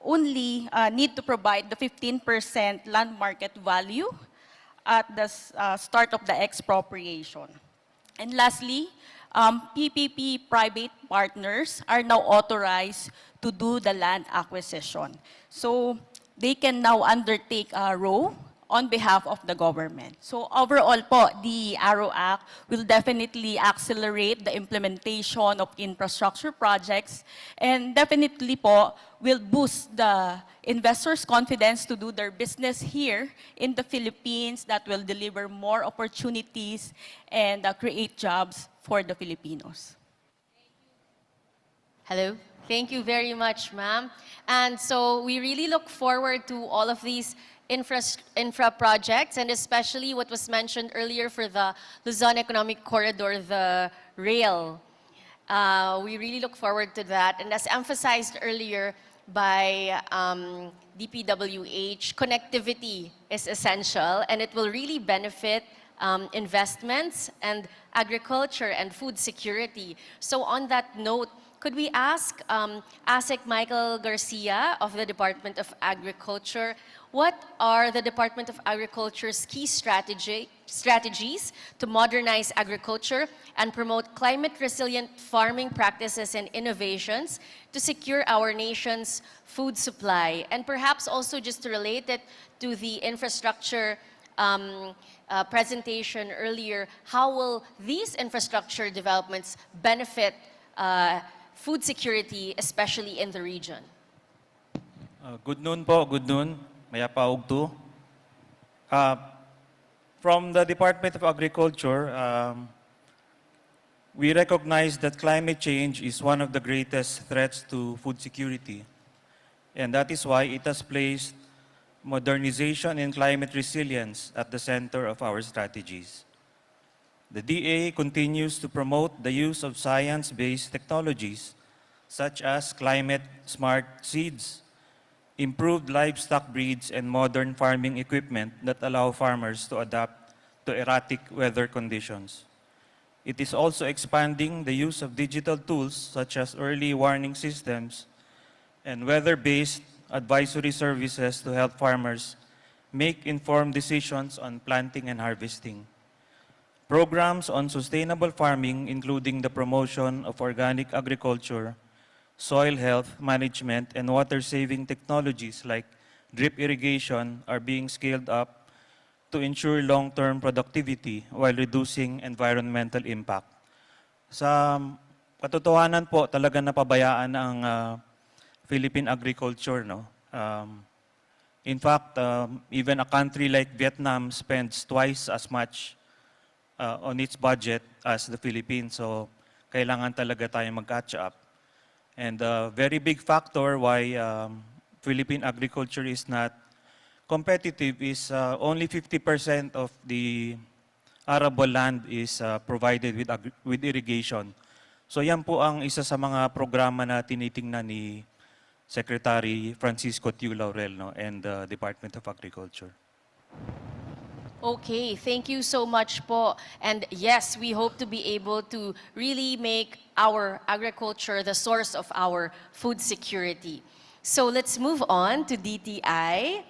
only need to provide the 15% land market value at the start of the expropriation. And lastly, PPP private partners are now authorized to do the land acquisition. So they can now undertake a row on behalf of the government. So overall po, the ARROW Act will definitely accelerate the implementation of infrastructure projects, and definitely po will boost the investors' confidence to do their business here in the Philippines, that will deliver more opportunities and create jobs for the Filipinos. Hello. Thank you very much, ma'am. And so we really look forward to all of these infra projects, and especially what was mentioned earlier for the Luzon Economic Corridor, the rail. We really look forward to that. And as emphasized earlier by DPWH, connectivity is essential, and it will really benefit investments and agriculture and food security. So on that note, could we ask ASEC Michael Garcia of the Department of Agriculture, what are the Department of Agriculture's key strategies to modernize agriculture and promote climate-resilient farming practices and innovations to secure our nation's food supply? And perhaps also just to relate it to the infrastructure presentation earlier, how will these infrastructure developments benefit food security, especially in the region? Good noon po, good noon. Maya paog to. From the Department of Agriculture, we recognize that climate change is one of the greatest threats to food security. And that is why it has placed modernization and climate resilience at the center of our strategies. The DA continues to promote the use of science-based technologies such as climate-smart seeds, improved livestock breeds, and modern farming equipment that allow farmers to adapt to erratic weather conditions. It is also expanding the use of digital tools such as early warning systems and weather-based advisory services to help farmers make informed decisions on planting and harvesting. Programs on sustainable farming, including the promotion of organic agriculture, soil health management, and water-saving technologies like drip irrigation are being scaled up to ensure long-term productivity while reducing environmental impact. Sa katotohanan po, talaga napabayaan ang Philippine agriculture. No? In fact, even a country like Vietnam spends twice as much on its budget as the Philippines. So kailangan talaga tayo mag-catch up. And a very big factor why Philippine agriculture is not competitive is only 50% of the arable land is provided with irrigation. So yan po ang isa sa mga programa na tinitingnan ni Secretary Francisco Tiu Laurel, no, and the Department of Agriculture. Okay, thank you so much po. And yes, we hope to be able to really make our agriculture the source of our food security. So let's move on to DTI.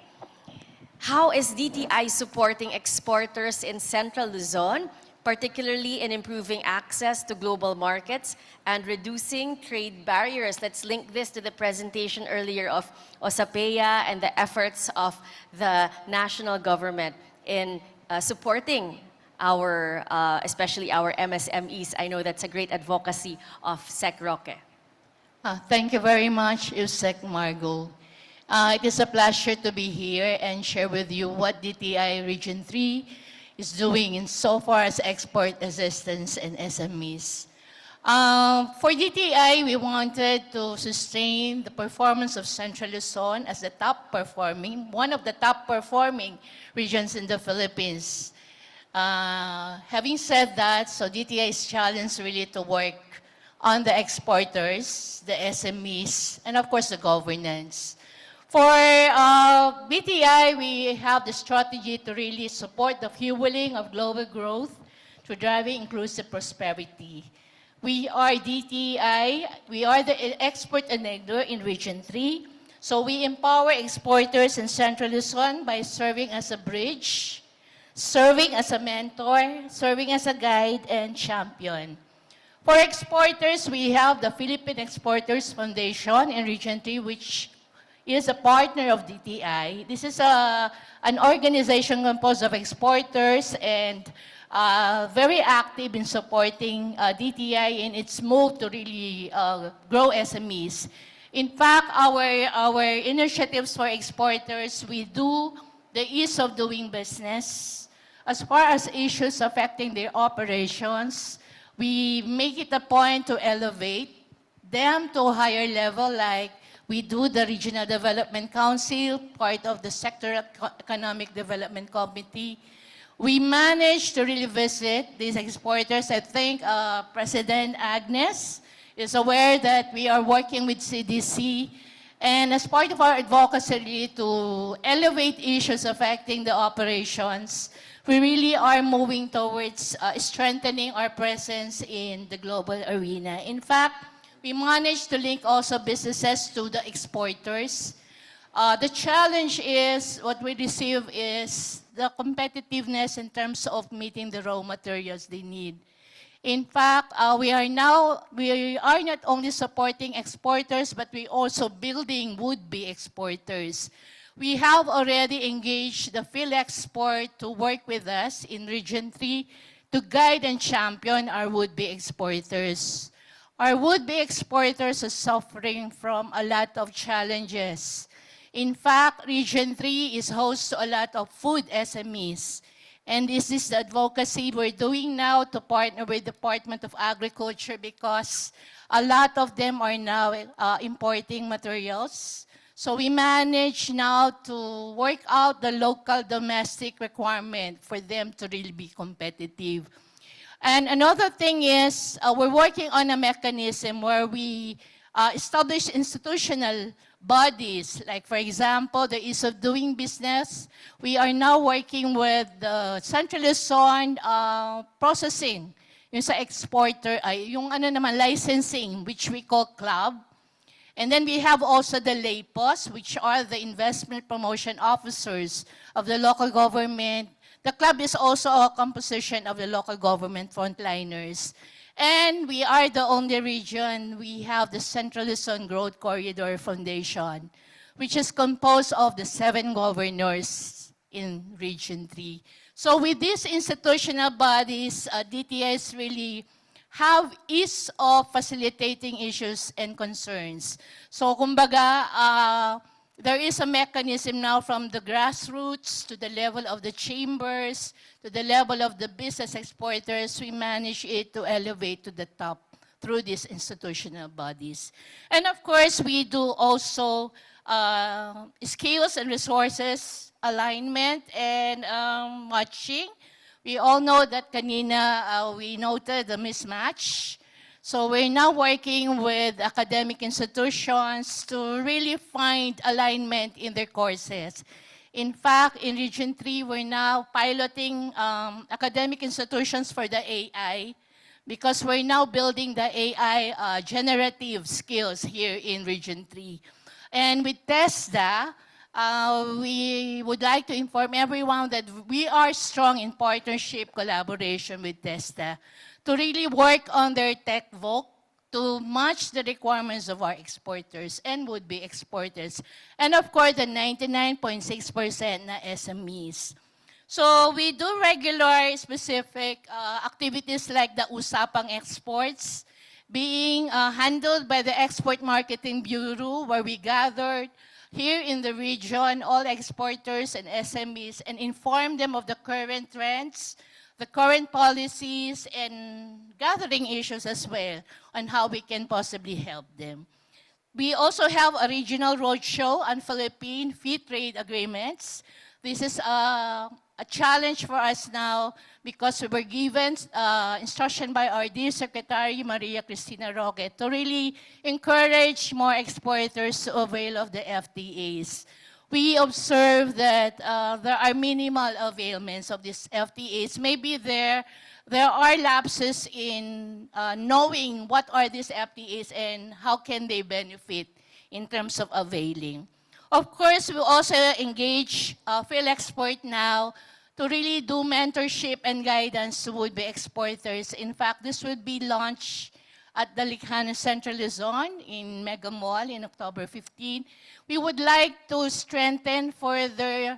How is DTI supporting exporters in Central Luzon, particularly in improving access to global markets and reducing trade barriers? Let's link this to the presentation earlier of OSAPEA and the efforts of the national government in supporting our, especially our MSMEs. I know that's a great advocacy of Sec Roque. Thank you very much, Sec Margo. It is a pleasure to be here and share with you what DTI Region 3 is doing in so far as export assistance and SMEs. For DTI, we wanted to sustain the performance of Central Luzon as the top performing, one of the top performing regions in the Philippines. Having said that, so DTI is challenged really to work on the exporters, the SMEs, and of course the governance. For BTI, we have the strategy to really support the fueling of global growth through driving inclusive prosperity. We are DTI, we are the export enabler in Region 3. So we empower exporters in Central Luzon by serving as a bridge, serving as a mentor, serving as a guide and champion. For exporters, we have the Philippine Exporters Foundation in Region 3, which is a partner of DTI. This is an organization composed of exporters and very active in supporting DTI in its move to really grow SMEs. In fact, our initiatives for exporters, we do the ease of doing business. As far as issues affecting their operations, we make it a point to elevate them to a higher level, like we do the Regional Development Council, part of the Sector Economic Development Committee. We managed to really visit these exporters. I think President Agnes is aware that we are working with CDC. And as part of our advocacy to elevate issues affecting the operations, we really are moving towards strengthening our presence in the global arena. In fact, we managed to link also businesses to the exporters. The challenge is, what we receive is the competitiveness in terms of meeting the raw materials they need. In fact, we are not only supporting exporters, but we also building would-be exporters. We have already engaged the PhilExport to work with us in Region 3 to guide and champion our would-be exporters. Our would-be exporters are suffering from a lot of challenges. In fact, Region 3 is host to a lot of food SMEs. And this is the advocacy we're doing now to partner with the Department of Agriculture, because a lot of them are now importing materials. So we manage now to work out the local domestic requirement for them to really be competitive. And another thing is, we're working on a mechanism where we establish institutional bodies, like for example, the ease of doing business. We are now working with the Central Luzon processing Yung sa exporter, ay yung ano naman, licensing, which we call club. And then we have also the LAPOS, which are the investment promotion officers of the local government. The club is also a composition of the local government frontliners. And we are the only region, we have the Central Luzon Growth Corridor Foundation, which is composed of the 7 governors in Region 3. So with these institutional bodies, DTIs really have ease of facilitating issues and concerns. So kumbaga, there is a mechanism now from the grassroots to the level of the chambers, to the level of the business exporters. We manage it to elevate to the top through these institutional bodies. And of course, we do also skills and resources alignment and matching. We all know that kanina we noted the mismatch. So we're now working with academic institutions to really find alignment in their courses. In fact, in Region 3, we're now piloting academic institutions for the AI because we're now building the AI generative skills here in Region 3. And with TESDA, we would like to inform everyone that we are strong in partnership collaboration with TESDA to really work on their tech voc to match the requirements of our exporters and would-be exporters. And of course, the 99.6% na SMEs. So we do regular specific activities like the Usapang Exports being handled by the Export Marketing Bureau, where we gathered here in the region all exporters and SMEs and inform them of the current trends, the current policies, and gathering issues as well on how we can possibly help them. We also have a regional roadshow on Philippine Free Trade Agreements. This is a challenge for us now because we were given instruction by our dear Secretary, Maria Cristina Roque, to really encourage more exporters to avail of the FTAs. We observe that there are minimal availments of these FTAs. Maybe there are lapses in knowing what are these FTAs and how can they benefit in terms of availing. Of course, we also engage PhilExport now to really do mentorship and guidance to would-be exporters. In fact, this would be launched at the Pampanga and Central Luzon in Mega Mall in October 15. We would like to strengthen further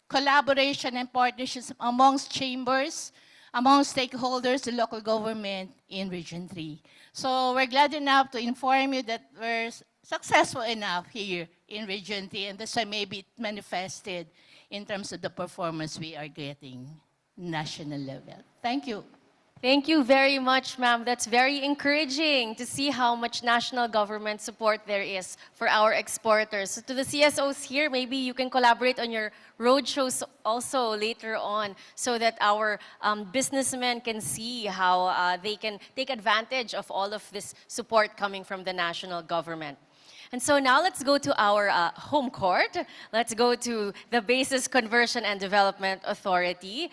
collaboration and partnerships amongst chambers, among stakeholders, the local government in Region 3. So we're glad enough to inform you that we're successful enough here in Region 3, and this may be manifested in terms of the performance we are getting national level. Thank you. Thank you very much, ma'am. That's very encouraging to see how much national government support there is for our exporters. So to the CSOs here, maybe you can collaborate on your roadshows also later on so that our businessmen can see how they can take advantage of all of this support coming from the national government. And so now let's go to our home court. Let's go to the Basis Conversion and Development Authority.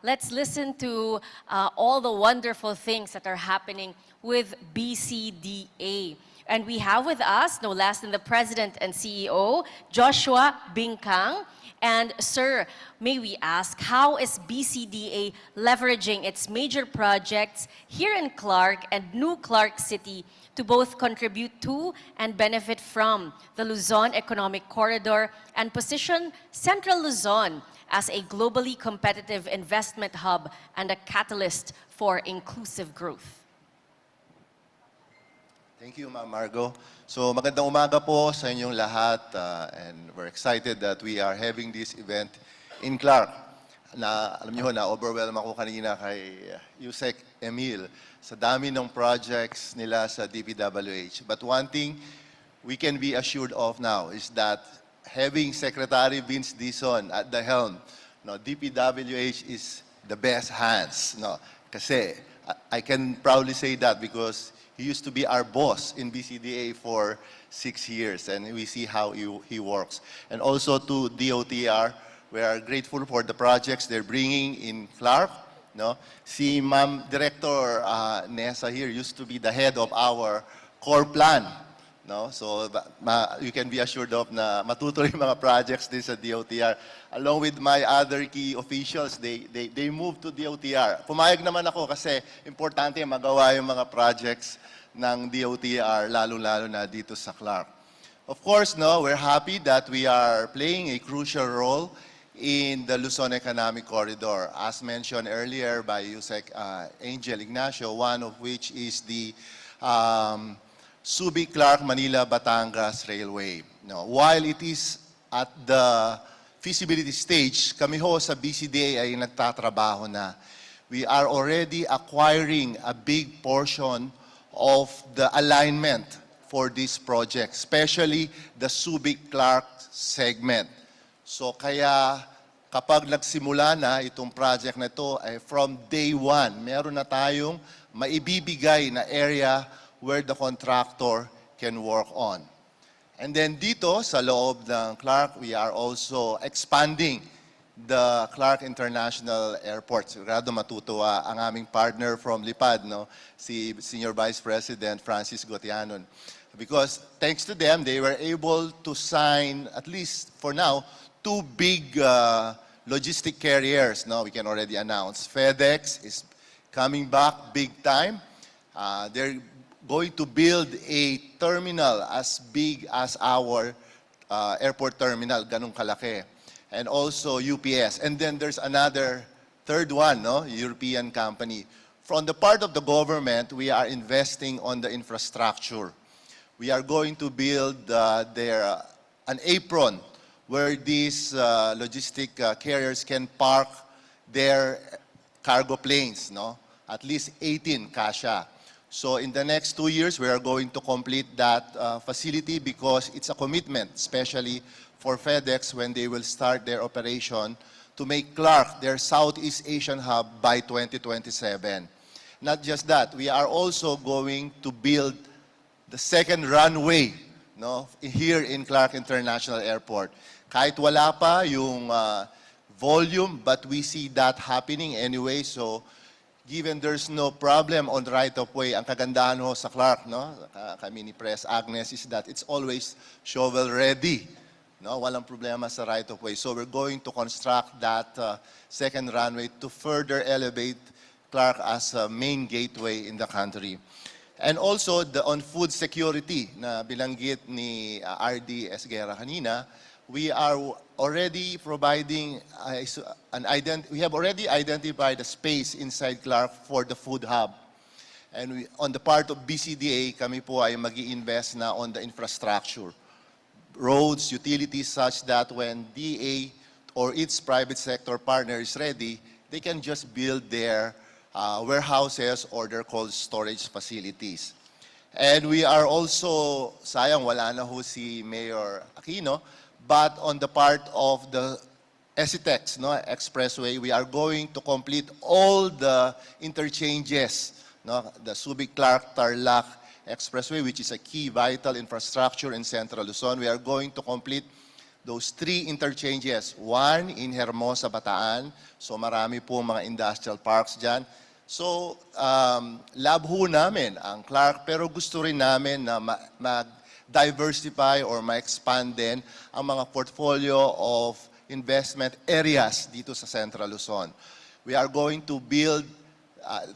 Let's listen to all the wonderful things that are happening with BCDA. And we have with us, no less than the President and CEO, Joshua Bingkang. And sir, may we ask, how is BCDA leveraging its major projects here in Clark and New Clark City to both contribute to and benefit from the Luzon Economic Corridor and position Central Luzon as a globally competitive investment hub and a catalyst for inclusive growth? Thank you, Ma'am Margo. So magandang umaga po sa inyong lahat and we're excited that we are having this event in Clark. Alam niyo na overwhelm ako kanina kay Yusek Emil sa dami ng projects nila sa DPWH. But one thing we can be assured of now is that having Secretary Vince Dizon at the helm, DPWH is the best hands. Kasi I can proudly say that because he used to be our boss in BCDA for 6 years, and we see how he works. And also to DOTR, we are grateful for the projects they're bringing in Clark, no? Si Ma'am Director Nessa here used to be the head of our core plan, no? So you can be assured of na matutuloy yung mga projects din sa DOTR. Along with my other key officials, they moved to DOTR. Pumayag naman ako kasi importante magawa yung mga projects ng DOTR, lalo-lalo na dito sa Clark. Of course, no, we're happy that we are playing a crucial role in the Luzon Economic Corridor, as mentioned earlier by Yusek Angel Ignacio, one of which is the Subic-Clark-Manila-Batangas Railway. No, while it is at the feasibility stage, kami ho sa BCDA ay nagtatrabaho na. We are already acquiring a big portion of the alignment for this project, especially the Subic-Clark segment. So kaya kapag nagsimula na itong project na ito, from day one, meron na tayong maibibigay na area where the contractor can work on. And then dito sa loob ng Clark, we are also expanding the Clark International Airport. Sigurado matutuwa ang aming partner from Lipad, no? Si Senior Vice President Francis Gotianon. Because thanks to them, they were able to sign, at least for now, 2 big logistic carriers. No, we can already announce. FedEx is coming back big time. They're going to build a terminal as big as our airport terminal, ganun kalaki. And also UPS. And then there's another third one, no, European company. From the part of the government, we are investing on the infrastructure. We are going to build an apron where these logistic carriers can park their cargo planes, no? At least 18 kasha. So in the next 2 years, we are going to complete that facility because it's a commitment, especially for FedEx when they will start their operation to make Clark their Southeast Asian hub by 2027. Not just that, we are also going to build the second runway, no, here in Clark International Airport. Kahit wala pa yung volume, but we see that happening anyway. So, given there's no problem on the right-of-way, ang kagandahan ho sa Clark, no, kami ni Press Agnes, is that it's always shovel-ready. No, walang problema sa right-of-way. So, we're going to construct that second runway to further elevate Clark as a main gateway in the country. And also, on food security na bilanggit ni RD Esguerra kanina, we are already providing we have already identified a space inside Clark for the food hub. And on the part of BCDA, kami po ay mag-i-invest na on the infrastructure. Roads, utilities, such that when DA or its private sector partner is ready, they can just build their warehouses or their cold storage facilities. And we are also, sayang wala na ho si Mayor Aquino, but on the part of the ECITEX, no, Expressway, we are going to complete all the interchanges, no, the Subic-Clark-Tarlac Expressway, which is a key vital infrastructure in Central Luzon. We are going to complete those 3 interchanges. One in Hermosa, Bataan. So marami po mga industrial parks dyan. So, lab ho namin ang Clark, pero gusto rin namin na mag-diversify or ma-expand din ang mga portfolio of investment areas dito sa Central Luzon. We are going to build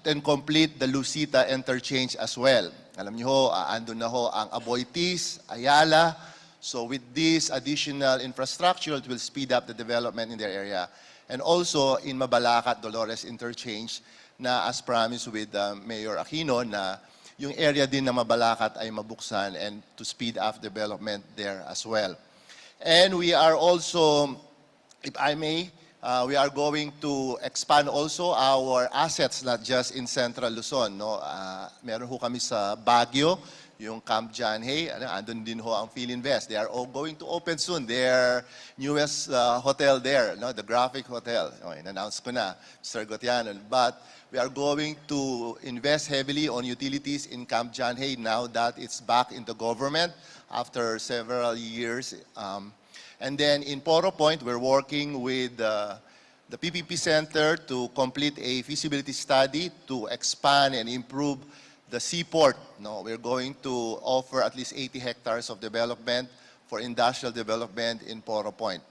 and complete the Lucita interchange as well. Alam niyo ho, andun na ho ang Aboitiz, Ayala. So with this additional infrastructure, it will speed up the development in their area. And also in Mabalacat, Dolores Interchange, na as promised with Mayor Aquino, na yung area din ng Mabalacat ay mabuksan and to speed up development there as well. And we are also, if I may, we are going to expand also our assets, not just in Central Luzon. No? Meron ho kami sa Baguio, yung Camp John Hay, andun din ho ang Philinvest. They are all going to open soon their newest hotel there, no? The Graphic Hotel. Okay, in-announce ko na, Mr. Gotianon. But we are going to invest heavily on utilities in Camp John Hay now that it's back in the government after several years. And then in Poro Point, we're working with the PPP Center to complete a feasibility study to expand and improve the seaport. No, we're going to offer at least 80 hectares of development for industrial development in Poro Point,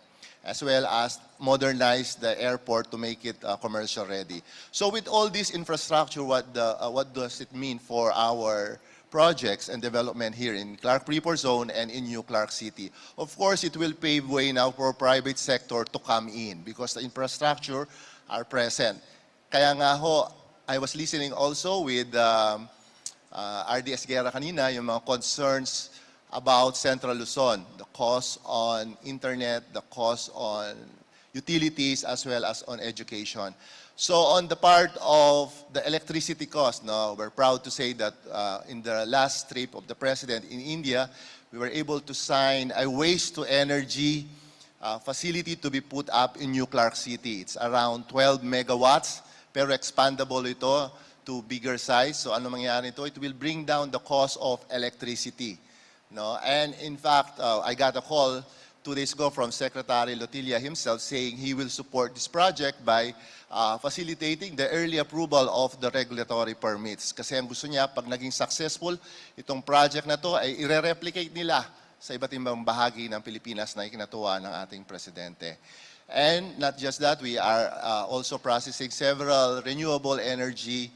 as well as modernize the airport to make it commercial ready. So with all this infrastructure, what does it mean for our projects and development here in Clark Freeport Zone and in New Clark City? Of course, it will pave way now for private sector to come in because the infrastructure are present. Kaya nga ho, I was listening also with RDS Guerra kanina, yung mga concerns about Central Luzon, the cost on internet, the cost on utilities, as well as on education. So on the part of the electricity cost, no, we're proud to say that in the last trip of the President in India, we were able to sign a waste-to-energy facility to be put up in New Clark City. It's around 12 megawatts, pero expandable ito to bigger size. So ano mangyayari ito? It will bring down the cost of electricity. No? And in fact, I got a call 2 days ago from Secretary Lotilla himself saying he will support this project by facilitating the early approval of the regulatory permits. Kasi ang gusto niya, pag naging successful itong project na to, ay i-replicate nila sa iba't ibang bahagi ng Pilipinas na ikinatuwa ng ating Presidente. And not just that, we are also processing several renewable energy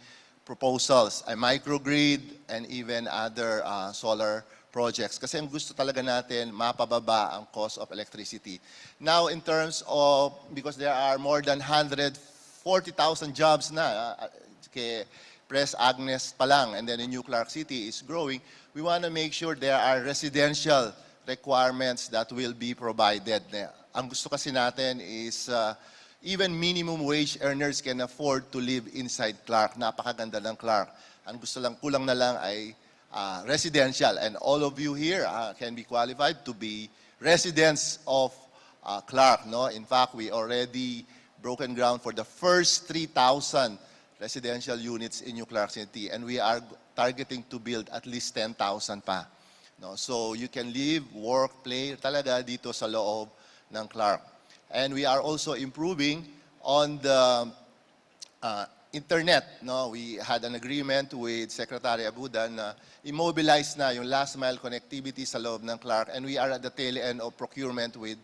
proposals, a microgrid, and even other solar projects. Kasi ang gusto talaga natin, mapababa ang cost of electricity. Now, in terms of, because there are more than 140,000 jobs na, kay Pres Agnes pa lang, and then in New Clark City is growing, we want to make sure there are residential requirements that will be provided. Ang gusto kasi natin is even minimum wage earners can afford to live inside Clark. Napakaganda ng Clark. Ang gusto lang, kulang na lang ay residential, and all of you here can be qualified to be residents of Clark. No? In fact, we already broken ground for the first 3,000 residential units in New Clark City, and we are targeting to build at least 10,000 pa. No? So you can live, work, play talaga dito sa loob ng Clark. And we are also improving on the internet. No? We had an agreement with Secretary Abuda na immobilize na yung last mile connectivity sa loob ng Clark, and we are at the tail end of procurement with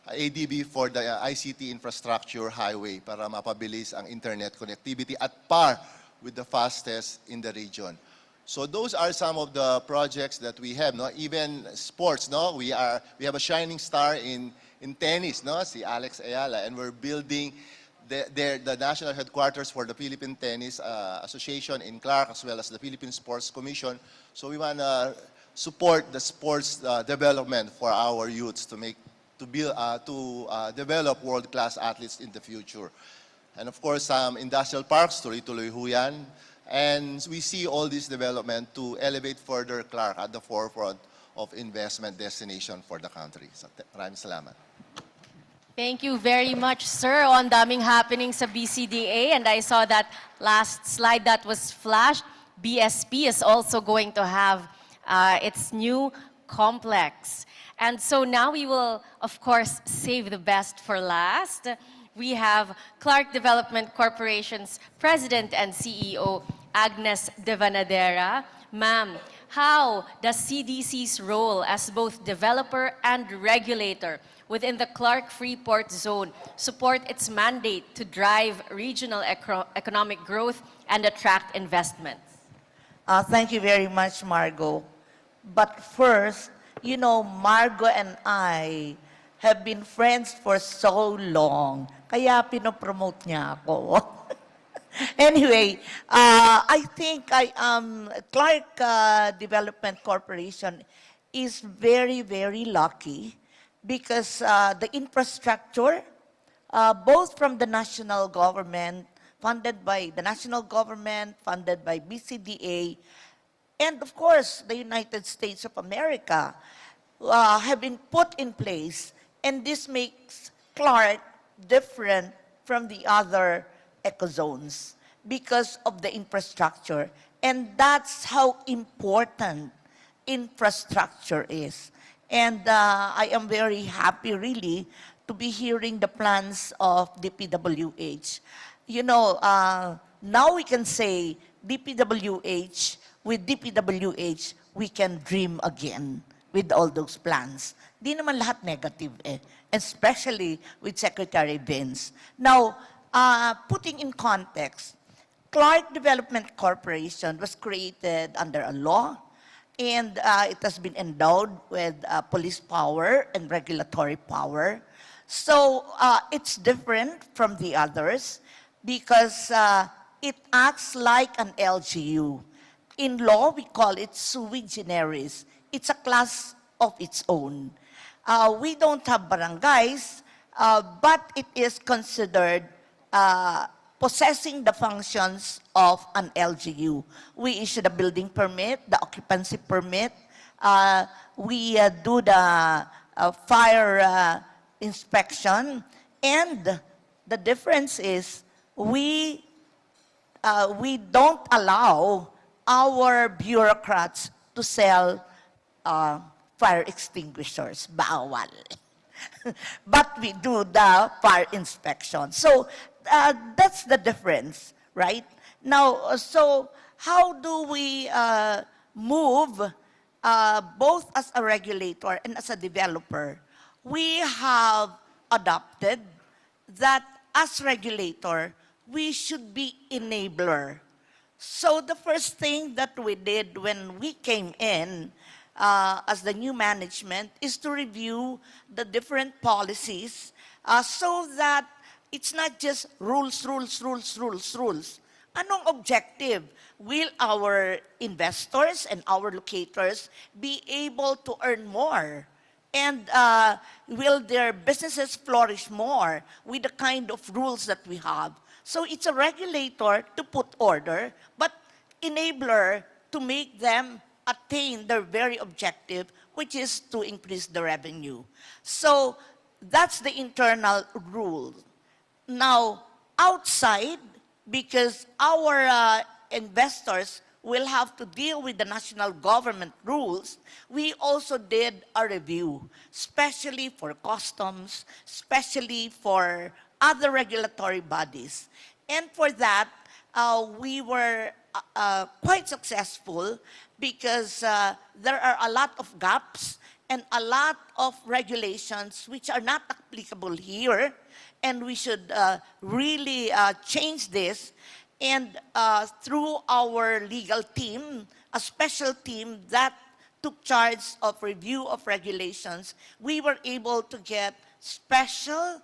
ADB for the ICT infrastructure highway para mapabilis ang internet connectivity at par with the fastest in the region. So those are some of the projects that we have. No? Even sports, no? We have a shining star in tennis, no? Si Alex Ayala, and we're building the national headquarters for the Philippine Tennis Association in Clark, as well as the Philippine Sports Commission. So we want to support the sports development for our youths to develop world-class athletes in the future. And of course, some industrial parks, tuloy-tuloy ho yan. And we see all this development to elevate further Clark at the forefront of investment destination for the country. So, maraming salamat. Thank you very much, sir. On daming happening sa BCDA, and I saw that last slide that was flashed. BSP is also going to have its new complex. And so now we will, of course, save the best for last. We have Clark Development Corporation's President and CEO, Agnes De Vanadera. Ma'am, how does CDC's role as both developer and regulator within the Clark Freeport Zone support its mandate to drive regional economic growth and attract investments? Thank you very much, Margo. But first, you know, Margo and I have been friends for so long, kaya pinopromote niya ako. Anyway, I think Clark Development Corporation is very, very lucky because the infrastructure, both from the national government, funded by the national government, funded by BCDA, and of course, the United States of America, have been put in place, and this makes Clark different from the other ecozones because of the infrastructure. And that's how important infrastructure is. And I am very happy really to be hearing the plans of DPWH. You know, now we can say DPWH, with DPWH, we can dream again with all those plans. Di naman lahat negative eh, especially with Secretary Vince. Now, putting in context, Clark Development Corporation was created under a law, and it has been endowed with police power and regulatory power. So it's different from the others because it acts like an LGU. In law, we call it sui generis. It's a class of its own. We don't have barangays, but it is considered possessing the functions of an LGU. We issue the building permit, the occupancy permit. We do the fire inspection. And the difference is we don't allow our bureaucrats to sell fire extinguishers. Bawal. But we do the fire inspection. So that's the difference, right? Now, so how do we move both as a regulator and as a developer? We have adopted that as regulator, we should be enabler. So the first thing that we did when we came in as the new management is to review the different policies so that it's not just rules. Anong objective? Will our investors and our locators be able to earn more? And will their businesses flourish more with the kind of rules that we have? So it's a regulator to put order, but enabler to make them attain their very objective, which is to increase the revenue. So that's the internal rule. Now, outside, because our investors will have to deal with the national government rules, we also did a review, especially for customs, especially for other regulatory bodies. And for that, we were quite successful because there are a lot of gaps and a lot of regulations which are not applicable here, and we should really change this. And through our legal team, a special team that took charge of review of regulations, we were able to get special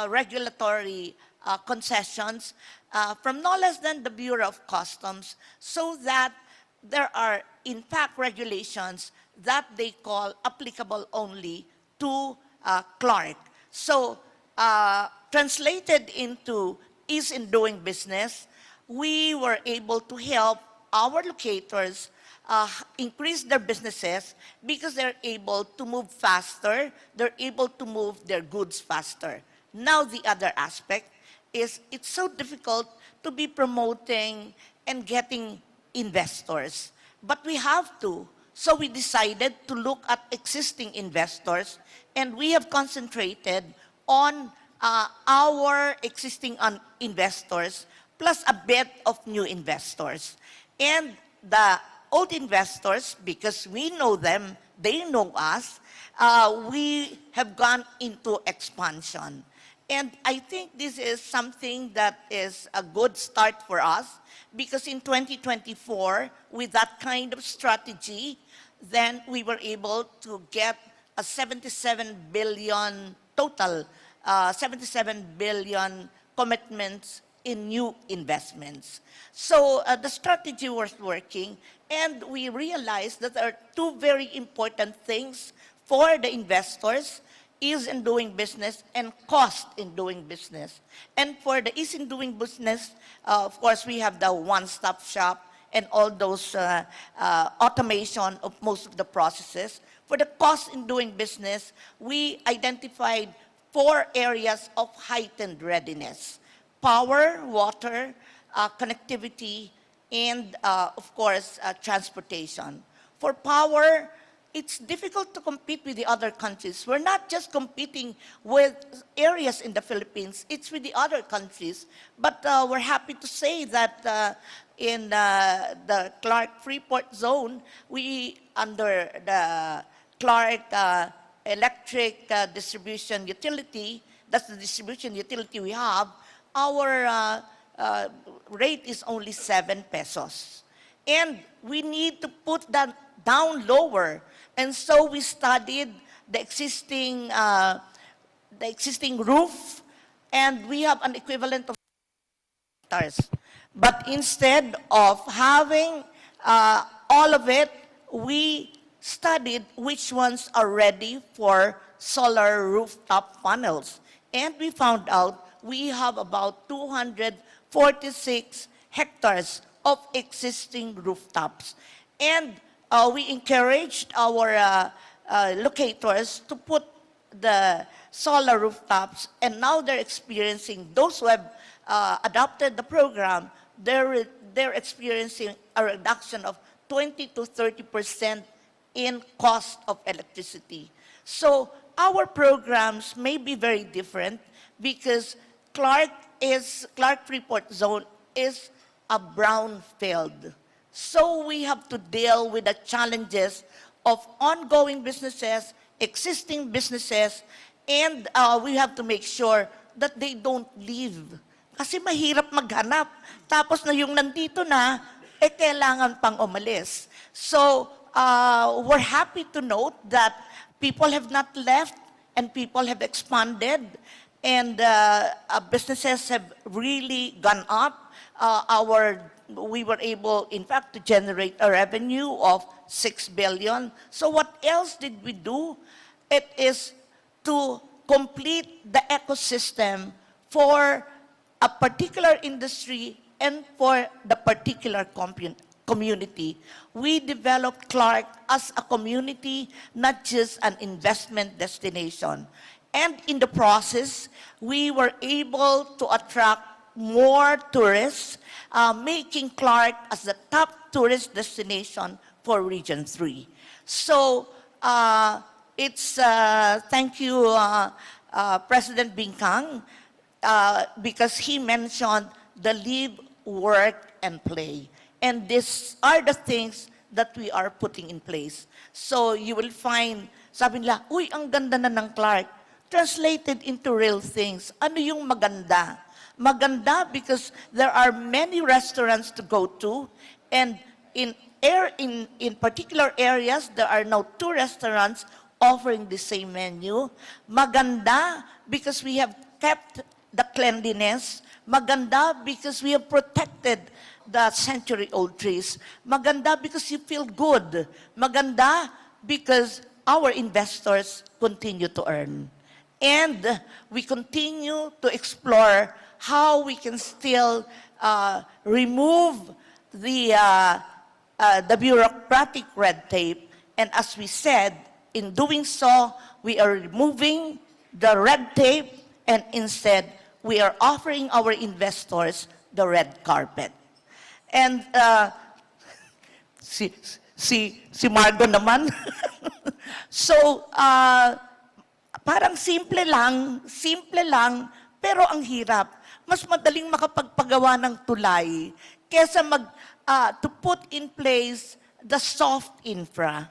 regulatory concessions from no less than the Bureau of Customs, so that there are, in fact, regulations that they call applicable only to Clark. So, translated into ease in doing business, we were able to help our locators increase their businesses because they're able to move faster, they're able to move their goods faster. Now, the other aspect is it's so difficult to be promoting and getting investors. But we have to. So we decided to look at existing investors, and we have concentrated on our existing investors plus a bit of new investors. And the old investors, because we know them, they know us, we have gone into expansion. And I think this is something that is a good start for us, because in 2024, with that kind of strategy, then we were able to get a 77 billion total, 77 billion commitments in new investments. So the strategy was working, and we realized that there are two very important things for the investors: ease in doing business and cost in doing business. And for the ease in doing business, of course, we have the one-stop shop and all those automation of most of the processes. For the cost in doing business, we identified 4 areas of heightened readiness: power, water, connectivity, and of course, transportation. For power, it's difficult to compete with the other countries. We're not just competing with areas in the Philippines, it's with the other countries. But we're happy to say that in the Clark Freeport Zone, we, under the Clark Electric Distribution Utility, that's the distribution utility we have, our rate is only 7 pesos. And we need to put that down lower. And so we studied the existing roof, and we have an equivalent of hectares. But instead of having all of it, we studied which ones are ready for solar rooftop panels. And we found out we have about 246 hectares of existing rooftops. And we encouraged our locators to put the solar rooftops, and now they're experiencing, those who have adopted the program, they're experiencing a reduction of 20 to 30% in cost of electricity. So our programs may be very different because Clark Freeport Zone is a brownfield. So we have to deal with the challenges of ongoing businesses, existing businesses, and we have to make sure that they don't leave. Kasi mahirap maghanap. Tapos na yung nandito na, kailangan pang umalis. So we're happy to note that people have not left and people have expanded, and businesses have really gone up. We were able, in fact, to generate a revenue of 6 billion. So what else did we do? It is to complete the ecosystem for a particular industry and for the particular community. We developed Clark as a community, not just an investment destination. And in the process, we were able to attract more tourists, making Clark as the top tourist destination for Region 3. So thank you, President Bingkang, because he mentioned the live, work, and play. And these are the things that we are putting in place. So you will find, sabi nila, uy, ang ganda na ng Clark. Translated into real things. Ano yung maganda? Maganda because there are many restaurants to go to, and in particular areas, there are now 2 restaurants offering the same menu. Maganda because we have kept the cleanliness. Maganda because we have protected the century-old trees. Maganda because you feel good. Maganda because our investors continue to earn. And we continue to explore how we can still remove the bureaucratic red tape. And as we said, in doing so, we are removing the red tape, and instead, we are offering our investors the red carpet. And si Margo naman. So, parang simple lang, pero ang hirap. Mas madaling makapagpagawa ng tulay kesa to put in place the soft infra.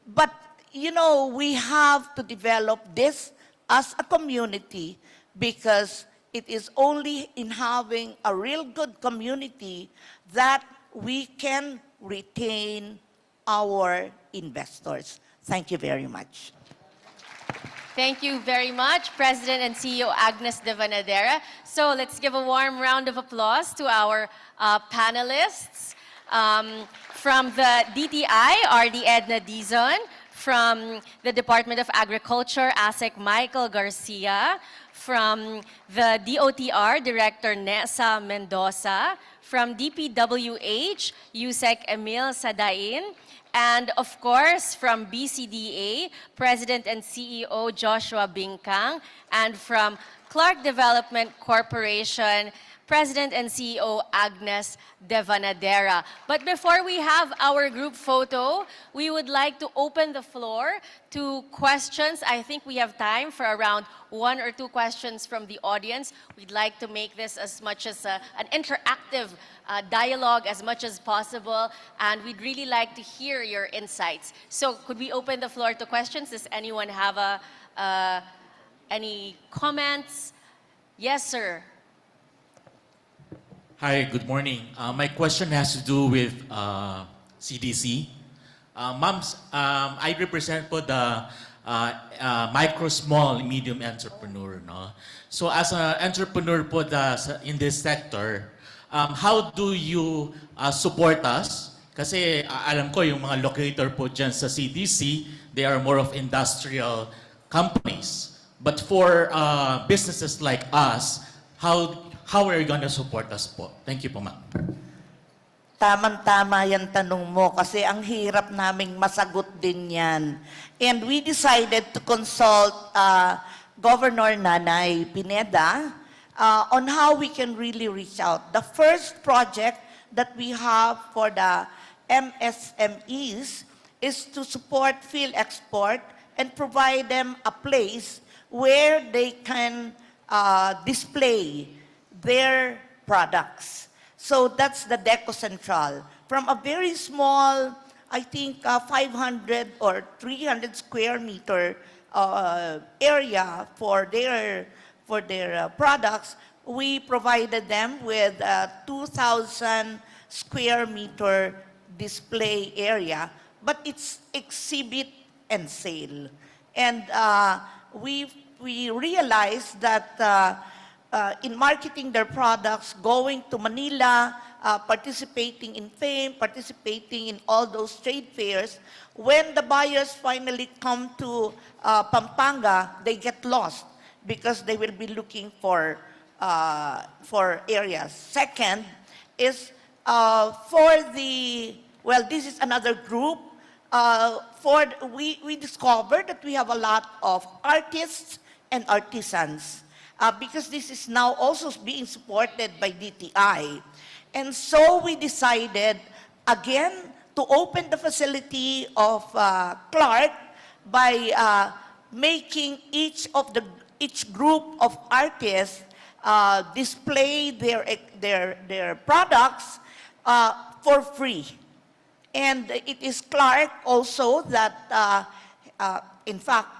But, you know, we have to develop this as a community because it is only in having a real good community that we can retain our investors. Thank you very much. Thank you very much, President and CEO Agnes de Vanadera. So let's give a warm round of applause to our panelists. From the DTI, RD Edna Dizon. From the Department of Agriculture, ASEC Michael Garcia. From the DOTR, Director Nessa Mendoza. From DPWH, USEC Emil Sadain. And of course, from BCDA, President and CEO Joshua Bingkang. And from Clark Development Corporation, President and CEO Agnes Devanadera. But before we have our group photo, we would like to open the floor to questions. I think we have time for around 1 or 2 questions from the audience. We'd like to make this as much as an interactive dialogue as much as possible, and we'd really like to hear your insights. So could we open the floor to questions? Does anyone have any comments? Yes, sir. Hi, good morning. My question has to do with CDC. I represent po the micro, small, medium entrepreneur. No? So as an entrepreneur po in this sector, how do you support us? Kasi alam ko yung mga locator po dyan sa CDC, they are more of industrial companies. But for businesses like us, how are you going to support us po? Thank you po, ma'am. Tamang-tama yan tanong mo kasi ang hirap naming masagot din yan. And we decided to consult Governor Nanay Pineda on how we can really reach out. The first project that we have for the MSMEs is to support field export and provide them a place where they can display their products. So that's the Deco Central. From a very small, I think 500 or 300 square meter area for their products, we provided them with a 2,000 square meter display area, but it's exhibit and sale. And we realized that in marketing their products, going to Manila, participating in FAME, participating in all those trade fairs, when the buyers finally come to Pampanga, they get lost because they will be looking for areas. Second is this is another group. We discovered that we have a lot of artists and artisans. Because this is now also being supported by DTI. And so we decided, again, to open the facility of Clark by making each group of artists display their products for free. And it is Clark also that, in fact,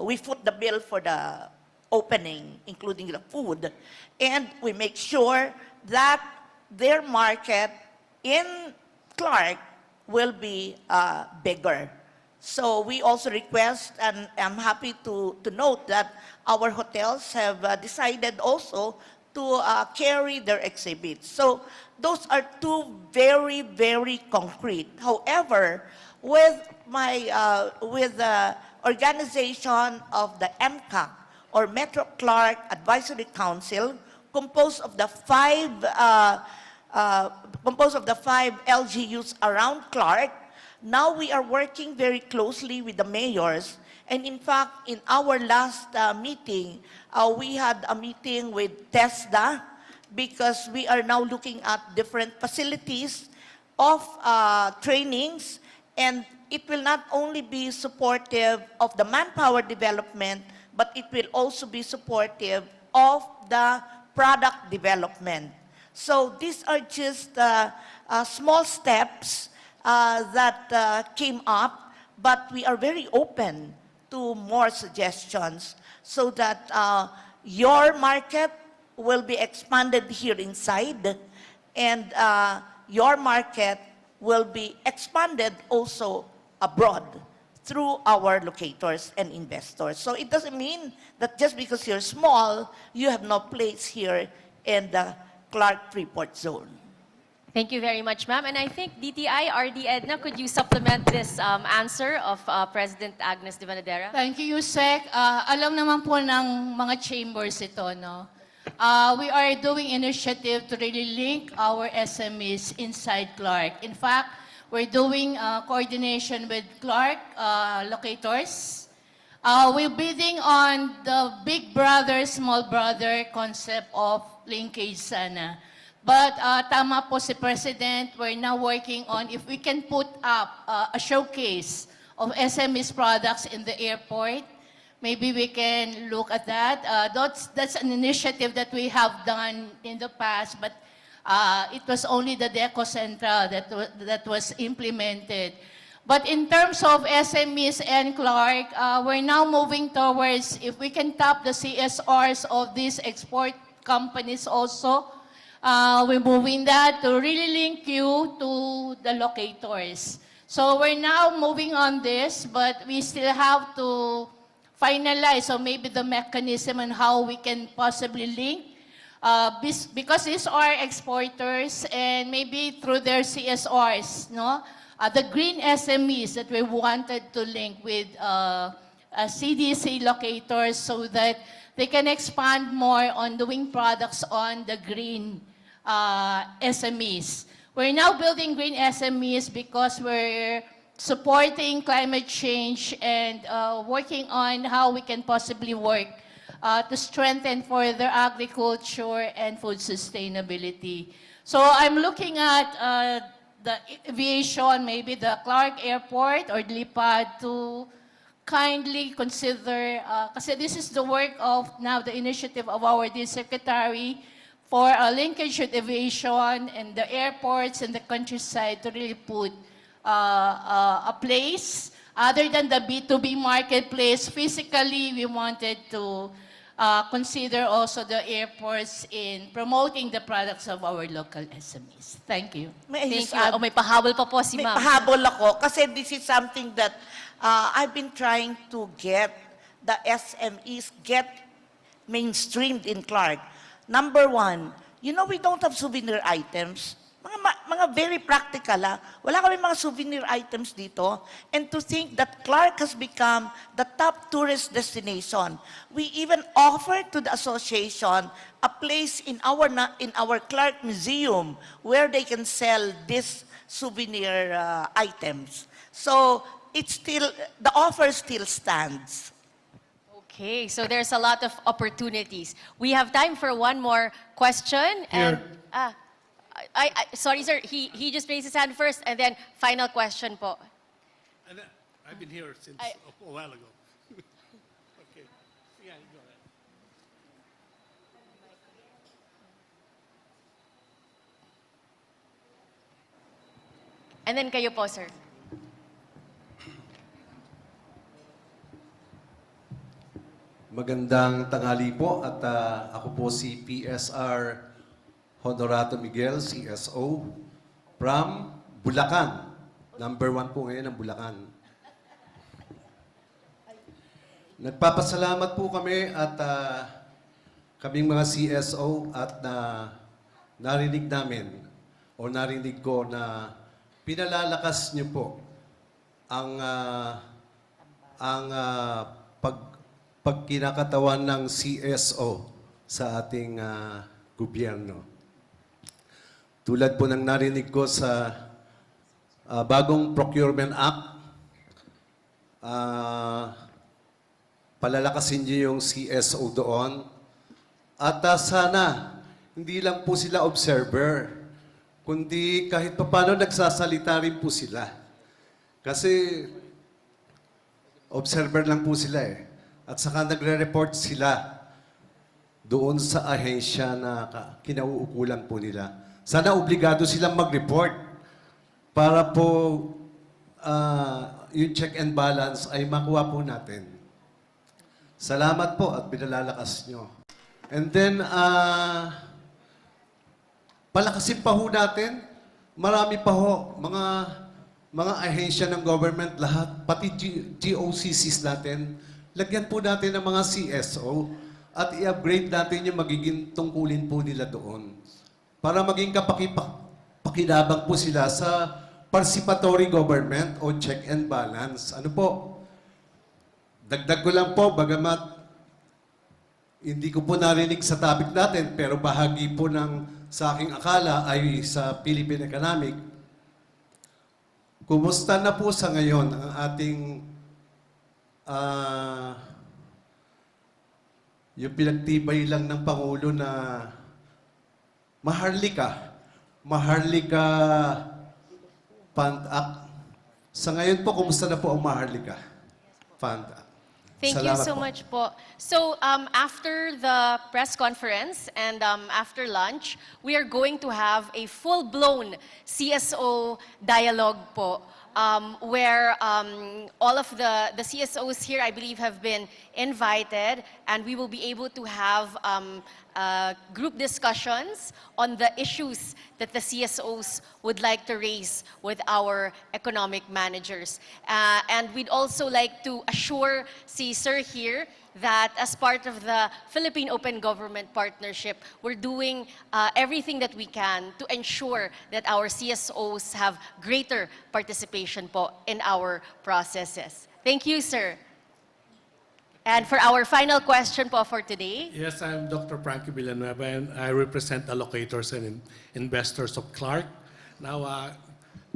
we foot the bill for the opening, including the food, and we make sure that their market in Clark will be bigger. So we also request, and I'm happy to note that our hotels have decided also to carry their exhibits. So those are 2 very, very concrete. However, with the organization of the MCAC, or Metro Clark Advisory Council, composed of the 5 LGUs around Clark. Now we are working very closely with the mayors. And in fact, in our last meeting, we had a meeting with TESDA because we are now looking at different facilities of trainings, and it will not only be supportive of the manpower development, but it will also be supportive of the product development. So these are just small steps that came up, but we are very open to more suggestions so that your market will be expanded here inside, and your market will be expanded also abroad through our locators and investors. So it doesn't mean that just because you're small, you have no place here in the Clark Freeport zone. Thank you very much, ma'am. And I think DTI, RD Edna, could you supplement this answer of President Agnes Devanadera? Thank you, Yusek. Alam naman po ng mga chambers ito, no? We are doing initiative to really link our SMEs inside Clark. In fact, we're doing coordination with Clark locators, We're bidding on the big brother, small brother concept of linkage sana. But tama po si President, we're now working on if we can put up a showcase of SMEs products in the airport. Maybe we can look at that. That's an initiative that we have done in the past, but it was only the Deco Central that was implemented. But in terms of SMEs and Clark, we're now moving towards if we can tap the CSRs of these export companies also. We're moving that to really link you to the locators. So we're now moving on this, but we still have to finalize, so maybe the mechanism and how we can possibly link. Because these are exporters and maybe through their CSRs, no? The green SMEs that we wanted to link with CDC locators so that they can expand more on doing products on the green SMEs. We're now building green SMEs because we're supporting climate change and working on how we can possibly work to strengthen further agriculture and food sustainability. So I'm looking at the aviation, maybe the Clark Airport or Lipad to kindly consider, kasi this is the work of now the initiative of our dear secretary for a linkage with aviation and the airports and the countryside to really put a place other than the B2B marketplace. Physically, we wanted to consider also the airports in promoting the products of our local SMEs. Thank you. Thank you. May pahabol pa po si May ma'am. pahabol ako kasi this is something that I've been trying to get the SMEs get mainstreamed in Clark. Number one, you know we don't have souvenir items. Mga very practical, wala kami mga souvenir items dito. And to think that Clark has become the top tourist destination. We even offer to the association a place in our Clark Museum where they can sell these souvenir items. So it's still, the offer still stands. Okay, so there's a lot of opportunities. We have time for one more question. And, sorry, sir. He just raised his hand first, and then final question po. I've been here since a while ago. Okay. Yeah, go ahead. And then kayo po, sir. Magandang tanghali po at ako po si PSR Honorato Miguel, CSO, from Bulacan. Number 1 po ngayon ang Bulacan. Nagpapasalamat po kami at kaming mga CSO at narinig namin o narinig ko na pinalalakas niyo po ang pagkinakatawan ng CSO sa ating gobyerno. Tulad po ng narinig ko sa bagong Procurement Act, palalakasin niyo yung CSO doon. At sana, hindi lang po sila observer, kundi kahit paano nagsasalita rin po sila. Kasi observer lang po sila eh. At saka nagre-report sila doon sa ahensya na kinauukulan po nila. Sana obligado silang mag-report para po yung check and balance ay makuha po natin. Salamat po at pinalalakas nyo. And then, palakasin pa ho natin. Marami pa ho, mga ahensya ng government lahat, pati GOCCs natin. Lagyan po natin ng mga CSO at i-upgrade natin yung magiging tungkulin po nila doon. Para maging kapakinabang po sila sa participatory government o check and balance. Ano po? Dagdag ko lang po, bagamat hindi ko po narinig sa topic natin, pero bahagi po ng sa aking akala ay sa Philippine Economic. Kumusta na po sa ngayon ang ating yung pinagtibay lang ng Pangulo na Maharlika Fund Act. Sa ngayon po, kumusta na po ang Maharlika Fund Act? Thank you Salamat so po. much po. So after the press conference and after lunch, we are going to have a full-blown CSO dialogue po, where all of the CSOs here, I believe, have been invited, and we will be able to have group discussions on the issues that the CSOs would like to raise with our economic managers. And we'd also like to assure si Sir here that as part of the Philippine Open Government Partnership, we're doing everything that we can to ensure that our CSOs have greater participation po in our processes. Thank you, sir. And for our final question po for today. Yes, I'm Dr. Frankie Villanueva, and I represent allocators and investors of Clark. Now,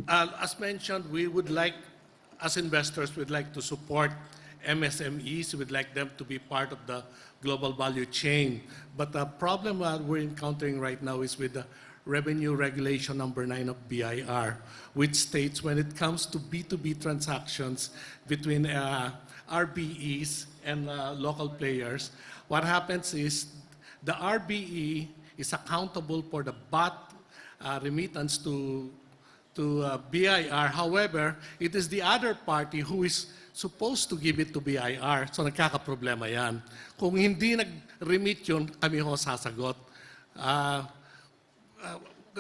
as mentioned, we would like, as investors, we'd like to support MSMEs. We'd like them to be part of the global value chain. But the problem that we're encountering right now is with the Revenue Regulation number 9 of BIR, which states when it comes to B2B transactions between RBEs and local players, what happens is the RBE is accountable for the BAT remittance to BIR. However, it is the other party who is supposed to give it to BIR. So nagkakaproblema yan. Kung hindi nag-remit yun, kami ho sasagot.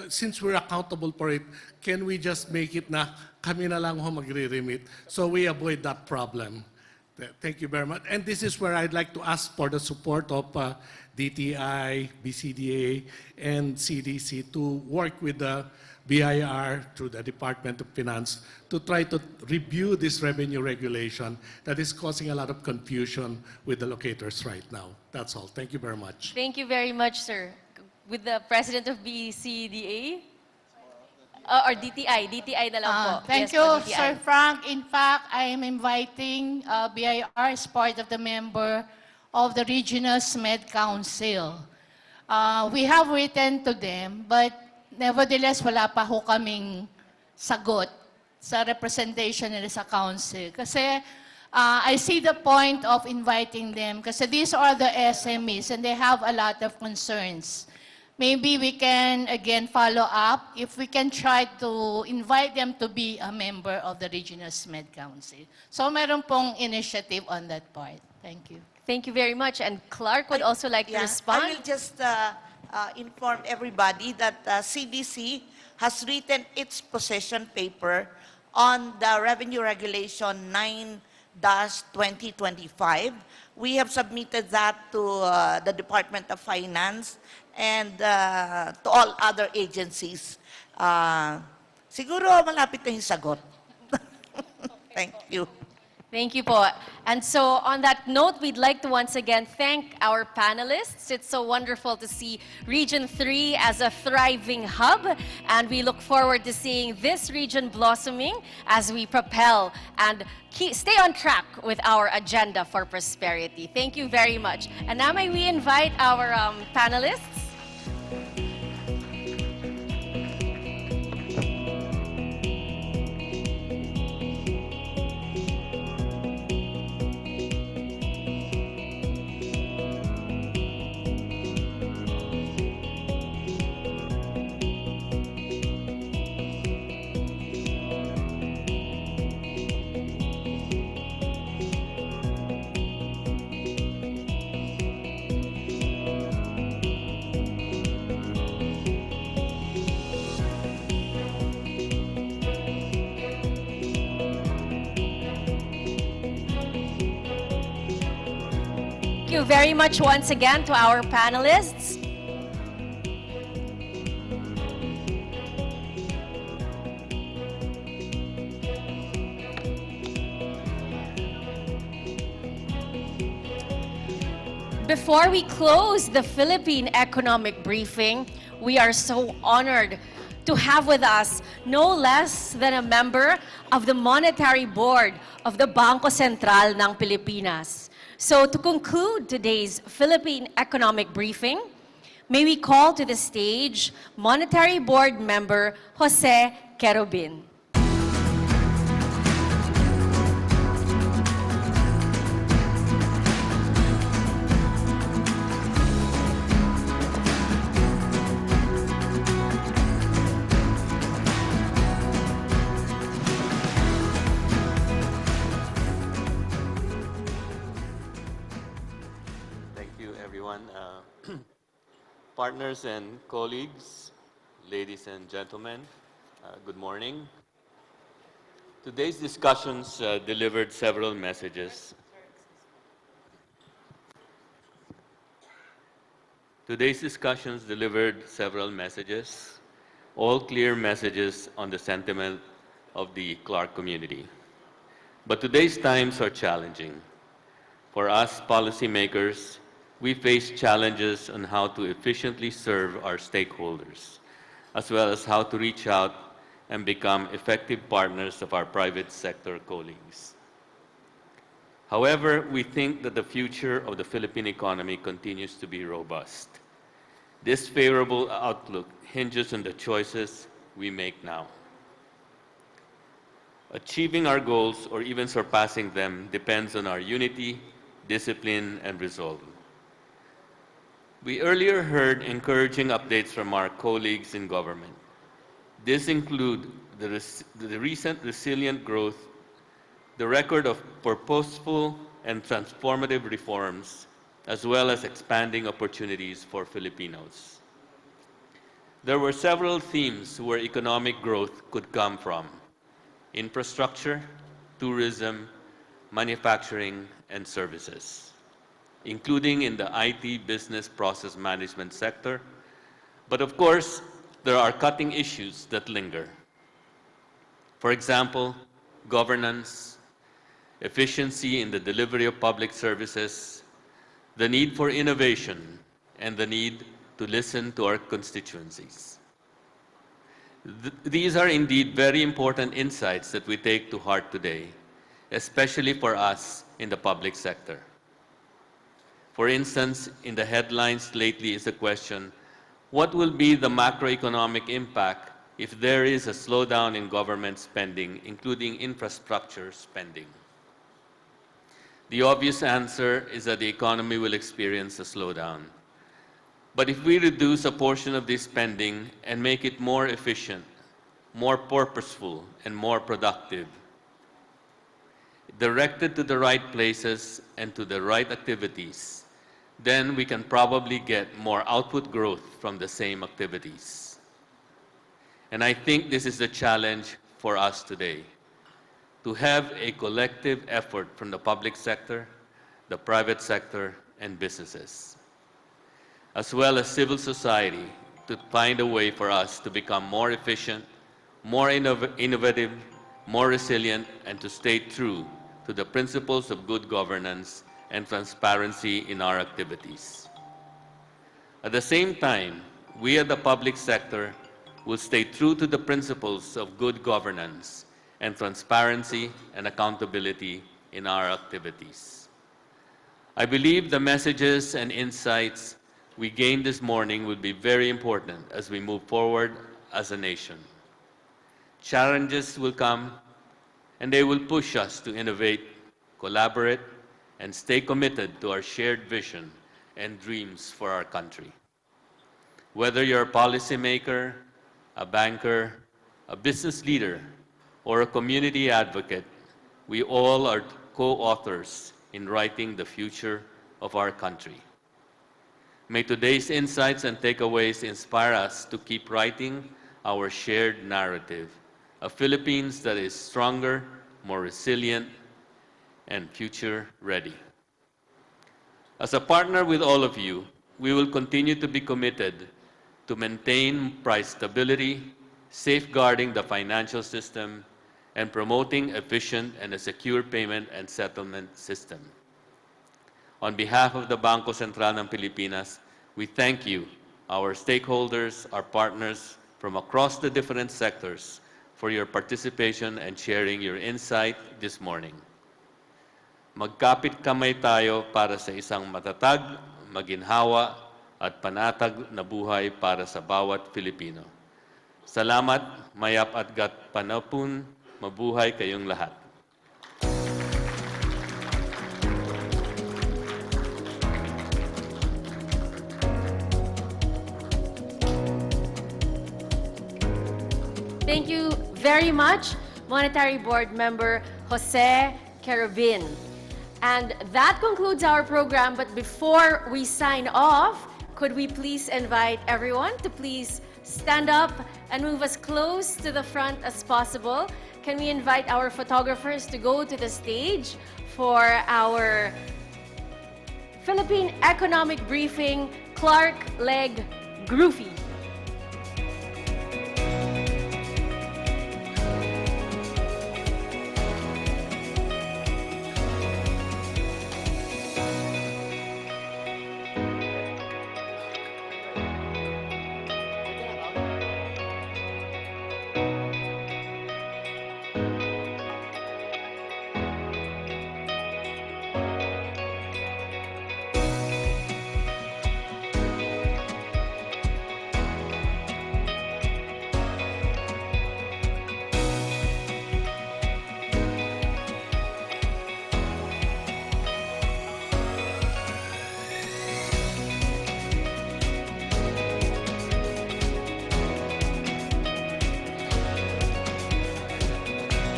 Since we're accountable for it, can we just make it na kami na lang ho magre-remit so we avoid that problem? Thank you very much. And this is where I'd like to ask for the support of DTI, BCDA, and CDC to work with the BIR through the Department of Finance to try to review this revenue regulation that is causing a lot of confusion with the locators right now. That's all. Thank you very much. Thank you very much, sir. With the president of BCDA? Or DTI? DTI na lang po. Thank Yes, you, po, DTI. Sir Frank. In fact, I am inviting BIR as part of the member of the Regional SMED Council. We have written to them, but nevertheless, wala pa ho kaming sagot sa representation nila sa council. Kasi I see the point of inviting them kasi these are the SMEs and they have a lot of concerns. Maybe we can again follow up if we can try to invite them to be a member of the Regional SMED Council. So meron pong initiative on that part. Thank you. Thank you very much. And Clark would also like to respond. I will just inform everybody that CDC has written its position paper on the Revenue Regulation 9-2025. We have submitted that to the Department of Finance and to all other agencies. Siguro malapit na yung sagot. Thank you. Thank you po. And so on that note, we'd like to once again thank our panelists. It's so wonderful to see Region 3 as a thriving hub, and we look forward to seeing this region blossoming as we propel and stay on track with our agenda for prosperity. Thank you very much. And now may we invite our panelists. Thank you very much once again to our panelists. Before we close the Philippine Economic Briefing, we are so honored to have with us no less than a member of the Monetary Board of the Bangko Sentral ng Pilipinas. So to conclude today's Philippine Economic Briefing, may we call to the stage Monetary Board member Jose Kerubin. Partners and colleagues, ladies and gentlemen, good morning. Today's discussions delivered several messages. All clear messages on the sentiment of the Clark community. But today's times are challenging. For us policymakers, we face challenges on how to efficiently serve our stakeholders, as well as how to reach out and become effective partners of our private sector colleagues. However, we think that the future of the Philippine economy continues to be robust. This favorable outlook hinges on the choices we make now. Achieving our goals or even surpassing them depends on our unity, discipline, and resolve. We earlier heard encouraging updates from our colleagues in government. These include the recent resilient growth, the record of purposeful and transformative reforms, as well as expanding opportunities for Filipinos. There were several themes where economic growth could come from: infrastructure, tourism, manufacturing, and services, including in the IT business process management sector. But of course, there are cutting issues that linger. For example, governance, efficiency in the delivery of public services, the need for innovation, and the need to listen to our constituencies. These are indeed very important insights that we take to heart today, especially for us in the public sector. For instance, in the headlines lately is the question, what will be the macroeconomic impact if there is a slowdown in government spending, including infrastructure spending? The obvious answer is that the economy will experience a slowdown. But if we reduce a portion of this spending and make it more efficient, more purposeful, and more productive, directed to the right places and to the right activities, then we can probably get more output growth from the same activities. And I think this is the challenge for us today, to have a collective effort from the public sector, the private sector, and businesses, as well as civil society, to find a way for us to become more efficient, more innovative, more resilient, and to stay true to the principles of good governance and transparency in our activities. At the same time, we at the public sector will stay true to the principles of good governance and transparency and accountability in our activities. I believe the messages and insights we gained this morning will be very important as we move forward as a nation. Challenges will come, and they will push us to innovate, collaborate, and stay committed to our shared vision and dreams for our country. Whether you're a policymaker, a banker, a business leader, or a community advocate, we all are co-authors in writing the future of our country. May today's insights and takeaways inspire us to keep writing our shared narrative, a Philippines that is stronger, more resilient, and future-ready. As a partner with all of you, we will continue to be committed to maintain price stability, safeguarding the financial system, and promoting efficient and a secure payment and settlement system. On behalf of the Bangko Sentral ng Pilipinas, we thank you, our stakeholders, our partners, for from across the different sectors for your participation and sharing your insight this morning. Magkapit kamay tayo para sa isang matatag, maginhawa at panatag na buhay para sa bawat Filipino. Salamat, mayap at gat panapun, mabuhay kayong lahat. Thank you very much, Monetary Board Member Jose Carabin. And that concludes our program, but before we sign off, could we please invite everyone to please stand up and move as close to the front as possible? Can we invite our photographers to go to the stage for our Philippine Economic Briefing Clark Leg Groovy?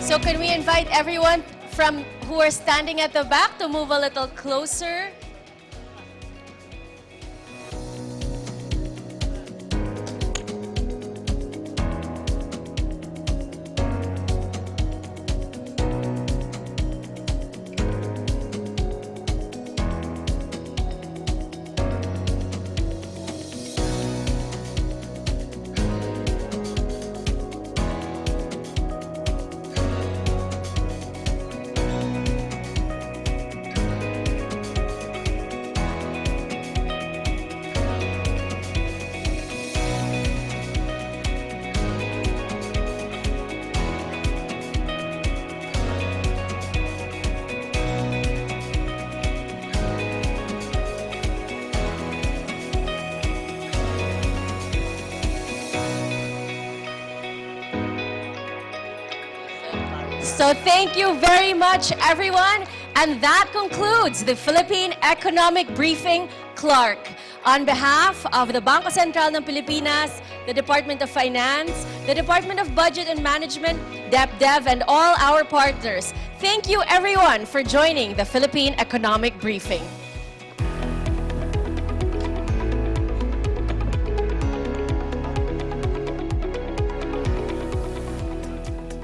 So can we invite everyone from who are standing at the back to move a little closer? So thank you very much, everyone. And that concludes the Philippine Economic Briefing Clark. On behalf of the Bangko Sentral ng Pilipinas, the Department of Finance, the Department of Budget and Management, DepDev, and all our partners, thank you everyone for joining the Philippine Economic Briefing.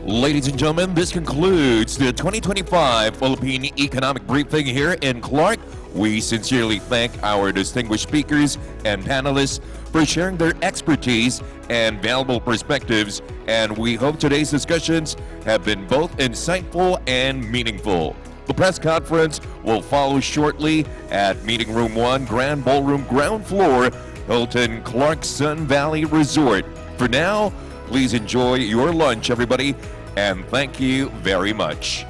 Ladies and gentlemen, this concludes the 2025 Philippine Economic Briefing here in Clark. We sincerely thank our distinguished speakers and panelists for sharing their expertise and valuable perspectives, and we hope today's discussions have been both insightful and meaningful. The press conference will follow shortly at Meeting Room 1, Grand Ballroom, ground floor, Hilton Clark Sun Valley Resort. For now, please enjoy your lunch, everybody, and thank you very much.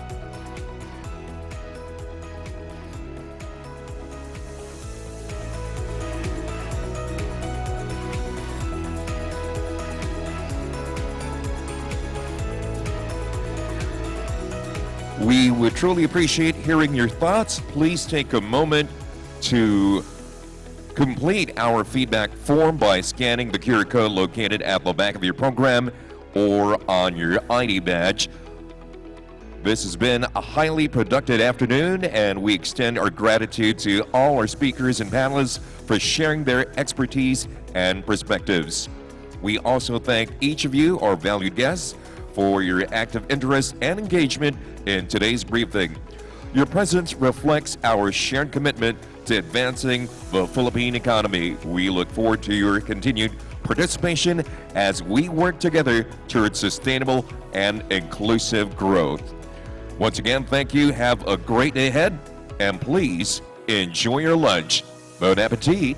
We would truly appreciate hearing your thoughts. Please take a moment to complete our feedback form by scanning the QR code located at the back of your program or on your ID badge. This has been a highly productive afternoon, and we extend our gratitude to all our speakers and panelists for sharing their expertise and perspectives. We also thank each of you, our valued guests, for your active interest and engagement in today's briefing. Your presence reflects our shared commitment to advancing the Philippine economy. We look forward to your continued participation as we work together towards sustainable and inclusive growth. Once again, thank you. Have a great day ahead, and please enjoy your lunch. Bon appetit.